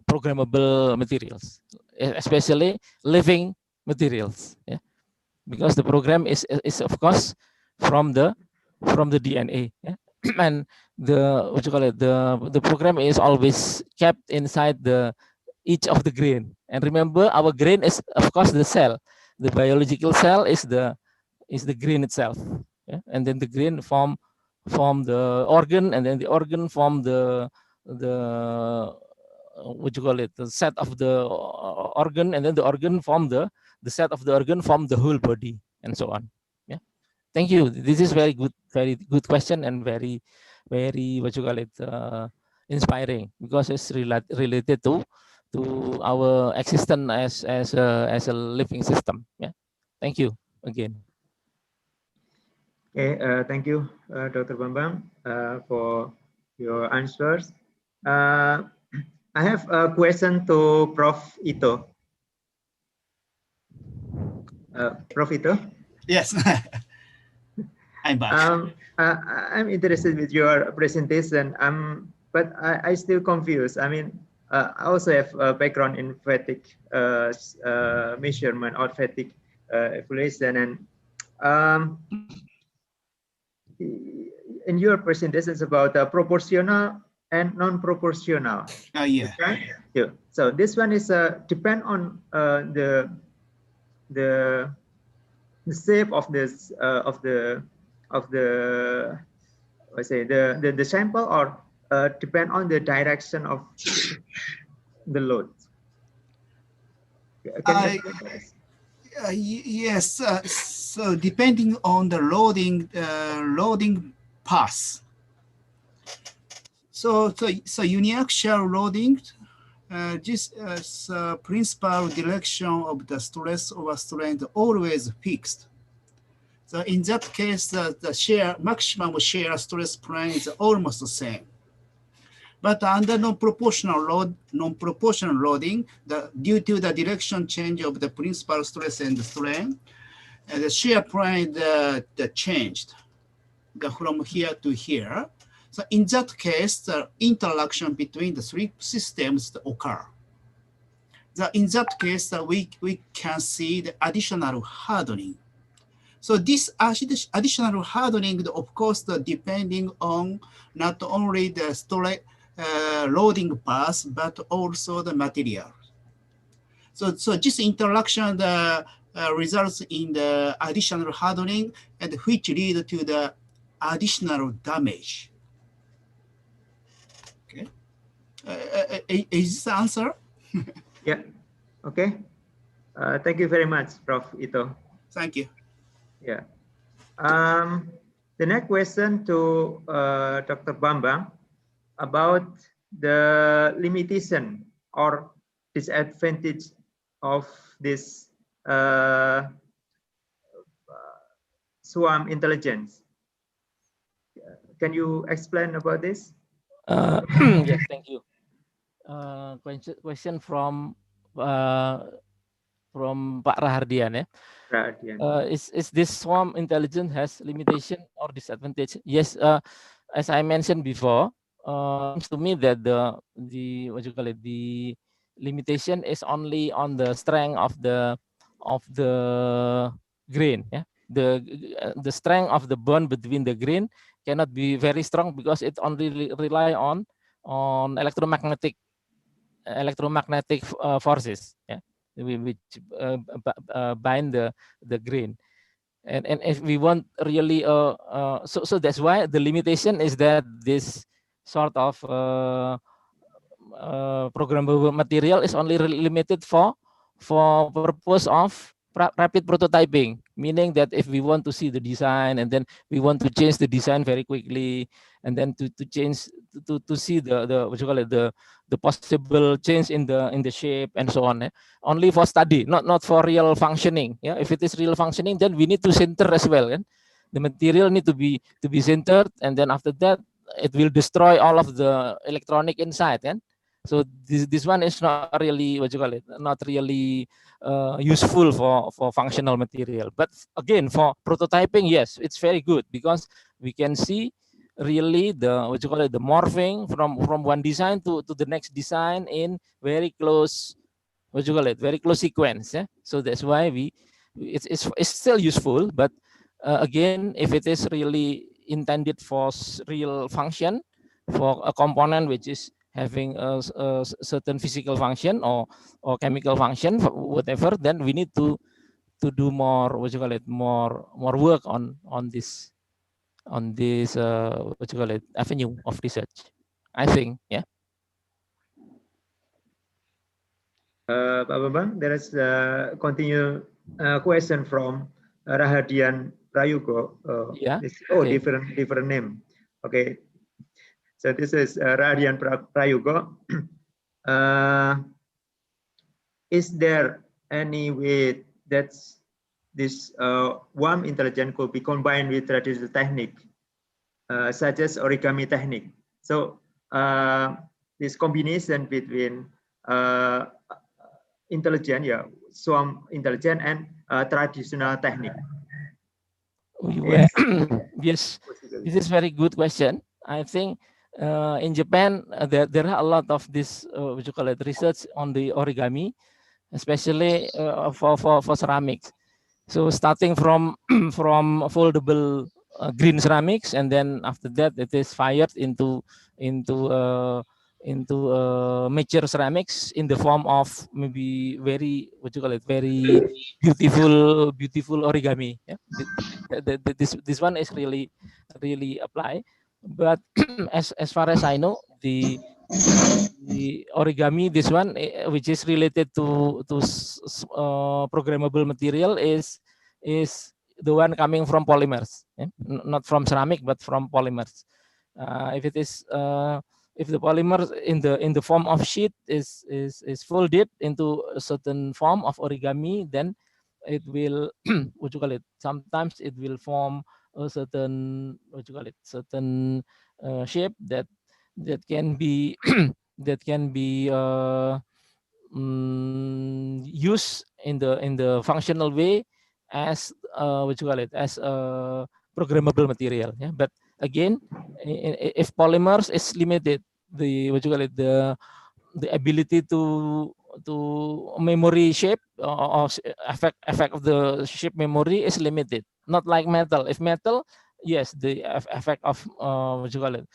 programmable materials, especially living materials. Yeah, because the program is of course from the DNA. Yeah? And the what you call it, the program is always kept inside each of the grain. And remember, our grain is of course the cell. The biological cell is the grain itself. Yeah? And then the grain form the organ, and then the organ form the what you call it, the set of the organ, and then the organ form the set of the organ form the whole body, and so on. Yeah, thank you. This is very good question, and very what you call it, inspiring, because it's related to our existence as a living system. Yeah, thank you again. Okay, thank you, Dr. Bambang, for your answers. I have a question to Prof. Ito. Prof. Ito? Yes, I'm back. I'm interested with your presentation, but I still confused. I mean, I also have a background in fatigue measurement or fatigue evaluation, and in your presentations about proportional and non-proportional. Yeah. Okay? Yeah. So this one is depend on the shape of this the sample, or depend on the direction of the load. Can you explain this? Yes. So depending on the loading path. So uniaxial loading, this principal direction of the stress over strain is always fixed. So in that case, the maximum shear stress plane is almost the same. But under non-proportional loading, due to the direction change of the principal stress and the strain, the shear plane changed from here to here. So in that case, the interaction between the three systems occur. In that case, we can see the additional hardening. So this additional hardening, of course, depending on not only the loading path, but also the material. So this interaction results in the additional hardening, and which lead to the additional damage. Okay. Is this the answer? Yeah. Okay. Thank you very much, Prof. Ito. Thank you. Yeah. The next question to Dr. Bambang about the limitation or disadvantage of this swarm intelligence. Can you explain about this? Yes, thank you. Question from Pak Rahardian. Rahardian. Is this swarm intelligence has limitation or disadvantage? Yes, as I mentioned before, seems to me that the what you call it, the limitation is only on the strength of the grain. Yeah, the strength of the bond between the grain cannot be very strong, because it only rely on electromagnetic forces. Yeah, which bind the grain. And if we want really so that's why the limitation is that this sort of programmable material is only limited for purpose of rapid prototyping, meaning that if we want to see the design, and then we want to change the design very quickly, and then to change to see the what you call it, the possible change in the shape and so on, only for study, not for real functioning. Yeah, if it is real functioning, then we need to center as well. The material need to be centered, and then after that it will destroy all of the electronic inside. So this one is not really, what you call it, not really useful for functional material. But again, for prototyping, yes, it's very good because we can see really the, what you call it, the morphing from one design to the next design in very close, what you call it, very close sequence. Yeah? So that's why it's still useful, but again, if it is really intended for real function, for a component which is having a certain physical function or chemical function, whatever, then we need to do more, what you call it, more work on this what you call it, avenue of research, I think. Yeah. Pak Bambang, there is a continue question from Rahadian Prayugo. Yeah. Okay. Different name. Okay. So this is Rahadian Prayugo. Is there any way that this warm intelligence could be combined with traditional technique, such as origami technique? So this combination between intelligent, yeah, swarm intelligent and traditional technique. Well, yes, this is very good question. I think in Japan there are a lot of this what you call it, research on the origami, especially for ceramics. So starting from foldable green ceramics, and then after that it is fired into mature ceramics in the form of maybe very, what you call it, very beautiful origami. Yeah? This one is really apply. But as far as I know, the origami, this one, which is related to programmable material, is the one coming from polymers, yeah? Not from ceramic, but from polymers. If it is if the polymer in the form of sheet is folded into a certain form of origami, then it will what you call it, sometimes it will form a certain, what you call it, certain shape that can be that can be used in the functional way as what you call it, as a programmable material. Yeah? But again, if polymers is limited, the, what you call it, the ability to memory shape or effect of the shape memory is limited. Not like metal. If metal, yes, the effect of what you call it,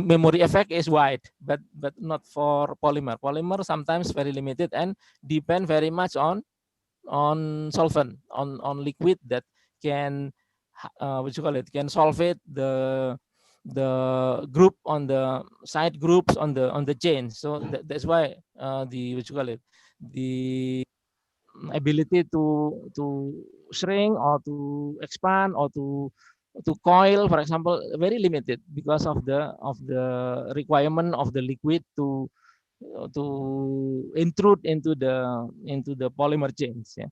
memory effect is wide, but not for polymer. Polymer sometimes very limited and depend very much on solvent, on liquid that can what you call it, can solvate the group on the side groups on the chain. So that's why the, what you call it, the ability to shrink or to expand or to coil, for example, very limited because of the requirement of the liquid to intrude into the polymer chains. Yeah,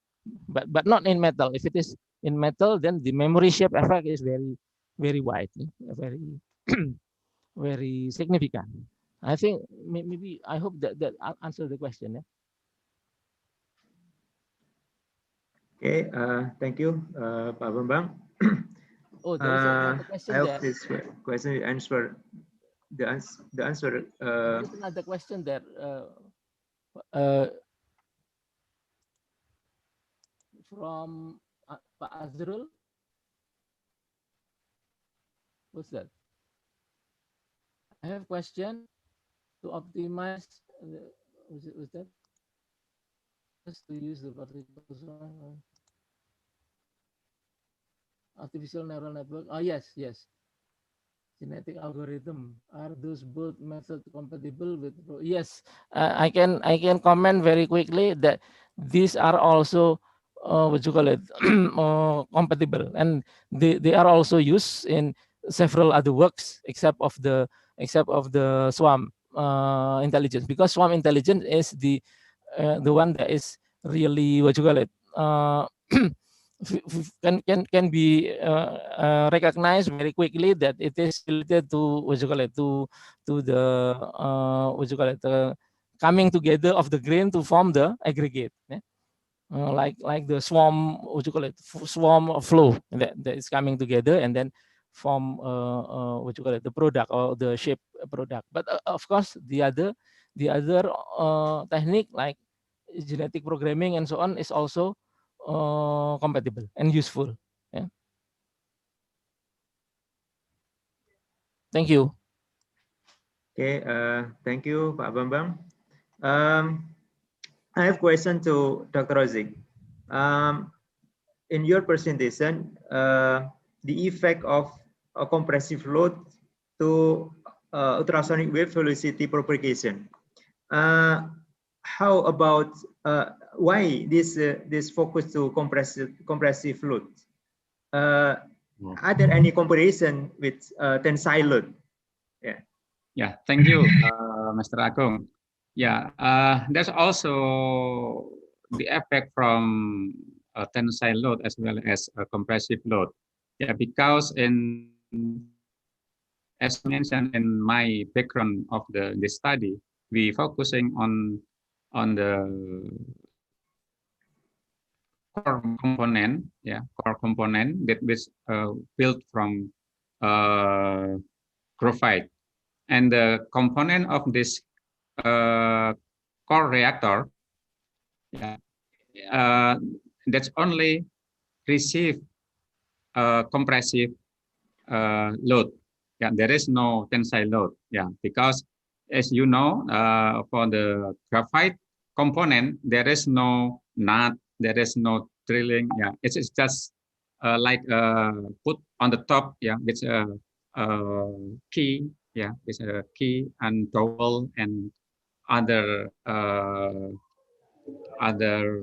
but not in metal. If it is in metal, then the memory shape effect is very wide, very very significant. I think maybe, I hope that answers the question. Yeah? Okay, thank you, Pak Bambang. Oh, there is another question I hope there. this question answer the answer. There is another question there. From Pak Azrul. What's that? I have question to optimize. Was that? Just to use the particle artificial neural network. Oh yes. Genetic algorithm, are those both methods compatible with? Yes, I can comment very quickly that these are also what you call it, compatible, and they are also used in several other works except of the swarm intelligence, because swarm intelligence is the one that is really, what you call it, can be recognized very quickly that it is related to what you call it, to the what you call it, coming together of the grain to form the aggregate. Yeah? Like the swarm, what you call it, swarm flow that is coming together and then form what you call it, the product or the shape product. But of course, the other technique like genetic programming and so on is also compatible and useful. Yeah. Thank you. Okay, thank you, Pak Bambang. I have a question to Dr. Rozik. In your presentation, the effect of a compressive load to ultrasonic wave velocity propagation. How about why this focus to compressive load? Are there any comparison with tensile load? Yeah. Yeah, thank you, Mr. Agung. Yeah, there's also the effect from a tensile load as well as a compressive load. Yeah, because as mentioned in my background of the study, we focusing on the core component, core component that was built from graphite, and the component of this core reactor, that's only receive compressive load. Yeah, there is no tensile load. Yeah, because as you know, for the graphite component, there is no nut, there is no drilling. Yeah, it's just like put on the top. Yeah, with a key. Yeah, with a key and dowel and other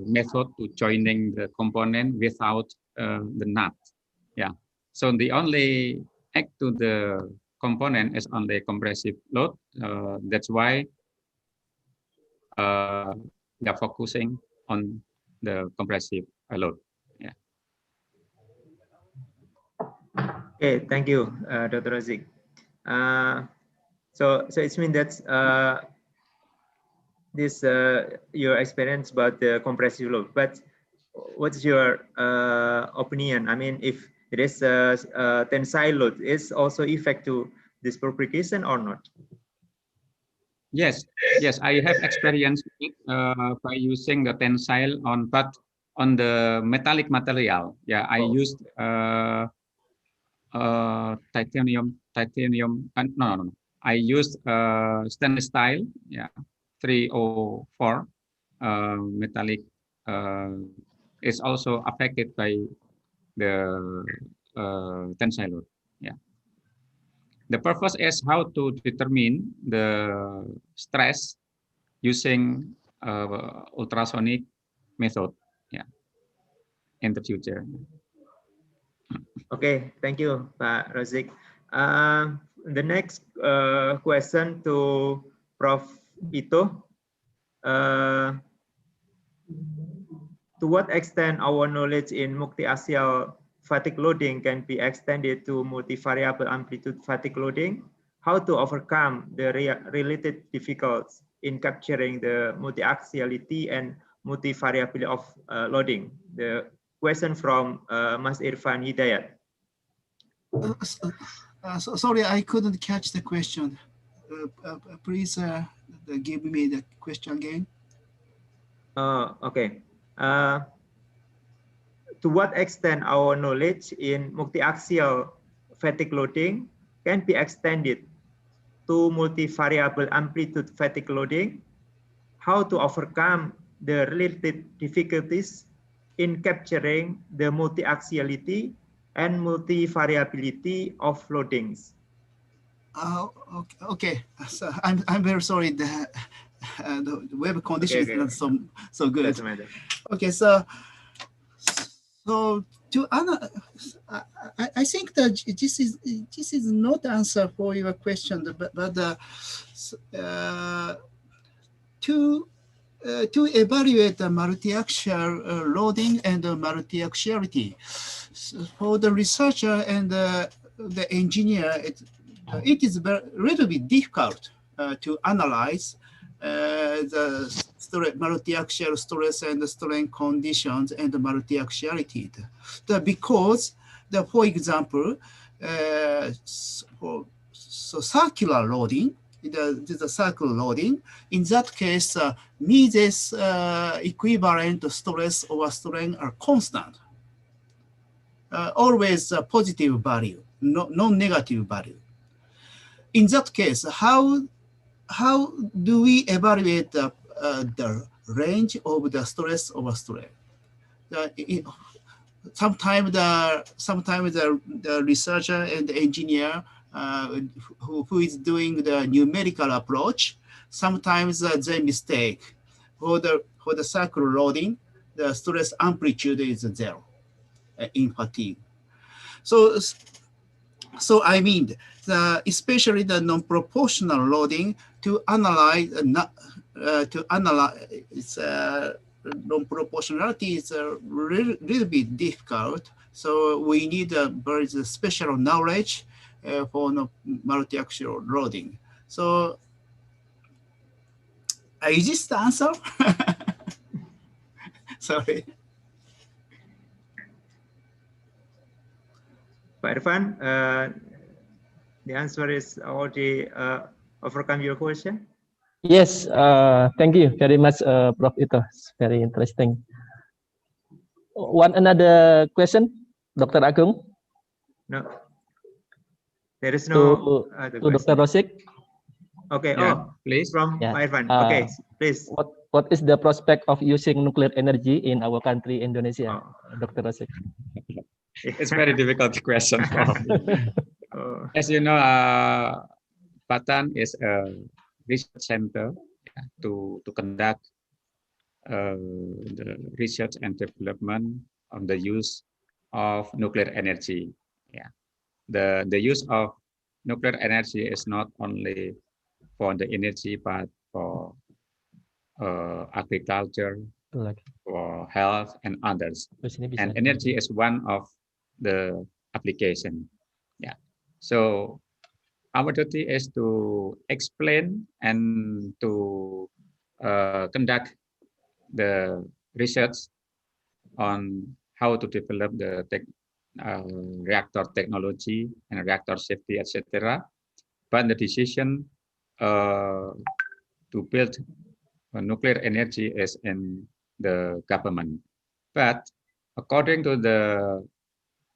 method to joining the component without the nut. Yeah, so the only act to the component is only compressive load. That's why we are focusing on the compressive load. Yeah. Okay, thank you, Dr. Razik. So it means that this your experience about the compressive load, but what's your opinion? I mean, if there is a tensile load, is also effect to this propagation or not? Yes, I have experience by using the tensile but on the metallic material. Yeah, I used titanium. No. I used stainless steel. Yeah, 304 metallic. Is also affected by the tensile load. Yeah. The purpose is how to determine the stress using ultrasonic method. Yeah. In the future. Okay, thank you, Pak Razik. The next question to Prof. Ito. To what extent our knowledge in multi-axial fatigue loading can be extended to multivariable amplitude fatigue loading? How to overcome the related difficulties in capturing the multi-axiality and multivariability of loading? The question from Mas Irfan Hidayat. Sorry, I couldn't catch the question. Please give me the question again. Okay. To what extent our knowledge in multi-axial fatigue loading can be extended to multivariable amplitude fatigue loading? How to overcome the related difficulties in capturing the multi-axiality and multivariability of loadings? Okay. So I'm very sorry that the web condition is not so good. Doesn't matter. Okay, so to I think that this is not the answer for your question, but to to evaluate the multi-axial loading and multi-axiality. So for the researcher and the engineer, it is a little bit difficult to analyze the multi-axial stress and strain conditions and the multi-axiality. Because, for example, so circular loading, the circular loading, in that case, Mises equivalent stress or strain are constant. Always a positive value, no negative value. In that case, how do we evaluate the range of the stress over strain? Sometimes the researcher and the engineer who is doing the numerical approach, sometimes they mistake. For the circular loading, the stress amplitude is 0 in fatigue. So I mean, especially the non-proportional loading to analyze non-proportionality is a little bit difficult. So we need a very special knowledge for multi-axial loading. So is this the answer? Sorry. Pak Irfan, the answer is already overcome your question? Yes, thank you very much, Prof. Ito. It's very interesting. Another question, Dr. Agung? No. There is no to Dr. Rosik. Okay, yeah, please. From yeah. Irfan. Okay, please. What is the prospect of using nuclear energy in our country, Indonesia, Dr. Rosik? It's very difficult question. As you know, Patan is a research center to conduct the research and development on the use of nuclear energy. Yeah, the use of nuclear energy is not only for the energy, but for agriculture, for health, and others. And energy is one of the application. Yeah. So our duty is to explain and to conduct the research on how to develop the reactor technology and reactor safety, etc. But the decision to build nuclear energy is in the government. But according to the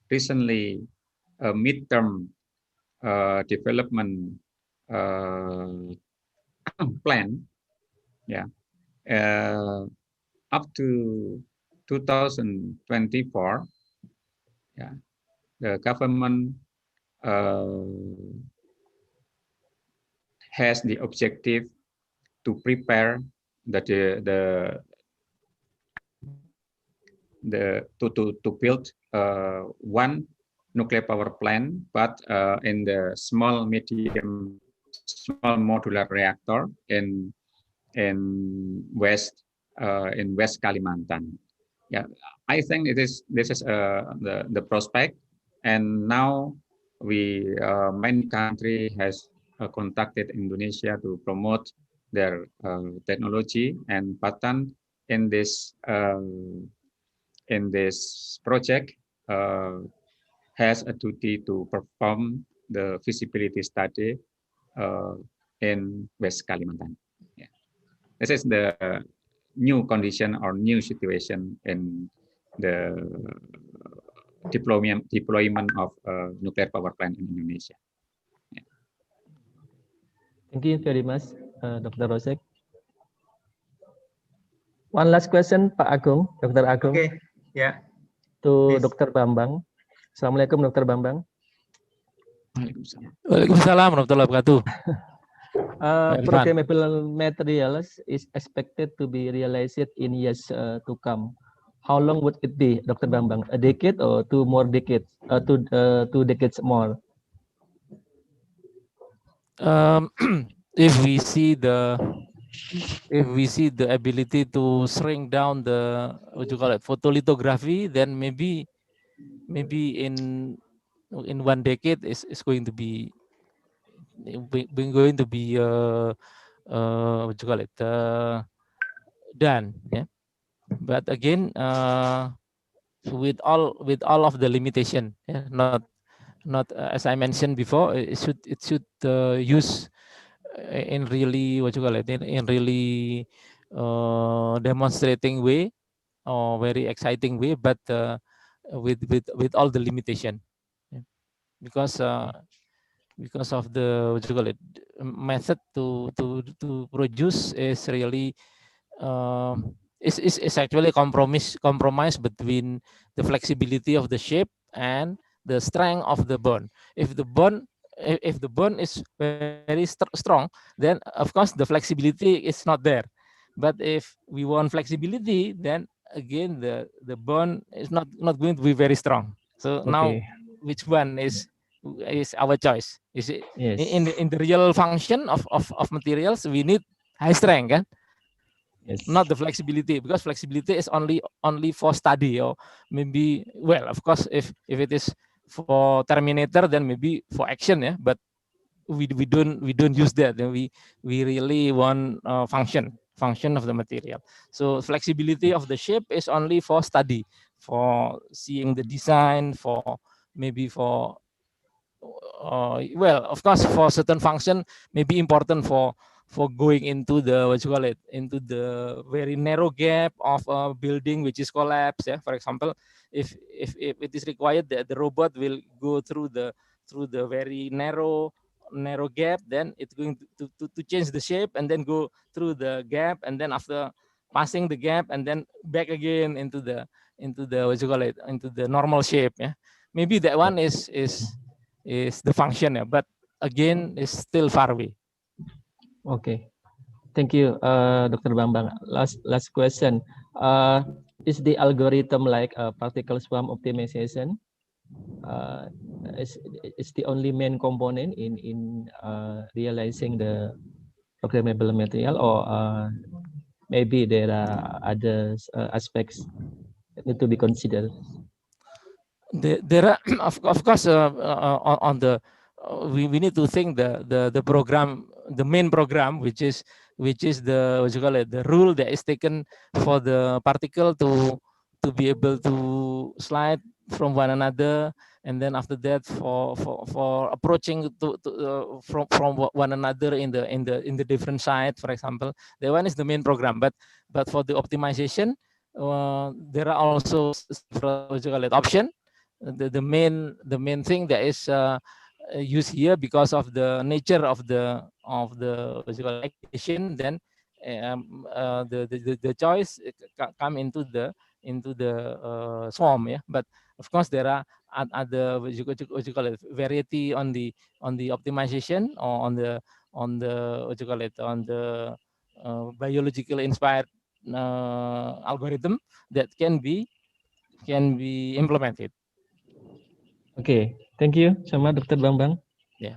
recently midterm development plan, yeah, up to 2024, yeah, the government has the objective to prepare to build one nuclear power plant, but in the small modular reactor in West Kalimantan. Yeah, I think this is the prospect, and now many country has contacted Indonesia to promote their technology, and Patan in this project has a duty to perform the feasibility study in West Kalimantan. Yeah. This is the new condition or new situation in the deployment of nuclear power plant in Indonesia. Yeah. Thank you very much, Dr. Rosek. One last question, Pak Agung, Dr. Agung. Okay, yeah. To Dr. Bambang. Assalamualaikum, Dr. Bambang. Waalaikumsalam warahmatullahi wabarakatuh. Programmable materials is expected to be realized in years to come. How long would it be, Dr. Bambang? A decade or two decades more? If we see the if we see the ability to shrink down the, what you call it, photolithography, then maybe in 1 decade is going to be what you call it, done. Yeah, but again, with all of the limitation, yeah, not as I mentioned before, it should use in really, what you call it, in really demonstrating way or very exciting way, but with all the limitation. Yeah. Because of the, what you call it, method to produce is really is actually a compromise between the flexibility of the shape and the strength of the bone. If the bone if the bone is very strong, then of course the flexibility is not there. But if we want flexibility, then again the bone is not going to be very strong. So now, Okay. which one is our choice? Is it Yes. in the real function of materials, we need high strength, kan? Yes. Not the flexibility, because flexibility is only for study, or maybe, well, of course, if it is for Terminator, then maybe for action, yeah. But we don't use that. Then we really want function of the material. So flexibility of the shape is only for study, for seeing the design, for maybe for well, of course, for certain function may be important for going into the, what you call it, into the very narrow gap of a building which is collapsed. Yeah, for example, if it is required that the robot will go through the very narrow gap, then it's going to change the shape and then go through the gap, and then after passing the gap and then back again into the what you call it, into the normal shape. Yeah, maybe that one is the function, yeah, but again, is still far away. Okay. Thank you, Dr. Bambang. Last question. Is the algorithm like particle swarm optimization is the only main component in realizing the programmable material, or maybe there are other aspects that need to be considered? There are of course on the we need to think the program, the main program, which is the, what you call it, the rule that is taken for the particle to be able to slide from one another, and then after that for approaching from one another in the different side, for example. That one is the main program, but for the optimization, there are also several, what you call it, option. The main thing that is used here, because of the nature of the what you call application, then the choice come into the swarm. Yeah, but of course there are other, what you call it, variety on the optimization, or on the what you call it, on the biological inspired algorithm that can be implemented. Okay, thank you sama Dr. Bambang. Yeah.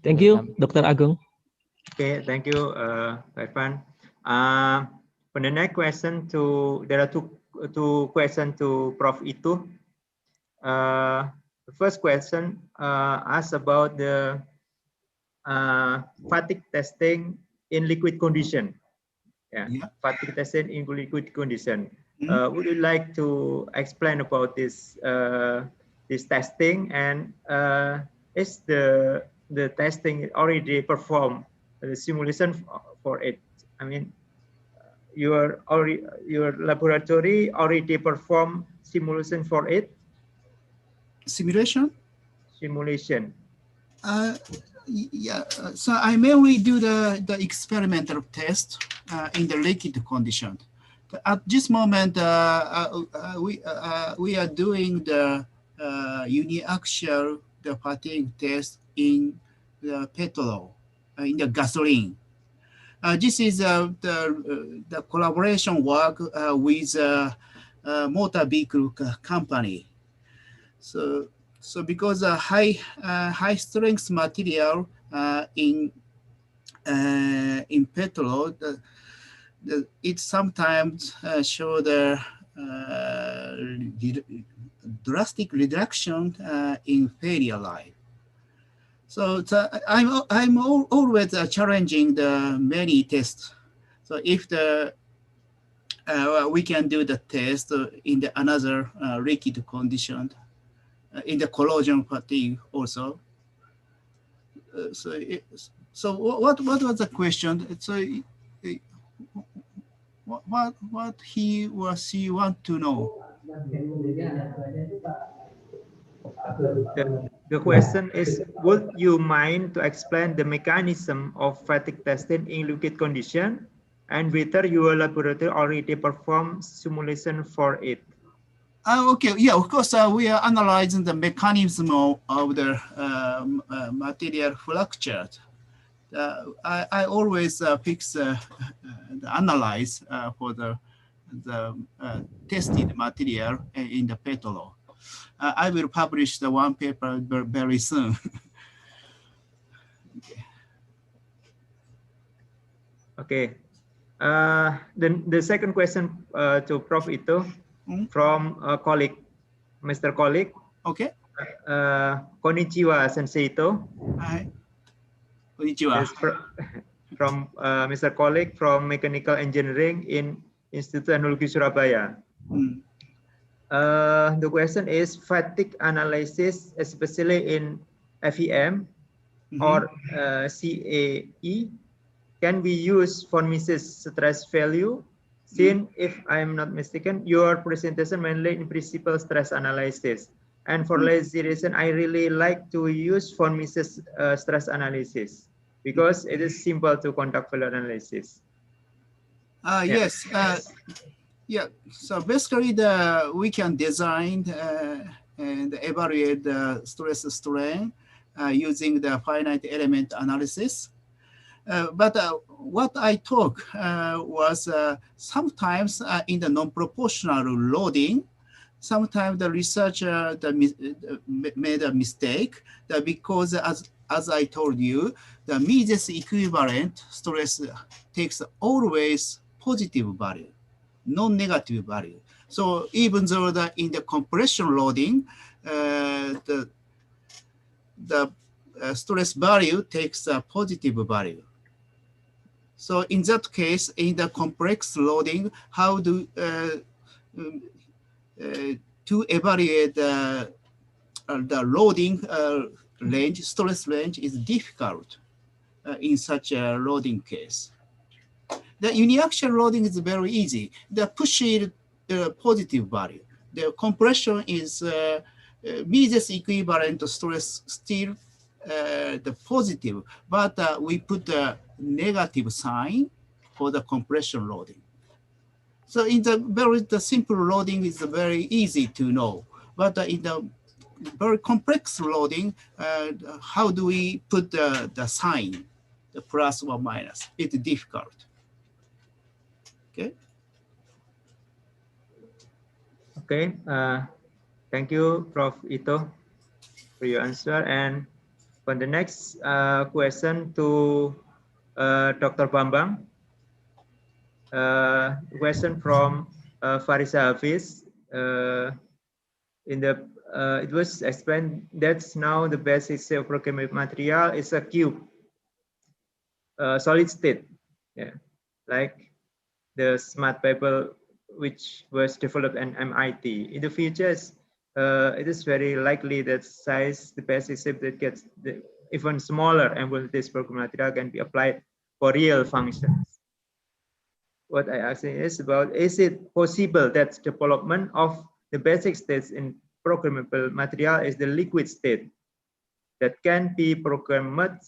Thank you, Dr. Agung. Okay, thank you, Irfan. For the next question, there are two questions to Prof. Itu. The first question asks about the fatigue testing in liquid condition. Yeah, fatigue testing in liquid condition. Would you like to explain about this testing, and is the testing already performed, the simulation for it? I mean, your laboratory already performed simulation for it? Simulation? Simulation. Yeah, so I mainly do the experimental test in the liquid condition. But at this moment, we are doing the uniaxial fatigue test in the petrol, in the gasoline. This is the collaboration work with motor vehicle company. So because high strength material in in petrol, it sometimes show the drastic reduction in failure rate. So I'm always challenging the many tests. So if we can do the test in the another liquid condition, in the corrosion fatigue also. So what was the question? So what he or she want to know? The question is, would you mind to explain the mechanism of fatigue testing in liquid condition and whether your laboratory already performed simulation for it? Okay, yeah, of course, we are analyzing the mechanism of the material fracture. I always analyze for the tested material in the petrol. I will publish the one paper very soon. Okay. Then the second question to Prof. Ito from a colleague, Mr. Colleague. Okay. Konnichiwa, Sensei Ito. Hi. Konnichiwa. Yes, from Mr. Colleague from Mechanical Engineering in Institute Teknologi Surabaya. The question is fatigue analysis, especially in FEM or CAE, can we use von Mises stress value? Since, if I'm not mistaken, your presentation mainly in principal stress analysis. And for lazy reason, I really like to use von Mises stress analysis because it is simple to conduct failure analysis. Yes. Yeah. So basically, we can design and evaluate the stress strain using the finite element analysis. But what I talk was sometimes in the non-proportional loading, sometimes the researcher made a mistake because as I told you, the Mises equivalent stress takes always positive value, non-negative value. So even though in the compression loading, the stress value takes a positive value. So in that case, in the complex loading, how to evaluate the loading range, stress range is difficult in such a loading case. The uniaxial loading is very easy. The push is positive value. The compression is Mises equivalent stress still the positive, but we put a negative sign for the compression loading. So in the simple loading is very easy to know, but in the very complex loading, how do we put the sign, the plus or minus? It's difficult. Okay. Okay. Thank you, Prof. Ito, for your answer. And for the next question to Dr. Bambang, question from Farisa Hafiz. It was explained that's now the basic of programmable material is a cube, solid state, yeah, like the smart paper which was developed at MIT. In the future, it is very likely that the basic shape that gets even smaller, and when this programmable material can be applied for real functions. What I asking is about, is it possible that development of the basic states in programmable material is the liquid state that can be programmed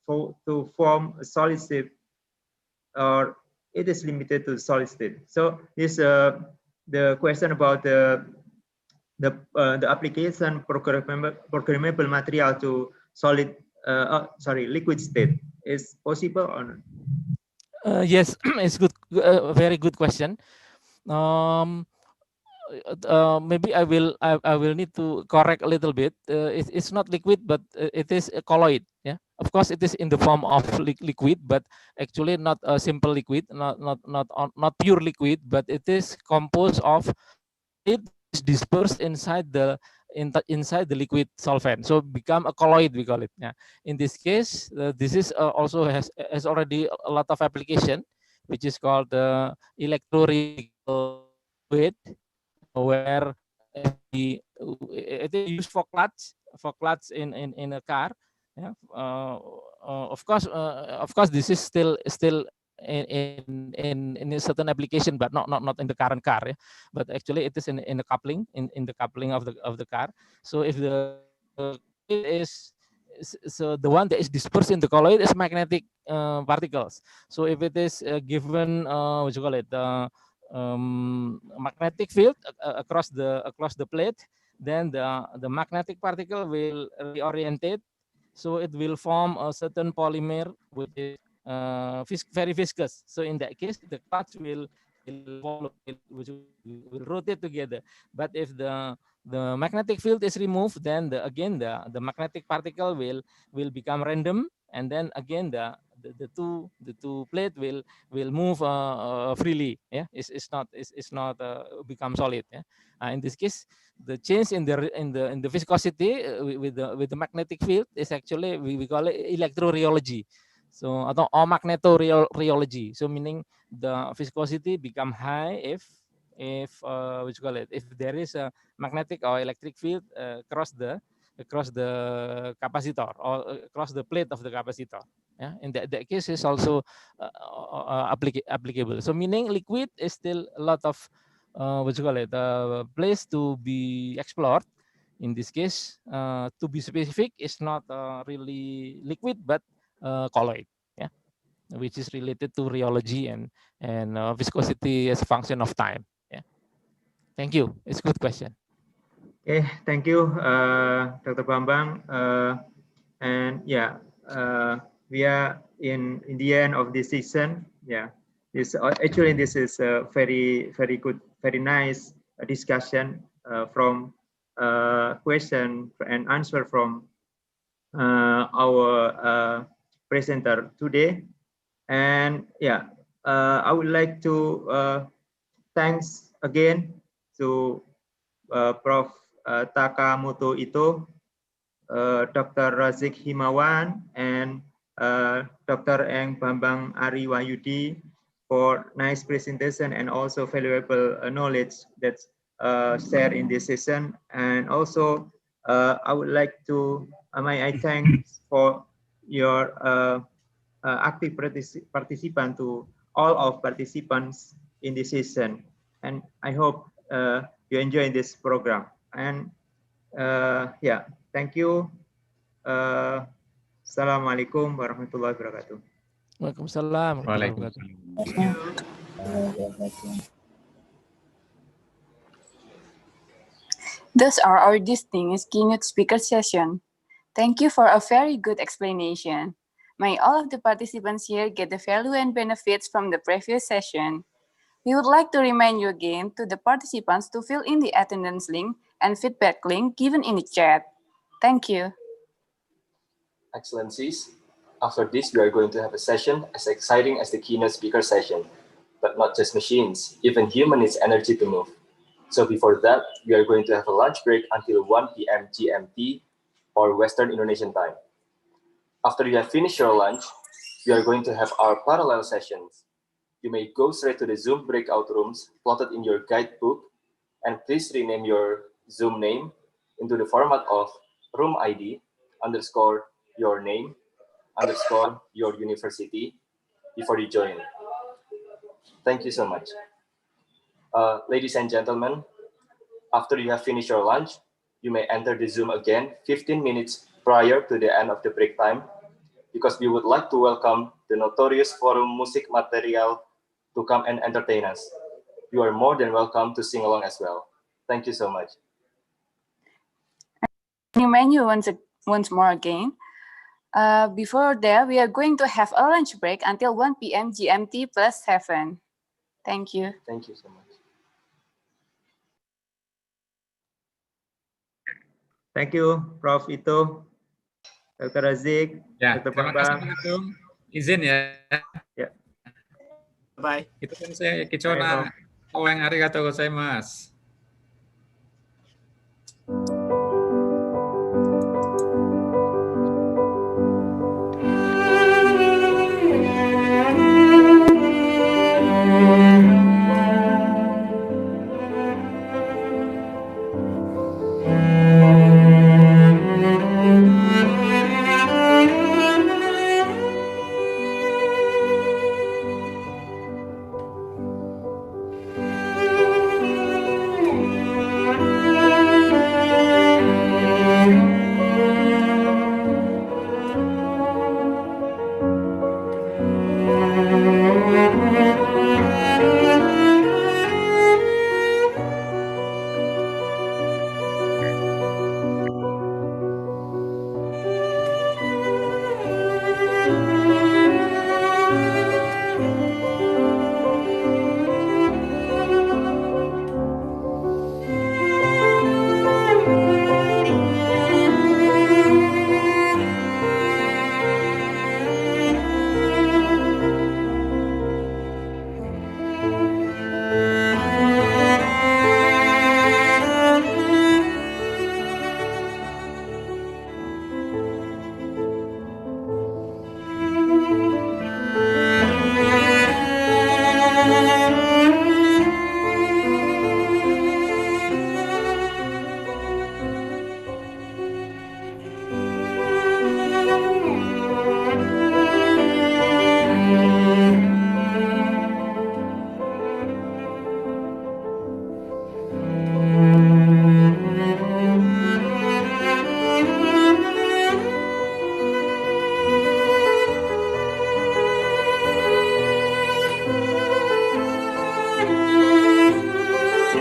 to form a solid state, or it is limited to solid state? So this the question about the application programmable material to liquid state is possible or not? Yes, it's good. Very good question. maybe I will need to correct a little bit. It's not liquid, but it is a colloid. Yeah, of course it is in the form of liquid, but actually not a simple liquid, not pure liquid, but it is composed of it is dispersed inside the liquid solvent, so become a colloid, we call it. Yeah, in this case, this is also has already a lot of application, which is called the electrorheological fluid, where it is used for clutch in a car. Yeah, of course, this is still in a certain application, but not in the current car. Yeah? But actually, it is in the coupling in the coupling of the car. So if the is so the one that is dispersed in the colloid is magnetic particles. So if it is given what you call it magnetic field across the plate, then the magnetic particle will reorientate, so it will form a certain polymer which is very viscous. So in that case, the clutch will follow, will rotate together. But if the magnetic field is removed, then again the magnetic particle will become random, and then again the two plate will move freely. Yeah, it's not become solid. Yeah, in this case, the change in the viscosity with the magnetic field is actually we call it electrorheology. So atau magnetorheology. So meaning the viscosity become high if what you call it, if there is a magnetic or electric field across the capacitor or across the plate of the capacitor. Yeah, in that case is also applicable. So meaning liquid is still a lot of what you call it, place to be explored. In this case, to be specific, is not really liquid, but colloid. Yeah, which is related to rheology and viscosity as a function of time. Yeah, thank you. It's a good question. Okay, thank you, Dr. Bambang. And yeah, we are in the end of this session. Yeah, this actually this is a very good, very nice discussion from question and answer from our presenter today. And yeah, I would like to thanks again to Prof. Takamoto Ito, Dr. Razik Himawan, and Dr. Eng Bambang Ari Wahyudi for nice presentation and also valuable knowledge that's shared in this session. And also, I would like to I thank for your active participant to all of participants in this session. And I hope you enjoy this program. And yeah, thank you. Assalamualaikum warahmatullahi wabarakatuh. Waalaikumsalam. Those are our distinguished keynote speaker session. Thank you for a very good explanation. May all of the participants here get the value and benefits from the previous session. We would like to remind you again to the participants to fill in the attendance link and feedback link given in the chat. Thank you. Excellencies, after this, we are going to have a session as exciting as the keynote speaker session. But not just machines, even human needs energy to move. So before that, we are going to have a lunch break until 1 p.m. GMT or Western Indonesian time. After you have finished your lunch, we are going to have our parallel sessions. You may go straight to the Zoom breakout rooms plotted in your guidebook, and please rename your Zoom name into the format of room ID _ your name _ your university before you join. Thank you so much. Ladies and gentlemen, after you have finished your lunch, you may enter the Zoom again 15 minutes prior to the end of the break time, because we would like to welcome the notorious Forum Musik Material to come and entertain us. You are more than welcome to sing along as well. Thank you so much. New menu once more again. Before that, we are going to have a lunch break until 1 p.m. GMT +7. Thank you. Thank you so much. Thank you, Prof. Ito, Dr. Razik, Ya, Dr. terima kasih Bambang. Pak Agung. Izin ya. Ya. Bye. Itu kan saya Bye, Prof. Kichona Oeng arigatou gozaimasu.